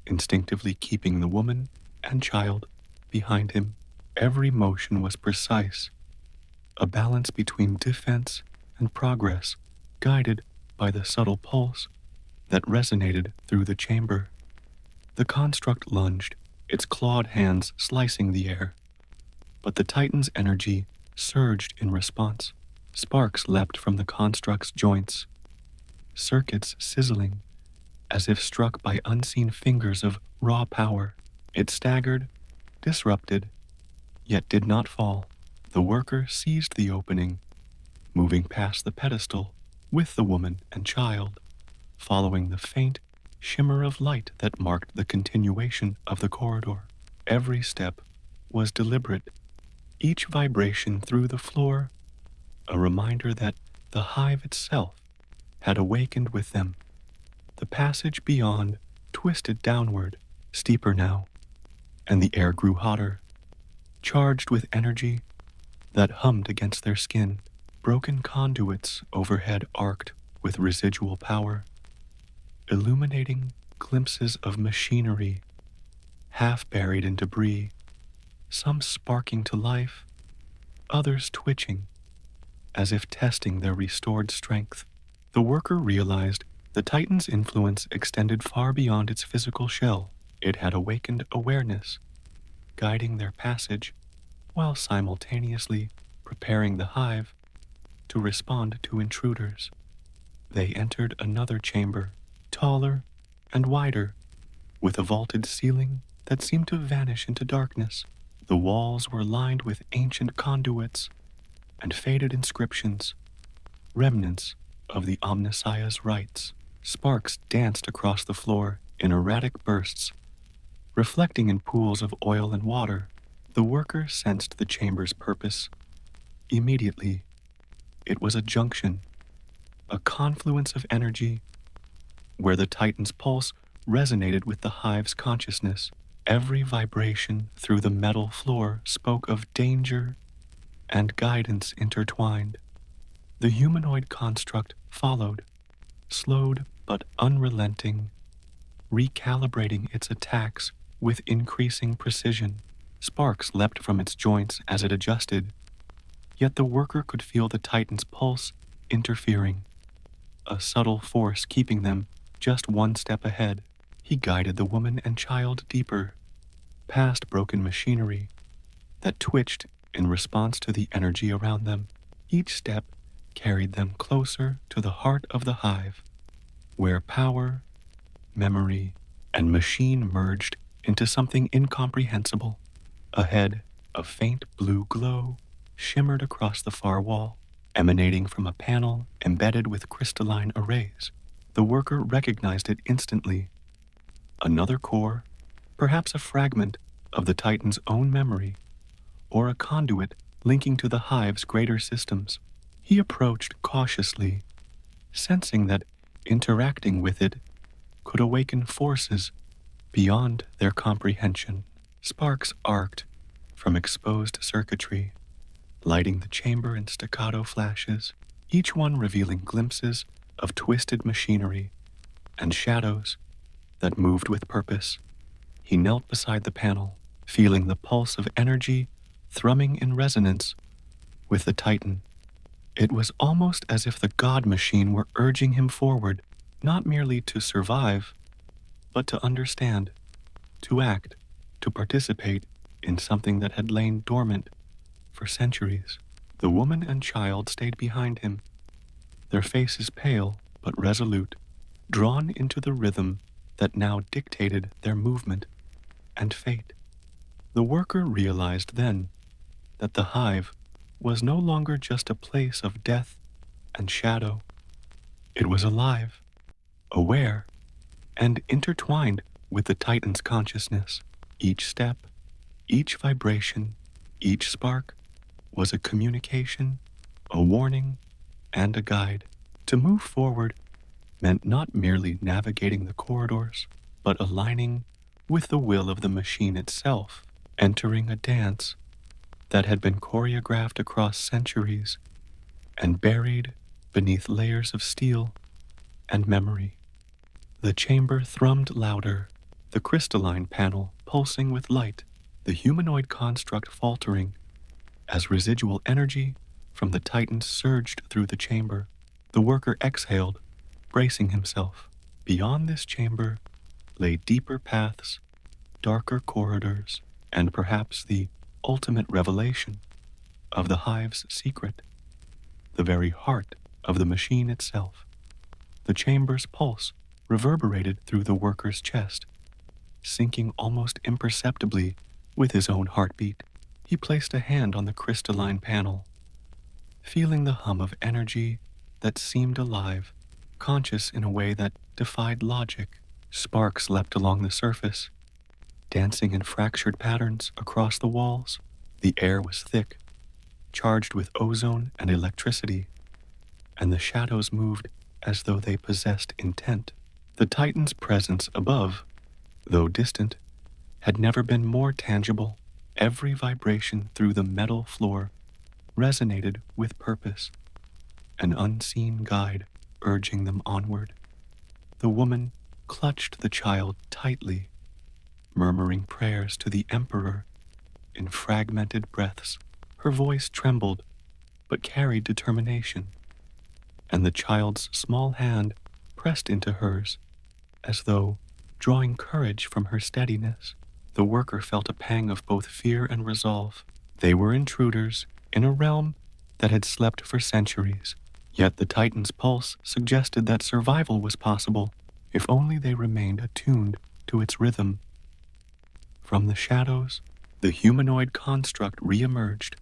instinctively keeping the woman and child behind him. Every motion was precise, a balance between defense and progress, guided by the subtle pulse that resonated through the chamber. The construct lunged, its clawed hands slicing the air, but the Titan's energy surged in response. Sparks leapt from the construct's joints, circuits sizzling as if struck by unseen fingers of raw power. It staggered, disrupted, yet did not fall. The worker seized the opening, moving past the pedestal with the woman and child, following the faint shimmer of light that marked the continuation of the corridor. Every step was deliberate, each vibration through the floor a reminder that the hive itself had awakened with them. The passage beyond twisted downward, steeper now, and the air grew hotter, charged with energy that hummed against their skin. Broken conduits overhead arced with residual power, illuminating glimpses of machinery half buried in debris, some sparking to life, others twitching, as if testing their restored strength. The worker realized the Titan's influence extended far beyond its physical shell. It had awakened awareness, guiding their passage, while simultaneously preparing the hive to respond to intruders. They entered another chamber, taller and wider, with a vaulted ceiling that seemed to vanish into darkness. The walls were lined with ancient conduits and faded inscriptions, remnants of the Omnissiah's rites. Sparks danced across the floor in erratic bursts, reflecting in pools of oil and water. The worker sensed the chamber's purpose. Immediately, it was a junction, a confluence of energy, where the Titan's pulse resonated with the hive's consciousness. Every vibration through the metal floor spoke of danger and guidance intertwined. The humanoid construct followed, slowed but unrelenting, recalibrating its attacks with increasing precision. Sparks leapt from its joints as it adjusted, yet the worker could feel the Titan's pulse interfering, a subtle force keeping them just one step ahead. He guided the woman and child deeper, past broken machinery that twitched in response to the energy around them. Each step carried them closer to the heart of the hive, where power memory, and machine merged into something incomprehensible. Ahead, a faint blue glow shimmered across the far wall, emanating from a panel embedded with crystalline arrays. The worker recognized it instantly. Another core, perhaps a fragment of the Titan's own memory, or a conduit linking to the Hive's greater systems. He approached cautiously, sensing that interacting with it could awaken forces beyond their comprehension. Sparks arced from exposed circuitry, lighting the chamber in staccato flashes, each one revealing glimpses of twisted machinery and shadows that moved with purpose. He knelt beside the panel, feeling the pulse of energy thrumming in resonance with the Titan. It was almost as if the God machine were urging him forward, not merely to survive, but to understand, to act, to participate in something that had lain dormant for centuries. The woman and child stayed behind him, their faces pale but resolute, drawn into the rhythm that now dictated their movement and fate. The worker realized then that the Hive was no longer just a place of death and shadow. It was alive, aware, and intertwined with the Titan's consciousness. Each step, each vibration, each spark was a communication, a warning, and a guide. To move forward meant not merely navigating the corridors, but aligning with the will of the machine itself, entering a dance that had been choreographed across centuries and buried beneath layers of steel and memory. The chamber thrummed louder, the crystalline panel pulsing with light, the humanoid construct faltering as residual energy from the Titan surged through the chamber. The worker exhaled, bracing himself. Beyond this chamber lay deeper paths, darker corridors, and perhaps the ultimate revelation of the Hive's secret, the very heart of the machine itself. The chamber's pulse reverberated through the worker's chest, syncing almost imperceptibly with his own heartbeat. He placed a hand on the crystalline panel, feeling the hum of energy that seemed alive, conscious in a way that defied logic. Sparks leapt along the surface, dancing in fractured patterns across the walls. The air was thick, charged with ozone and electricity, and the shadows moved as though they possessed intent. The Titan's presence above, though distant, had never been more tangible. Every vibration through the metal floor resonated with purpose, an unseen guide urging them onward. The woman clutched the child tightly, murmuring prayers to the Emperor in fragmented breaths. Her voice trembled, but carried determination, and the child's small hand pressed into hers, as though drawing courage from her steadiness. The worker felt a pang of both fear and resolve. They were intruders in a realm that had slept for centuries, yet the Titan's pulse suggested that survival was possible if only they remained attuned to its rhythm. From the shadows, the humanoid construct re-emerged,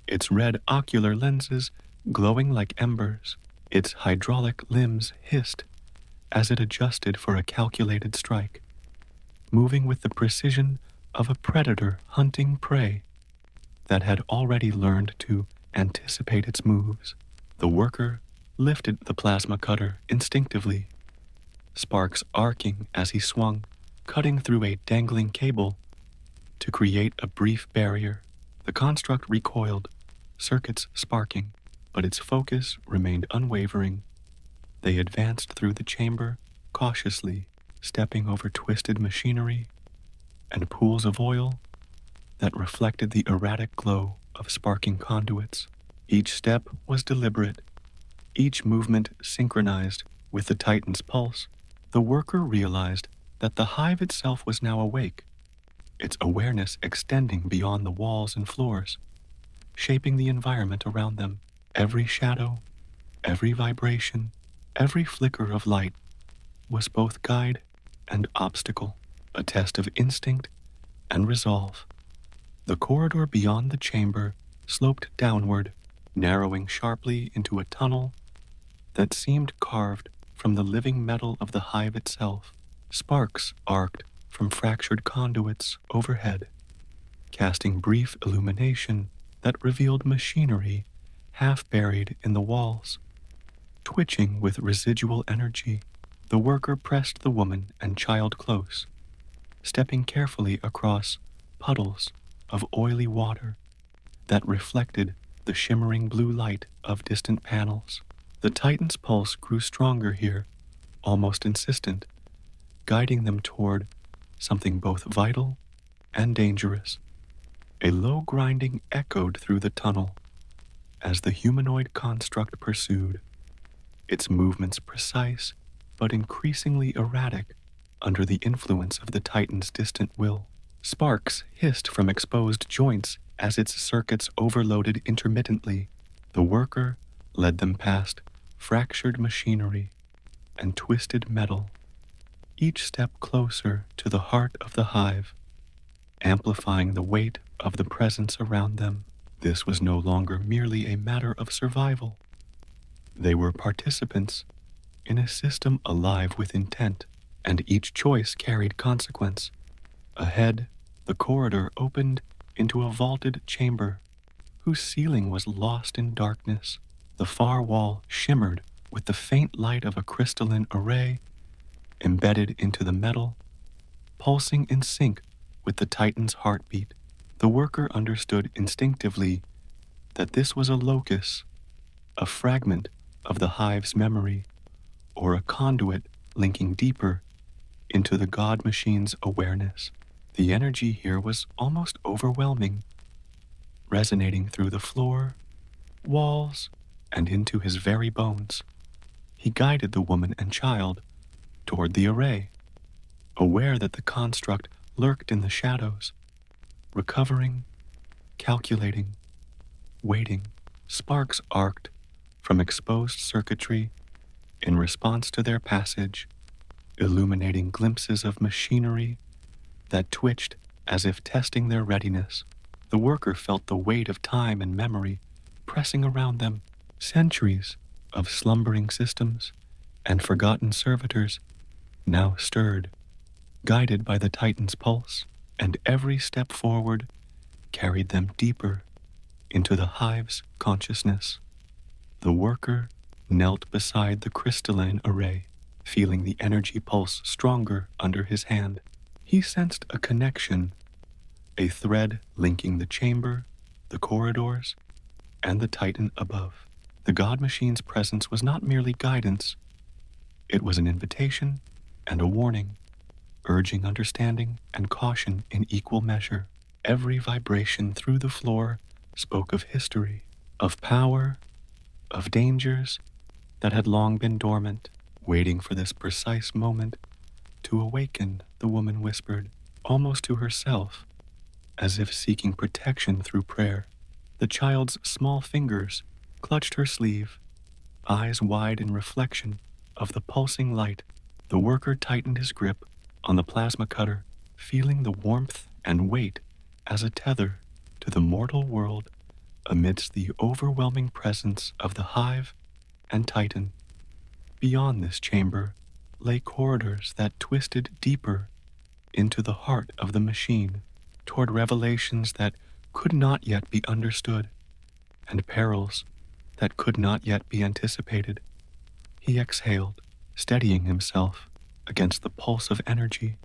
its red ocular lenses glowing like embers. Its hydraulic limbs hissed as it adjusted for a calculated strike, moving with the precision of a predator hunting prey that had already learned to anticipate its moves. The worker lifted the plasma cutter instinctively, sparks arcing as he swung, cutting through a dangling cable to create a brief barrier. The construct recoiled, circuits sparking, but its focus remained unwavering. They advanced through the chamber cautiously, stepping over twisted machinery and pools of oil that reflected the erratic glow of sparking conduits. Each step was deliberate, each movement synchronized with the Titan's pulse. The worker realized that the Hive itself was now awake, its awareness extending beyond the walls and floors, shaping the environment around them. Every shadow, every vibration, every flicker of light was both guide and obstacle, a test of instinct and resolve. The corridor beyond the chamber sloped downward, narrowing sharply into a tunnel that seemed carved from the living metal of the hive itself. Sparks arced from fractured conduits overhead, casting brief illumination that revealed machinery half buried in the walls. Twitching with residual energy, the worker pressed the woman and child close, stepping carefully across puddles of oily water that reflected the shimmering blue light of distant panels. The Titan's pulse grew stronger here, almost insistent, guiding them toward something both vital and dangerous. A low grinding echoed through the tunnel as the humanoid construct pursued, its movements precise but increasingly erratic under the influence of the Titan's distant will. Sparks hissed from exposed joints as its circuits overloaded intermittently. The worker led them past fractured machinery and twisted metal, each step closer to the heart of the hive, amplifying the weight of the presence around them. This was no longer merely a matter of survival. They were participants in a system alive with intent, and each choice carried consequence. Ahead, the corridor opened into a vaulted chamber whose ceiling was lost in darkness. The far wall shimmered with the faint light of a crystalline array embedded into the metal, pulsing in sync with the Titan's heartbeat. The worker understood instinctively that this was a locus, a fragment of the hive's memory, or a conduit linking deeper into the god machine's awareness. The energy here was almost overwhelming, resonating through the floor, walls, and into his very bones. He guided the woman and child toward the array, aware that the construct lurked in the shadows, recovering, calculating, waiting. Sparks arced from exposed circuitry in response to their passage, illuminating glimpses of machinery that twitched as if testing their readiness. The worker felt the weight of time and memory pressing around them. Centuries of slumbering systems and forgotten servitors now stirred, guided by the Titan's pulse, and every step forward carried them deeper into the hive's consciousness. The worker knelt beside the crystalline array, feeling the energy pulse stronger under his hand. He sensed a connection, a thread linking the chamber, the corridors, and the Titan above. The god machine's presence was not merely guidance, it was an invitation and a warning, urging understanding and caution in equal measure. Every vibration through the floor spoke of history, of power, of dangers that had long been dormant, waiting for this precise moment to awaken, the woman whispered, almost to herself, as if seeking protection through prayer. The child's small fingers clutched her sleeve, eyes wide in reflection of the pulsing light. The worker tightened his grip on the plasma cutter, feeling the warmth and weight as a tether to the mortal world amidst the overwhelming presence of the hive and Titan. Beyond this chamber lay corridors that twisted deeper into the heart of the machine, toward revelations that could not yet be understood, and perils that could not yet be anticipated. He exhaled, steadying himself against the pulse of energy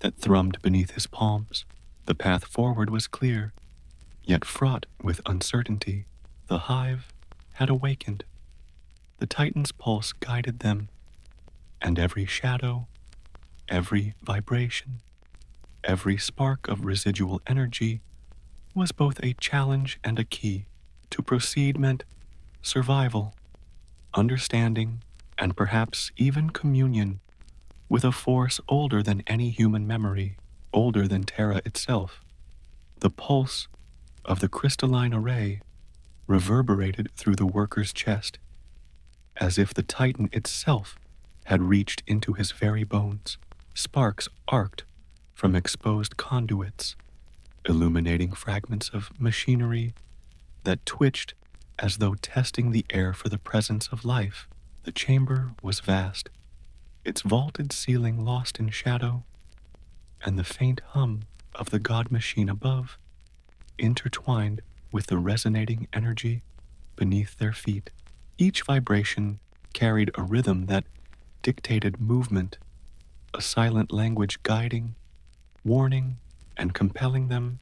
that thrummed beneath his palms. The path forward was clear, yet fraught with uncertainty. The hive had awakened. The Titan's pulse guided them, and every shadow, every vibration, every spark of residual energy was both a challenge and a key. To proceed meant survival, understanding, and perhaps even communion with a force older than any human memory, older than Terra itself. The pulse of the crystalline array reverberated through the worker's chest, as if the Titan itself had reached into his very bones. Sparks arced from exposed conduits, illuminating fragments of machinery that twitched as though testing the air for the presence of life. The chamber was vast, its vaulted ceiling lost in shadow, and the faint hum of the god machine above intertwined with the resonating energy beneath their feet. Each vibration carried a rhythm that dictated movement, a silent language guiding, warning, and compelling them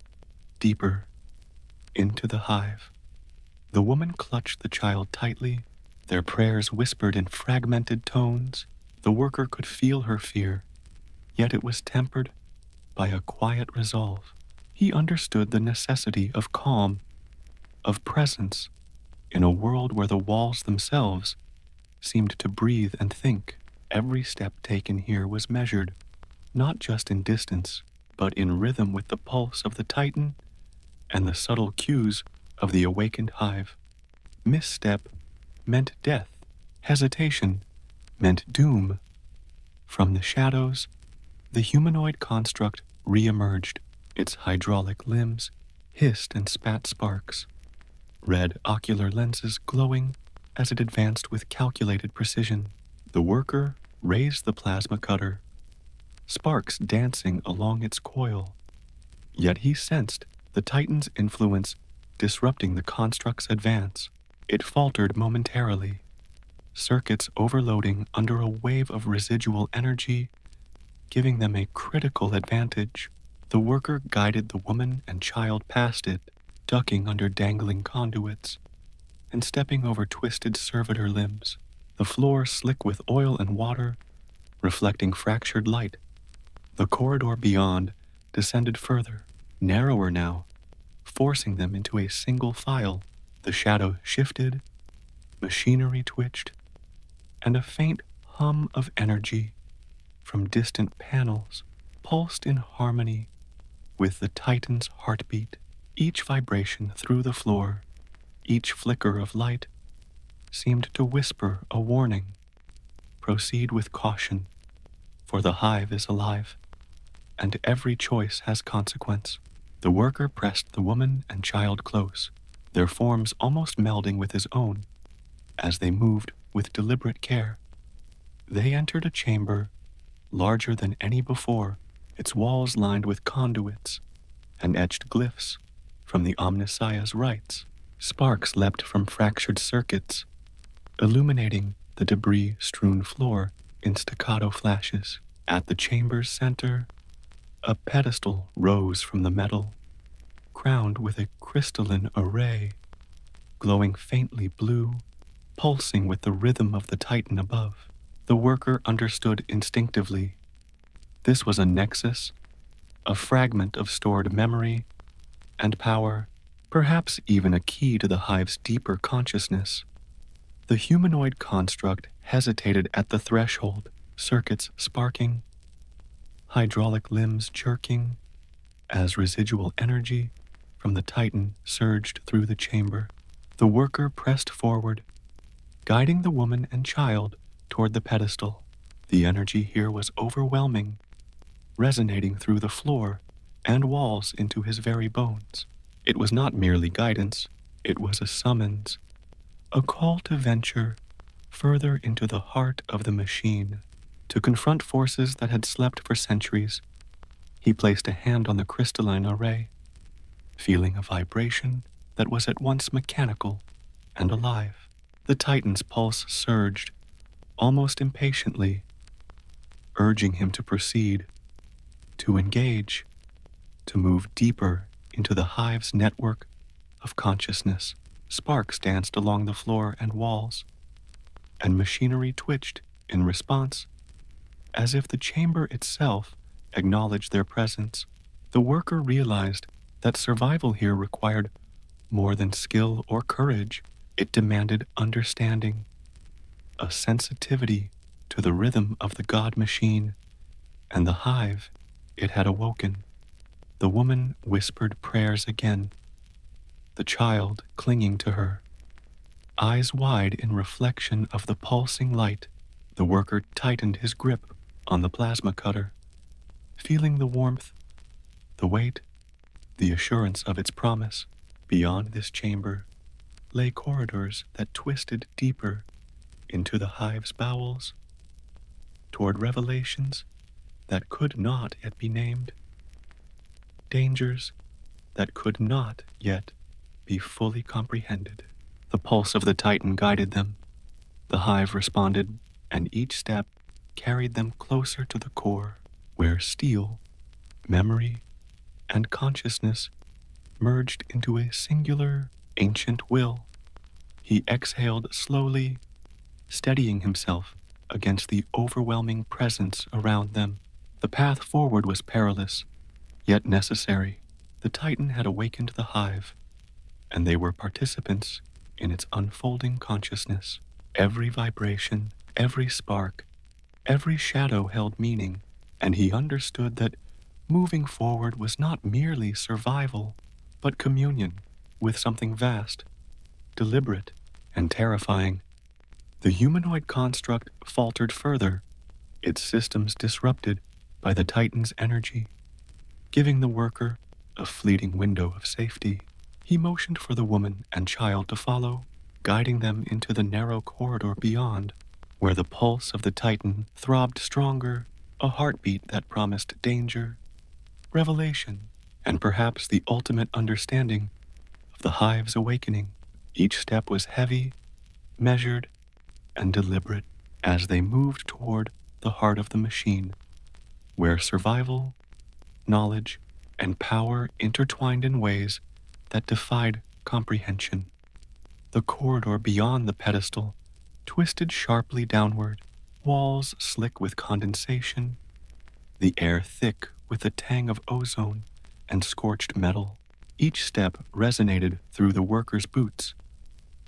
deeper into the hive. The woman clutched the child tightly, their prayers whispered in fragmented tones. The worker could feel her fear, yet it was tempered by a quiet resolve. He understood the necessity of calm, of presence, in a world where the walls themselves seemed to breathe and think. Every step taken here was measured, not just in distance, but in rhythm with the pulse of the Titan and the subtle cues of the awakened hive. Misstep meant death. Hesitation meant doom. From the shadows, the humanoid construct re-emerged. Its hydraulic limbs hissed and spat sparks, red ocular lenses glowing as it advanced with calculated precision. The worker raised the plasma cutter, sparks dancing along its coil. Yet he sensed the Titan's influence disrupting the construct's advance. It faltered momentarily, circuits overloading under a wave of residual energy, giving them a critical advantage. The worker guided the woman and child past it, ducking under dangling conduits and stepping over twisted servitor limbs, the floor slick with oil and water, reflecting fractured light. The corridor beyond descended further, narrower now, forcing them into a single file. The shadow shifted, machinery twitched, and a faint hum of energy from distant panels pulsed in harmony with the Titan's heartbeat. Each vibration through the floor, each flicker of light, seemed to whisper a warning. Proceed with caution, for the hive is alive, and every choice has consequence. The worker pressed the woman and child close, their forms almost melding with his own, as they moved with deliberate care. They entered a chamber larger than any before, its walls lined with conduits and etched glyphs from the Omnissiah's rites. Sparks leapt from fractured circuits, illuminating the debris-strewn floor in staccato flashes. At the chamber's center, a pedestal rose from the metal, crowned with a crystalline array, glowing faintly blue, pulsing with the rhythm of the Titan above. The worker understood instinctively. This was a nexus, a fragment of stored memory and power, perhaps even a key to the hive's deeper consciousness. The humanoid construct hesitated at the threshold, circuits sparking, hydraulic limbs jerking, as residual energy from the Titan surged through the chamber. The worker pressed forward, guiding the woman and child toward the pedestal. The energy here was overwhelming, resonating through the floor and walls into his very bones. It was not merely guidance, it was a summons, a call to venture further into the heart of the machine, to confront forces that had slept for centuries. He placed a hand on the crystalline array, feeling a vibration that was at once mechanical and alive. The Titan's pulse surged, almost impatiently, urging him to proceed, to engage, to move deeper into the hive's network of consciousness. Sparks danced along the floor and walls, and machinery twitched in response, as if the chamber itself acknowledged their presence. The worker realized that survival here required more than skill or courage. It demanded understanding, a sensitivity to the rhythm of the god machine and the hive it had awoken. The woman whispered prayers again, the child clinging to her, eyes wide in reflection of the pulsing light. The worker tightened his grip on the plasma cutter, feeling the warmth, the weight, the assurance of its promise. Beyond this chamber lay corridors that twisted deeper into the hive's bowels, toward revelations that could not yet be named, dangers that could not yet be fully comprehended. The pulse of the Titan guided them. The hive responded, and each step carried them closer to the core, where steel, memory, and consciousness merged into a singular, ancient will. He exhaled slowly, steadying himself against the overwhelming presence around them. The path forward was perilous, yet necessary. The Titan had awakened the hive, and they were participants in its unfolding consciousness. Every vibration, every spark, every shadow held meaning, and he understood that moving forward was not merely survival, but communion with something vast, deliberate, and terrifying. The humanoid construct faltered further, its systems disrupted by the Titan's energy, giving the worker a fleeting window of safety. He motioned for the woman and child to follow, guiding them into the narrow corridor beyond, where the pulse of the Titan throbbed stronger, a heartbeat that promised danger, revelation, and perhaps the ultimate understanding of the hive's awakening. Each step was heavy, measured, and deliberate as they moved toward the heart of the machine, where survival, knowledge, and power intertwined in ways that defied comprehension. The corridor beyond the pedestal twisted sharply downward, walls slick with condensation, the air thick with the tang of ozone and scorched metal. Each step resonated through the worker's boots,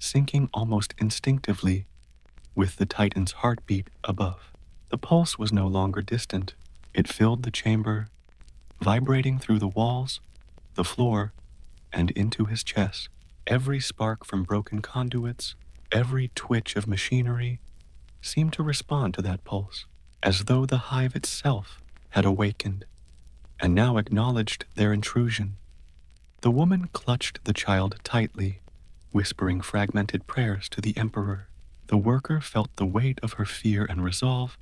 syncing almost instinctively with the Titan's heartbeat above. The pulse was no longer distant. It filled the chamber, vibrating through the walls, the floor, and into his chest. Every spark from broken conduits, every twitch of machinery seemed to respond to that pulse, as though the hive itself had awakened and now acknowledged their intrusion. The woman clutched the child tightly, whispering fragmented prayers to the Emperor. The worker felt the weight of her fear and resolve,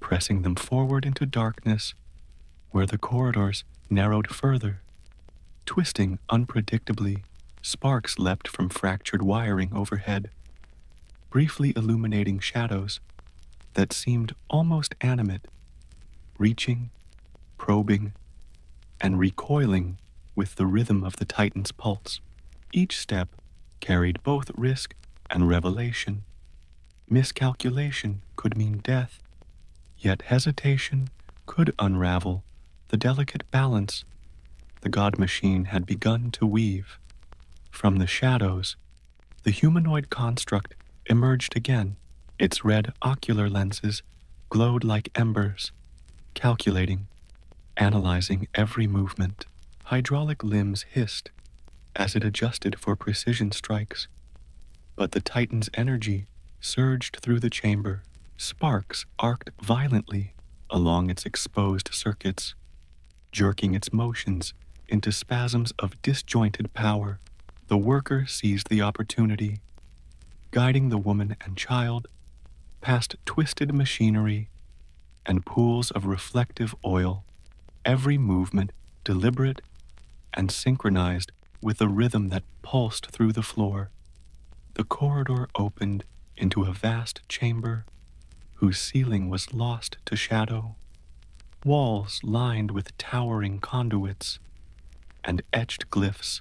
pressing them forward into darkness, where the corridors narrowed further. Twisting unpredictably, sparks leapt from fractured wiring overhead, briefly illuminating shadows that seemed almost animate, reaching, probing, and recoiling with the rhythm of the Titan's pulse. Each step carried both risk and revelation. Miscalculation could mean death, yet hesitation could unravel the delicate balance the god machine had begun to weave. From the shadows, the humanoid construct emerged again. Its red ocular lenses glowed like embers, calculating, analyzing every movement. Hydraulic limbs hissed as it adjusted for precision strikes, but the Titan's energy surged through the chamber. Sparks arced violently along its exposed circuits, jerking its motions into spasms of disjointed power. The worker seized the opportunity, guiding the woman and child past twisted machinery and pools of reflective oil, every movement deliberate and synchronized with a rhythm that pulsed through the floor. The corridor opened into a vast chamber whose ceiling was lost to shadow, walls lined with towering conduits and etched glyphs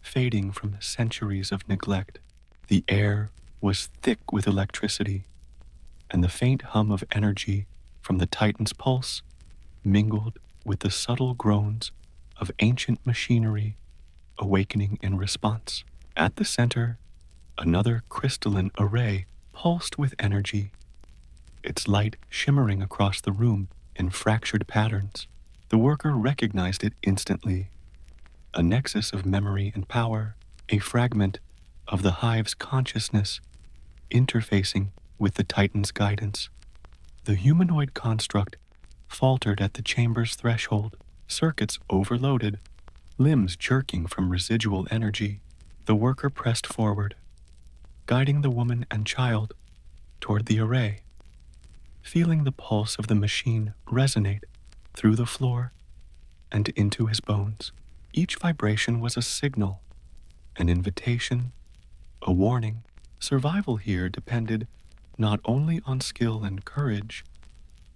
fading from centuries of neglect. The air was thick with electricity, and the faint hum of energy from the Titan's pulse mingled with the subtle groans of ancient machinery awakening in response. At the center, another crystalline array pulsed with energy, its light shimmering across the room in fractured patterns. The worker recognized it instantly. A nexus of memory and power, a fragment of the hive's consciousness interfacing with the Titan's guidance. The humanoid construct faltered at the chamber's threshold, circuits overloaded, limbs jerking from residual energy. The worker pressed forward, guiding the woman and child toward the array, feeling the pulse of the machine resonate through the floor and into his bones. Each vibration was a signal, an invitation, a warning. Survival here depended not only on skill and courage,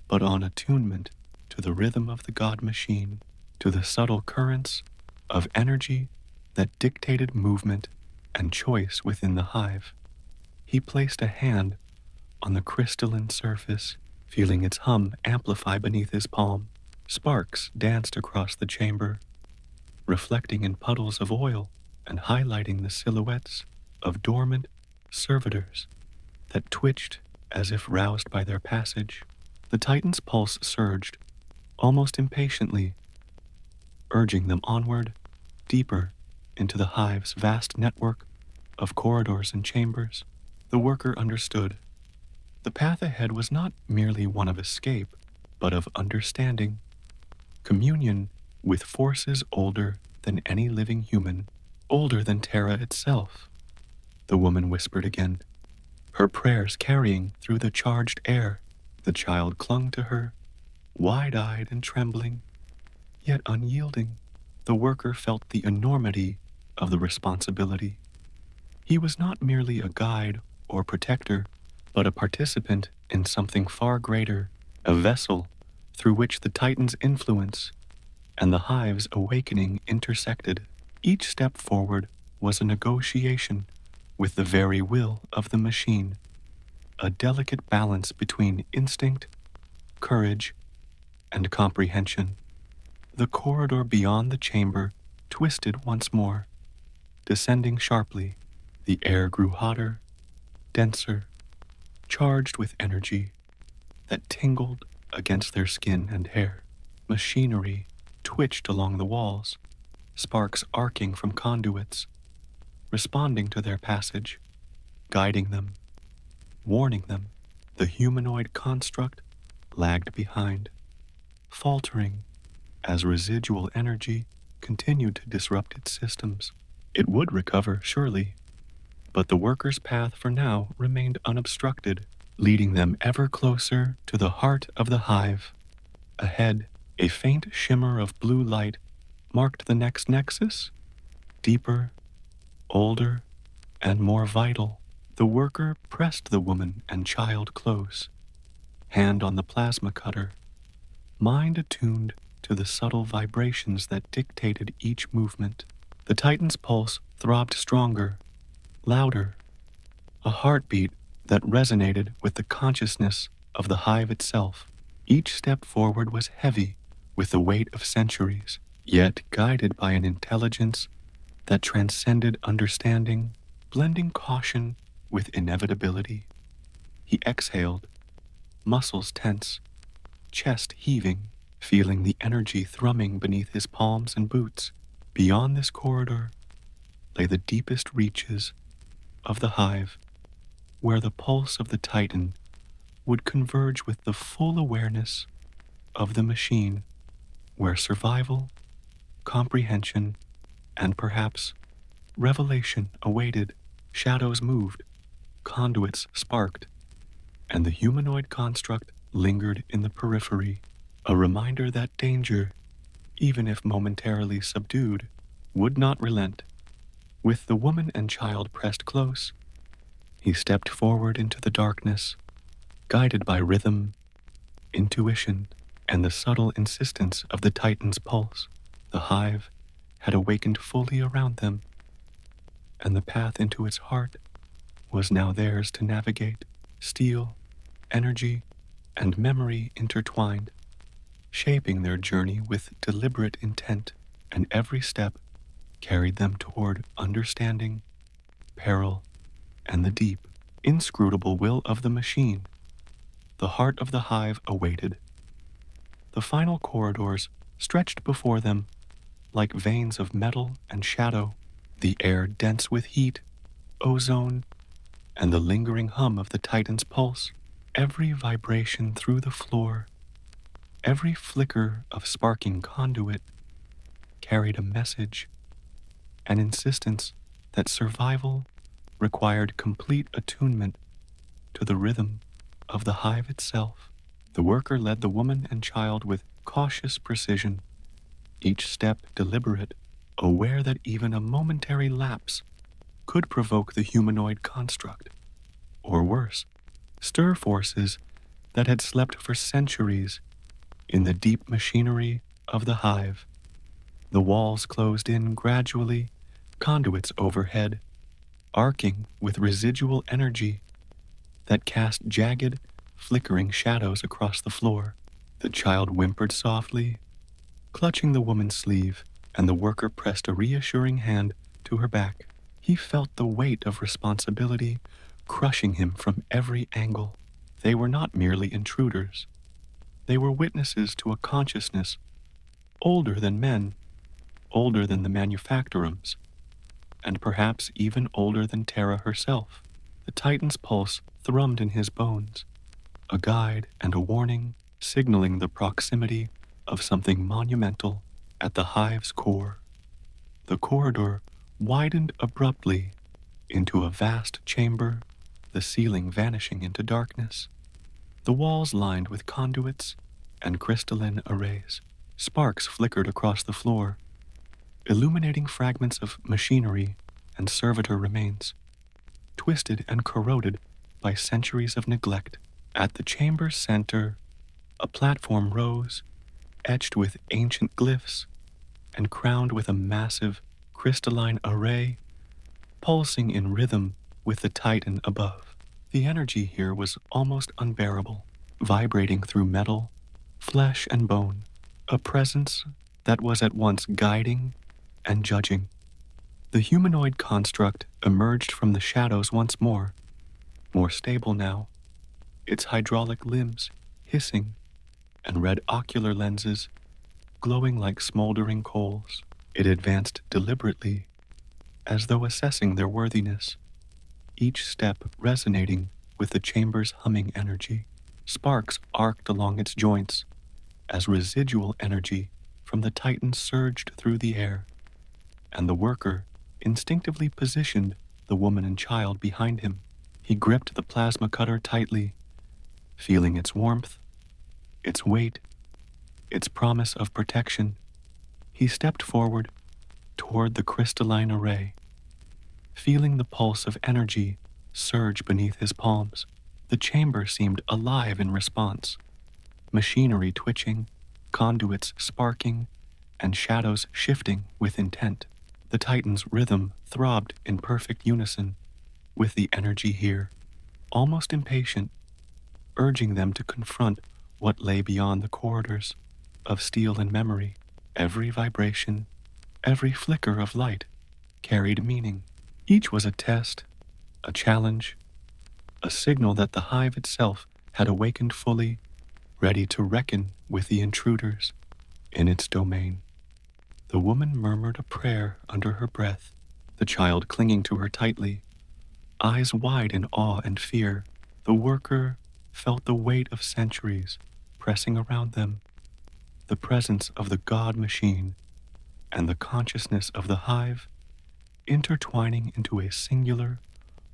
but on attunement to the rhythm of the god machine, to the subtle currents of energy that dictated movement and choice within the hive. He placed a hand on the crystalline surface, feeling its hum amplify beneath his palm. Sparks danced across the chamber, reflecting in puddles of oil and highlighting the silhouettes of dormant servitors that twitched as if roused by their passage. The Titan's pulse surged, almost impatiently, urging them onward, deeper into the hive's vast network of corridors and chambers. The worker understood. The path ahead was not merely one of escape, but of understanding, communion with forces older than any living human, older than Terra itself. The woman whispered again, her prayers carrying through the charged air. The child clung to her, wide-eyed and trembling, yet unyielding. The worker felt the enormity of the responsibility. He was not merely a guide or protector, but a participant in something far greater, a vessel through which the Titan's influence and the hive's awakening intersected. Each step forward was a negotiation with the very will of the machine, a delicate balance between instinct, courage, and comprehension. The corridor beyond the chamber twisted once more, descending sharply. The air grew hotter, denser, charged with energy that tingled against their skin and hair. Machinery twitched along the walls, sparks arcing from conduits, responding to their passage, guiding them, warning them. The humanoid construct lagged behind, faltering as residual energy continued to disrupt its systems. It would recover, surely, but the workers' path for now remained unobstructed, leading them ever closer to the heart of the hive. Ahead, a faint shimmer of blue light marked the next nexus, deeper, older, and more vital. The worker pressed the woman and child close, hand on the plasma cutter, mind attuned to the subtle vibrations that dictated each movement. The Titan's pulse throbbed stronger, louder, a heartbeat that resonated with the consciousness of the hive itself. Each step forward was heavy with the weight of centuries, yet guided by an intelligence that transcended understanding, blending caution with inevitability. He exhaled, muscles tense, chest heaving, feeling the energy thrumming beneath his palms and boots. Beyond this corridor lay the deepest reaches of the hive, where the pulse of the Titan would converge with the full awareness of the machine, where survival, comprehension, and perhaps revelation awaited. Shadows moved, conduits sparked, and the humanoid construct lingered in the periphery, a reminder that danger, even if momentarily subdued, would not relent. With the woman and child pressed close, he stepped forward into the darkness, guided by rhythm, intuition, and the subtle insistence of the Titan's pulse. The hive had awakened fully around them, and the path into its heart was now theirs to navigate. Steel, energy, and memory intertwined, shaping their journey with deliberate intent, and every step carried them toward understanding, peril, and the deep, inscrutable will of the machine. The heart of the hive awaited. The final corridors stretched before them like veins of metal and shadow, the air dense with heat, ozone, and the lingering hum of the Titan's pulse. Every vibration through the floor Every flicker of sparking conduit carried a message, an insistence that survival required complete attunement to the rhythm of the hive itself. The worker led the woman and child with cautious precision, each step deliberate, aware that even a momentary lapse could provoke the humanoid construct, or worse, stir forces that had slept for centuries in the deep machinery of the hive. The walls closed in gradually, conduits overhead, arcing with residual energy that cast jagged, flickering shadows across the floor. The child whimpered softly, clutching the woman's sleeve, and the worker pressed a reassuring hand to her back. He felt the weight of responsibility crushing him from every angle. They were not merely intruders. They were witnesses to a consciousness older than men, older than the manufactorums, and perhaps even older than Terra herself. The Titan's pulse thrummed in his bones, a guide and a warning, signaling the proximity of something monumental at the hive's core. The corridor widened abruptly into a vast chamber, the ceiling vanishing into darkness. The walls lined with conduits and crystalline arrays. Sparks flickered across the floor, illuminating fragments of machinery and servitor remains, twisted and corroded by centuries of neglect. At the chamber's center, a platform rose, etched with ancient glyphs and crowned with a massive crystalline array, pulsing in rhythm with the Titan above. The energy here was almost unbearable, vibrating through metal, flesh, and bone, a presence that was at once guiding and judging. The humanoid construct emerged from the shadows once more stable now, its hydraulic limbs hissing and red ocular lenses glowing like smoldering coals. It advanced deliberately, as though assessing their worthiness, each step resonating with the chamber's humming energy. Sparks arced along its joints as residual energy from the Titan surged through the air, and the worker instinctively positioned the woman and child behind him. He gripped the plasma cutter tightly, feeling its warmth, its weight, its promise of protection. He stepped forward toward the crystalline array, feeling the pulse of energy surge beneath his palms. The chamber seemed alive in response, machinery twitching, conduits sparking, and shadows shifting with intent. The Titan's rhythm throbbed in perfect unison with the energy here, almost impatient, urging them to confront what lay beyond the corridors of steel and memory. Every vibration, every flicker of light carried meaning. Each was a test, a challenge, a signal that the hive itself had awakened fully, ready to reckon with the intruders in its domain. The woman murmured a prayer under her breath, the child clinging to her tightly, eyes wide in awe and fear. The worker felt the weight of centuries pressing around them, the presence of the god machine and the consciousness of the hive intertwining into a singular,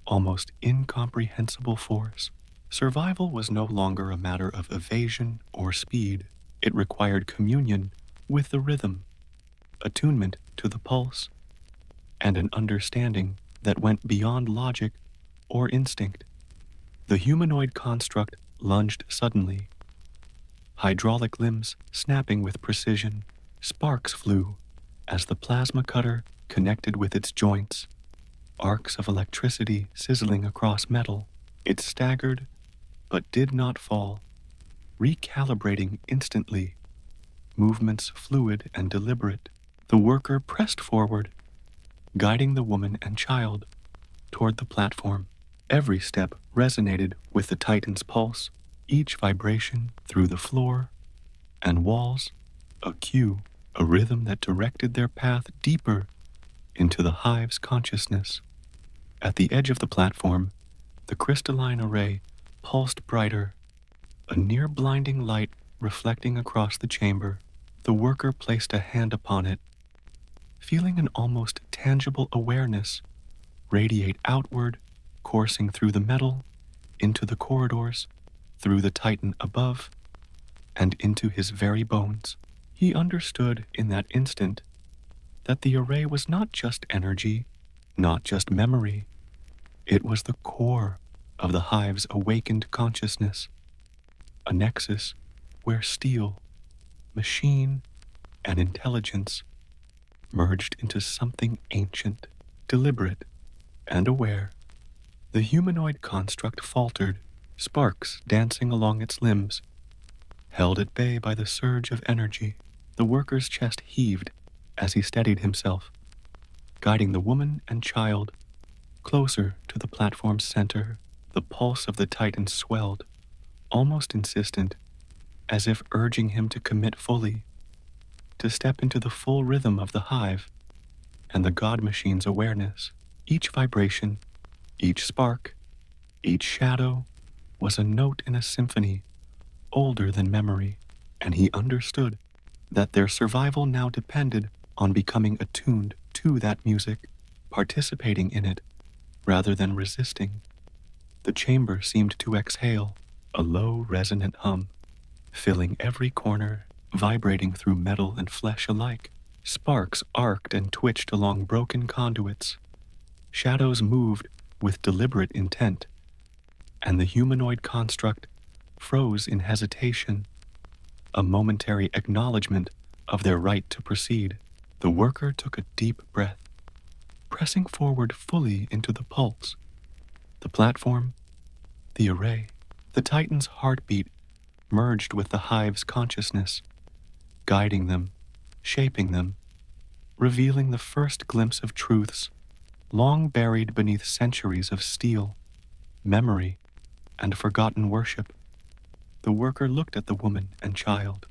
almost incomprehensible force. Survival was no longer a matter of evasion or speed. It required communion with the rhythm, attunement to the pulse, and an understanding that went beyond logic or instinct. The humanoid construct lunged suddenly, hydraulic limbs snapping with precision. Sparks flew as the plasma cutter connected with its joints, arcs of electricity sizzling across metal. It staggered, but did not fall, recalibrating instantly, movements fluid and deliberate. The worker pressed forward, guiding the woman and child toward the platform. Every step resonated with the Titan's pulse, each vibration through the floor and walls, a cue, a rhythm that directed their path deeper into the hive's consciousness. At the edge of the platform, the crystalline array pulsed brighter, a near-blinding light reflecting across the chamber. The worker placed a hand upon it, feeling an almost tangible awareness radiate outward, coursing through the metal, into the corridors, through the Titan above, and into his very bones. He understood in that instant that the array was not just energy, not just memory. It was the core of the Hive's awakened consciousness, a nexus where steel, machine, and intelligence merged into something ancient, deliberate, and aware. The humanoid construct faltered, sparks dancing along its limbs. Held at bay by the surge of energy, the worker's chest heaved as he steadied himself, guiding the woman and child closer to the platform's center. The pulse of the Titan swelled, almost insistent, as if urging him to commit fully, to step into the full rhythm of the Hive and the God Machine's awareness. Each vibration, each spark, each shadow was a note in a symphony older than memory, and he understood that their survival now depended on becoming attuned to that music, participating in it rather than resisting. The chamber seemed to exhale, a low, resonant hum, filling every corner, vibrating through metal and flesh alike. Sparks arced and twitched along broken conduits. Shadows moved with deliberate intent, and the humanoid construct froze in hesitation, a momentary acknowledgement of their right to proceed. The worker took a deep breath, pressing forward fully into the pulse. The platform, the array, the Titan's heartbeat merged with the Hive's consciousness, guiding them, shaping them, revealing the first glimpse of truths long buried beneath centuries of steel, memory, and forgotten worship. The worker looked at the woman and child,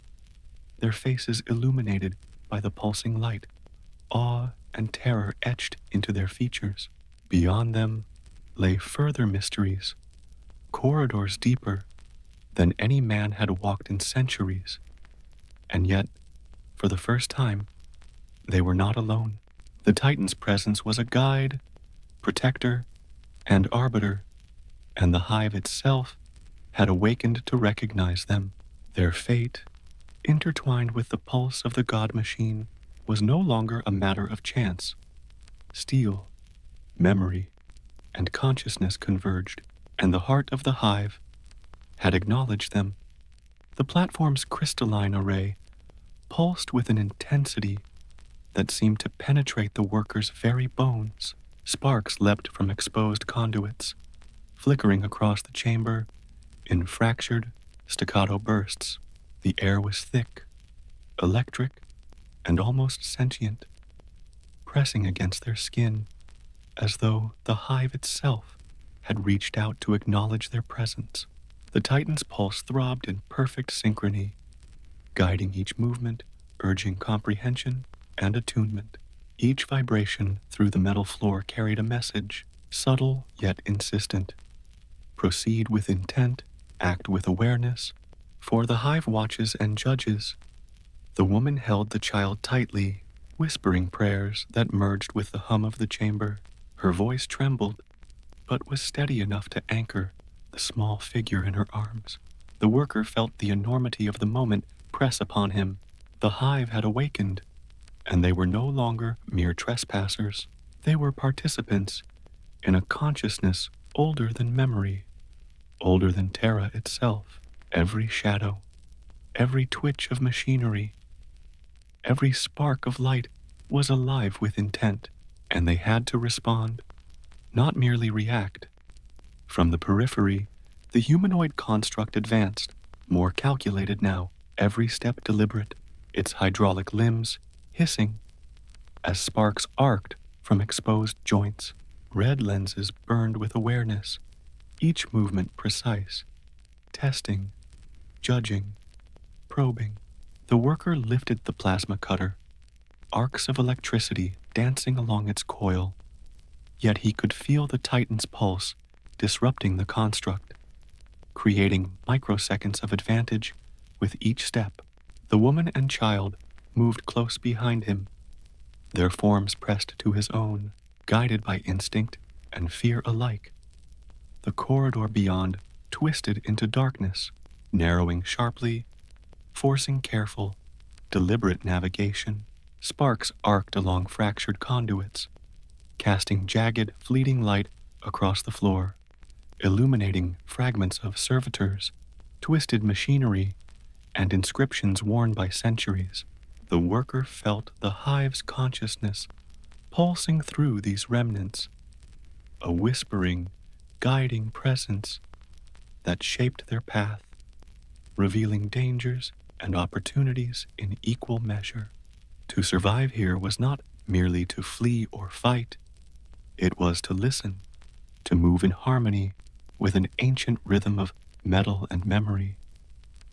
their faces illuminated by the pulsing light, awe and terror etched into their features. Beyond them lay further mysteries, corridors deeper than any man had walked in centuries. And yet, for the first time, they were not alone. The Titan's presence was a guide, protector, and arbiter, and the Hive itself had awakened to recognize them. Their fate, intertwined with the pulse of the God Machine, was no longer a matter of chance. Steel, memory, and consciousness converged, and the heart of the Hive had acknowledged them. The platform's crystalline array pulsed with an intensity that seemed to penetrate the worker's very bones. Sparks leapt from exposed conduits, flickering across the chamber in fractured, staccato bursts. The air was thick, electric, and almost sentient, pressing against their skin as though the Hive itself had reached out to acknowledge their presence. The Titan's pulse throbbed in perfect synchrony, guiding each movement, urging comprehension and attunement. Each vibration through the metal floor carried a message, subtle yet insistent. Proceed with intent, act with awareness. For the Hive watches and judges, the woman held the child tightly, whispering prayers that merged with the hum of the chamber. Her voice trembled, but was steady enough to anchor the small figure in her arms. The worker felt the enormity of the moment press upon him. The Hive had awakened, and they were no longer mere trespassers. They were participants in a consciousness older than memory, older than Terra itself. Every shadow, every twitch of machinery, every spark of light was alive with intent, and they had to respond, not merely react. From the periphery, the humanoid construct advanced, more calculated now, every step deliberate, its hydraulic limbs hissing as sparks arced from exposed joints. Red lenses burned with awareness, each movement precise, testing, judging, probing. The worker lifted the plasma cutter, arcs of electricity dancing along its coil, yet he could feel the Titan's pulse disrupting the construct, creating microseconds of advantage With each step, the woman and child moved close behind him, their forms pressed to his own, guided by instinct and fear alike. The corridor beyond twisted into darkness, narrowing sharply, forcing careful, deliberate navigation. Sparks arced along fractured conduits, casting jagged, fleeting light across the floor, illuminating fragments of servitors, twisted machinery, and inscriptions worn by centuries. The worker felt the hive's consciousness pulsing through these remnants, a whispering, guiding presence that shaped their path, revealing dangers and opportunities in equal measure. To survive here was not merely to flee or fight, it was to listen, to move in harmony with an ancient rhythm of metal and memory.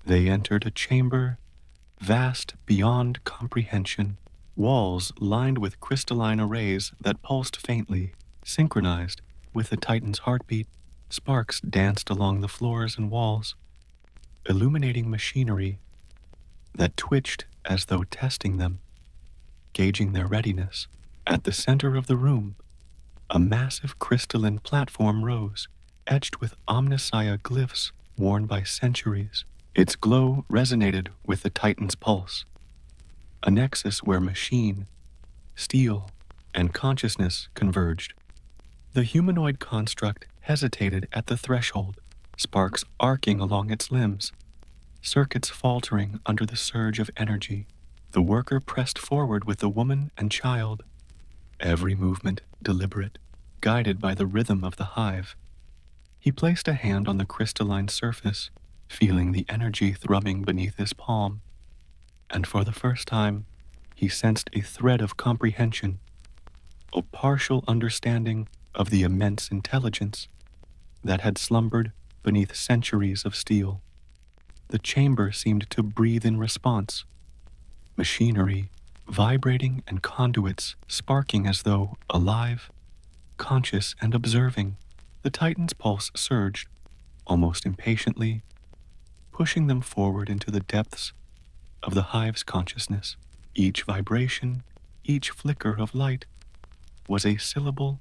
They entered a chamber vast beyond comprehension, walls lined with crystalline arrays that pulsed faintly, synchronized with the Titan's heartbeat. Sparks danced along the floors and walls, illuminating machinery that twitched as though testing them, gauging their readiness. At the center of the room, a massive crystalline platform rose, etched with omnissiah glyphs worn by centuries. Its glow resonated with the Titan's pulse, a nexus where machine, steel, and consciousness converged. The humanoid construct hesitated at the threshold, sparks arcing along its limbs, circuits faltering under the surge of energy. The worker pressed forward with the woman and child, every movement deliberate, guided by the rhythm of the hive. He placed a hand on the crystalline surface, feeling the energy thrumming beneath his palm, and for the first time, he sensed a thread of comprehension, a partial understanding of the immense intelligence that had slumbered beneath centuries of steel. The chamber seemed to breathe in response, machinery vibrating and conduits sparking as though alive, conscious and observing. The Titan's pulse surged, almost impatiently, pushing them forward into the depths of the hive's consciousness. Each vibration, each flicker of light, was a syllable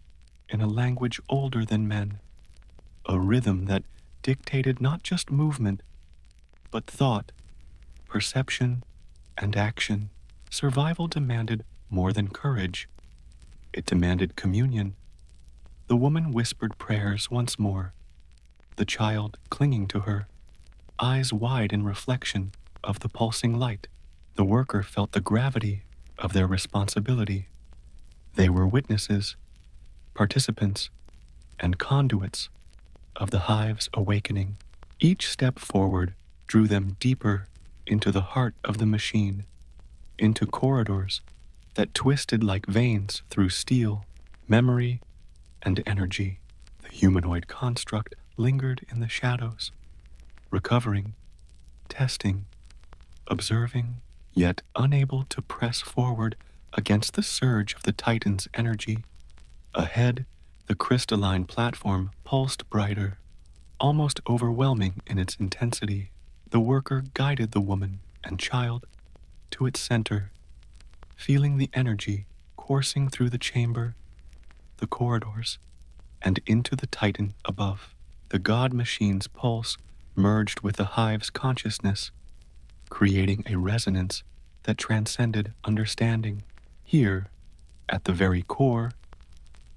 in a language older than men, a rhythm that dictated not just movement, but thought, perception, and action. Survival demanded more than courage. It demanded communion. The woman whispered prayers once more, the child clinging to her, eyes wide in reflection of the pulsing light. The worker felt the gravity of their responsibility. They were witnesses, participants, and conduits of the hive's awakening. Each step forward drew them deeper into the heart of the machine, into corridors that twisted like veins through steel, memory, and energy. The humanoid construct lingered in the shadows, recovering, testing, observing, yet unable to press forward against the surge of the Titan's energy. Ahead, the crystalline platform pulsed brighter, almost overwhelming in its intensity. The worker guided the woman and child to its center, feeling the energy coursing through the chamber, the corridors, and into the Titan above. The god machine's pulse merged with the hive's consciousness, creating a resonance that transcended understanding. Here, at the very core,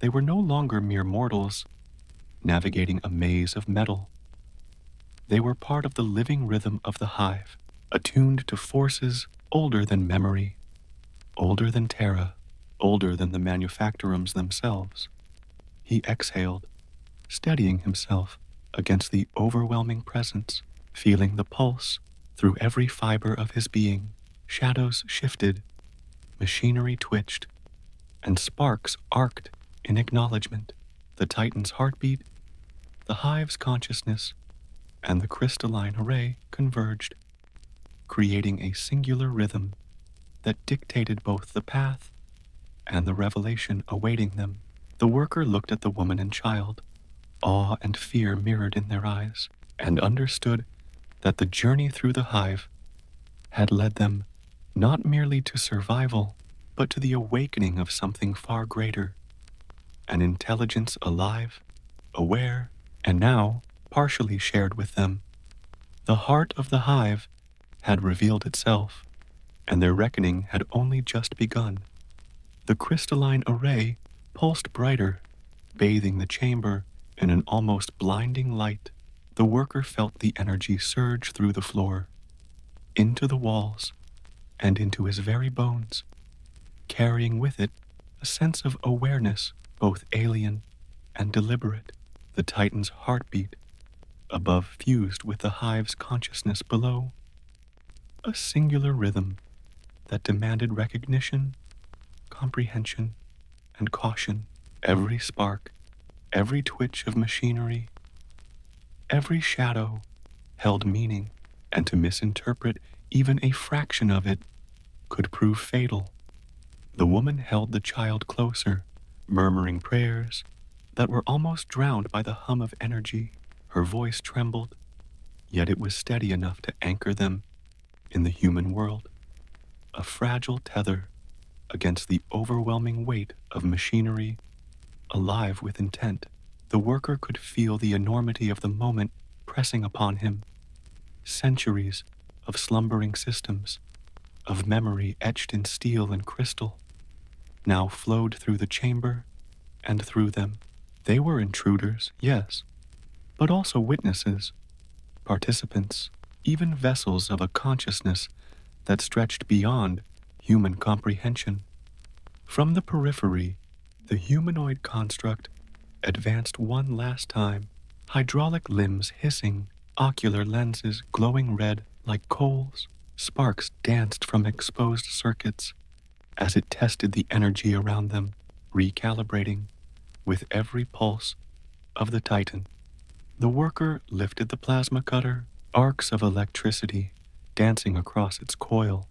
they were no longer mere mortals, navigating a maze of metal. They were part of the living rhythm of the hive, attuned to forces older than memory, older than Terra, older than the manufactorums themselves. He exhaled, steadying himself against the overwhelming presence, feeling the pulse through every fiber of his being. Shadows shifted, machinery twitched, and sparks arced in acknowledgement. The Titan's heartbeat, the hive's consciousness, and the crystalline array converged, creating a singular rhythm that dictated both the path and the revelation awaiting them. The worker looked at the woman and child, awe and fear mirrored in their eyes, and understood that the journey through the hive had led them not merely to survival, but to the awakening of something far greater, an intelligence alive, aware, and now partially shared with them. The heart of the hive had revealed itself, and their reckoning had only just begun. The crystalline array pulsed brighter, bathing the chamber in an almost blinding light. The worker felt the energy surge through the floor, into the walls, and into his very bones, carrying with it a sense of awareness, both alien and deliberate. The Titan's heartbeat, above fused with the hive's consciousness below, a singular rhythm that demanded recognition, comprehension, and caution. Every spark, every twitch of machinery, every shadow held meaning, and to misinterpret even a fraction of it could prove fatal. The woman held the child closer, murmuring prayers that were almost drowned by the hum of energy. Her voice trembled, yet it was steady enough to anchor them in the human world, a fragile tether against the overwhelming weight of machinery alive with intent. The worker could feel the enormity of the moment pressing upon him. Centuries of slumbering systems, of memory etched in steel and crystal, now flowed through the chamber and through them. They were intruders, yes, but also witnesses, participants, even vessels of a consciousness that stretched beyond human comprehension. From the periphery, the humanoid construct advanced one last time, hydraulic limbs hissing, ocular lenses glowing red like coals. Sparks danced from exposed circuits as it tested the energy around them, recalibrating with every pulse of the Titan. The worker lifted the plasma cutter, arcs of electricity dancing across its coil.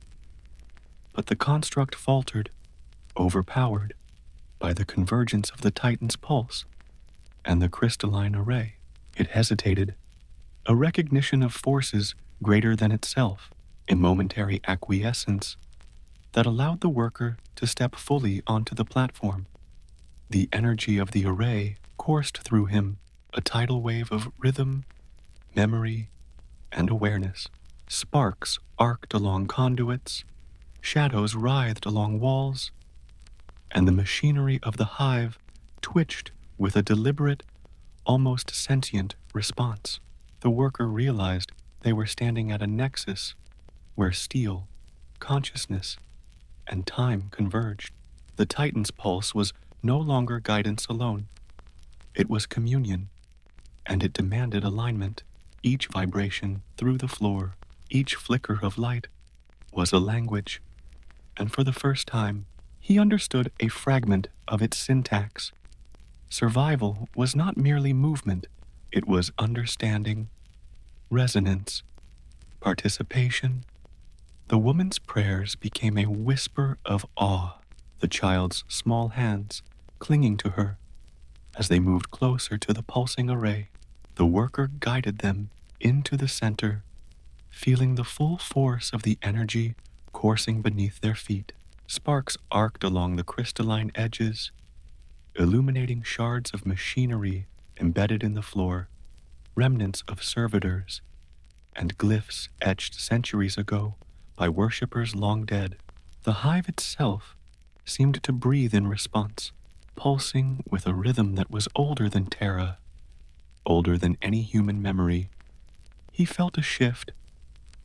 But the construct faltered, overpowered by the convergence of the Titan's pulse and the crystalline array. It hesitated, a recognition of forces greater than itself, a momentary acquiescence that allowed the worker to step fully onto the platform. The energy of the array coursed through him, a tidal wave of rhythm, memory, and awareness. Sparks arced along conduits, shadows writhed along walls, and the machinery of the hive twitched with a deliberate, almost sentient response. The worker realized they were standing at a nexus where steel, consciousness, and time converged. The Titan's pulse was no longer guidance alone. It was communion, and it demanded alignment. Each vibration through the floor, each flicker of light, was a language, and for the first time, he understood a fragment of its syntax. Survival was not merely movement, it was understanding, resonance, participation. The woman's prayers became a whisper of awe, the child's small hands clinging to her as they moved closer to the pulsing array. The worker guided them into the center, feeling the full force of the energy coursing beneath their feet. Sparks arced along the crystalline edges, illuminating shards of machinery embedded in the floor, remnants of servitors, and glyphs etched centuries ago by worshippers long dead. The hive itself seemed to breathe in response, pulsing with a rhythm that was older than Terra, older than any human memory. He felt a shift,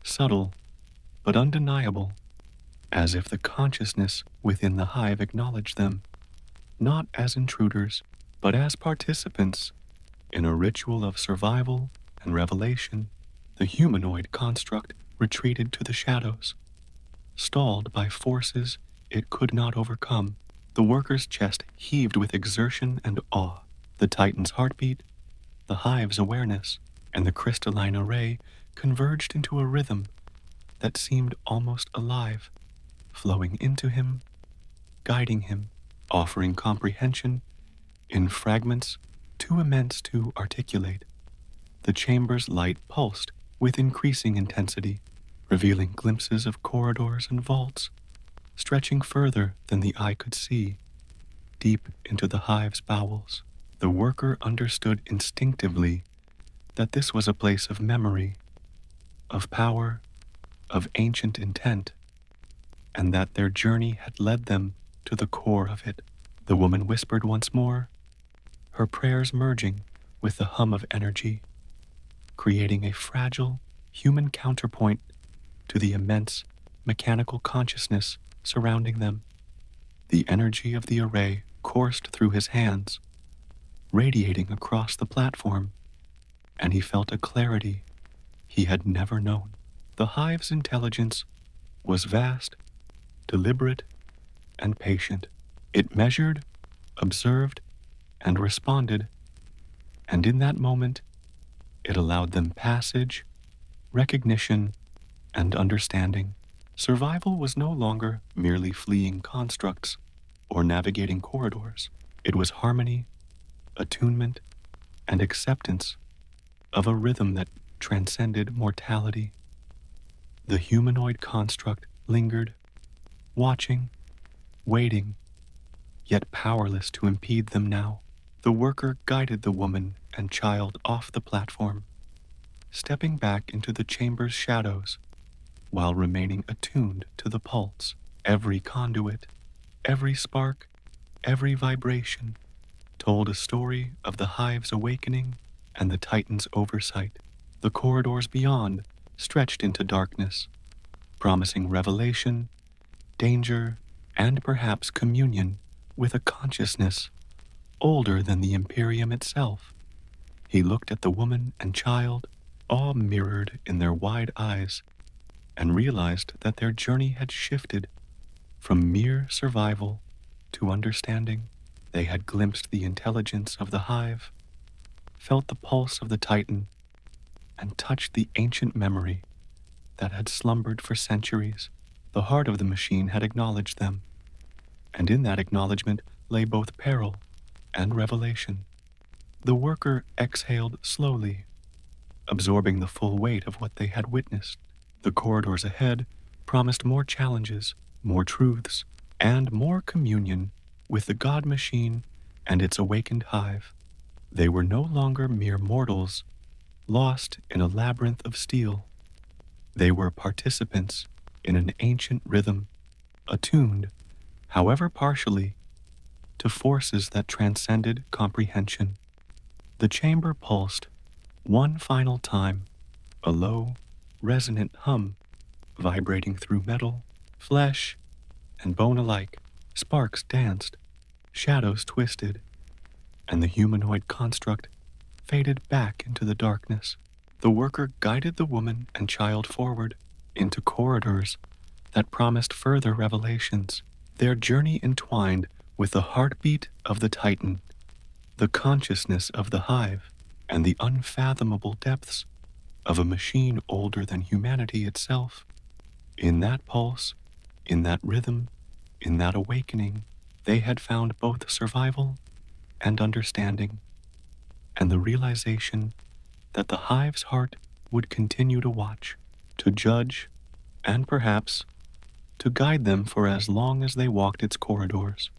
subtle but undeniable, as if the consciousness within the hive acknowledged them, not as intruders, but as participants in a ritual of survival and revelation. The humanoid construct retreated to the shadows, stalled by forces it could not overcome. The worker's chest heaved with exertion and awe. The Titan's heartbeat, the hive's awareness, and the crystalline array converged into a rhythm that seemed almost alive, flowing into him, guiding him, offering comprehension in fragments too immense to articulate. The chamber's light pulsed with increasing intensity, revealing glimpses of corridors and vaults stretching further than the eye could see, deep into the hive's bowels. The worker understood instinctively that this was a place of memory, of power, of ancient intent, and that their journey had led them to the core of it. The woman whispered once more, her prayers merging with the hum of energy, creating a fragile, human counterpoint to the immense, mechanical consciousness surrounding them. The energy of the array coursed through his hands, radiating across the platform, and he felt a clarity he had never known. The hive's intelligence was vast, deliberate, and patient. It measured, observed, and responded, and in that moment, it allowed them passage, recognition, and understanding. Survival was no longer merely fleeing constructs or navigating corridors. It was harmony, attunement, and acceptance of a rhythm that transcended mortality. The humanoid construct lingered, watching, waiting, yet powerless to impede them now. The worker guided the woman and child off the platform, stepping back into the chamber's shadows while remaining attuned to the pulse. Every conduit, every spark, every vibration told a story of the hive's awakening and the Titan's oversight. The corridors beyond stretched into darkness, promising revelation, danger, and perhaps communion with a consciousness older than the Imperium itself. He looked at the woman and child, awe mirrored in their wide eyes, and realized that their journey had shifted from mere survival to understanding. They had glimpsed the intelligence of the hive, felt the pulse of the Titan, and touched the ancient memory that had slumbered for centuries. The heart of the machine had acknowledged them, and in that acknowledgement lay both peril and revelation. The worker exhaled slowly, absorbing the full weight of what they had witnessed. The corridors ahead promised more challenges, more truths, and more communion with the God machine and its awakened hive. They were no longer mere mortals, lost in a labyrinth of steel. They were participants in an ancient rhythm, attuned, however partially, to forces that transcended comprehension. The chamber pulsed one final time, a low, resonant hum vibrating through metal, flesh, and bone alike. Sparks danced, shadows twisted, and the humanoid construct faded back into the darkness. The worker guided the woman and child forward into corridors that promised further revelations, their journey entwined with the heartbeat of the Titan, the consciousness of the hive, and the unfathomable depths of a machine older than humanity itself. In that pulse, in that rhythm, in that awakening, they had found both survival and understanding, and the realization that the hive's heart would continue to watch, to judge, and perhaps to guide them for as long as they walked its corridors.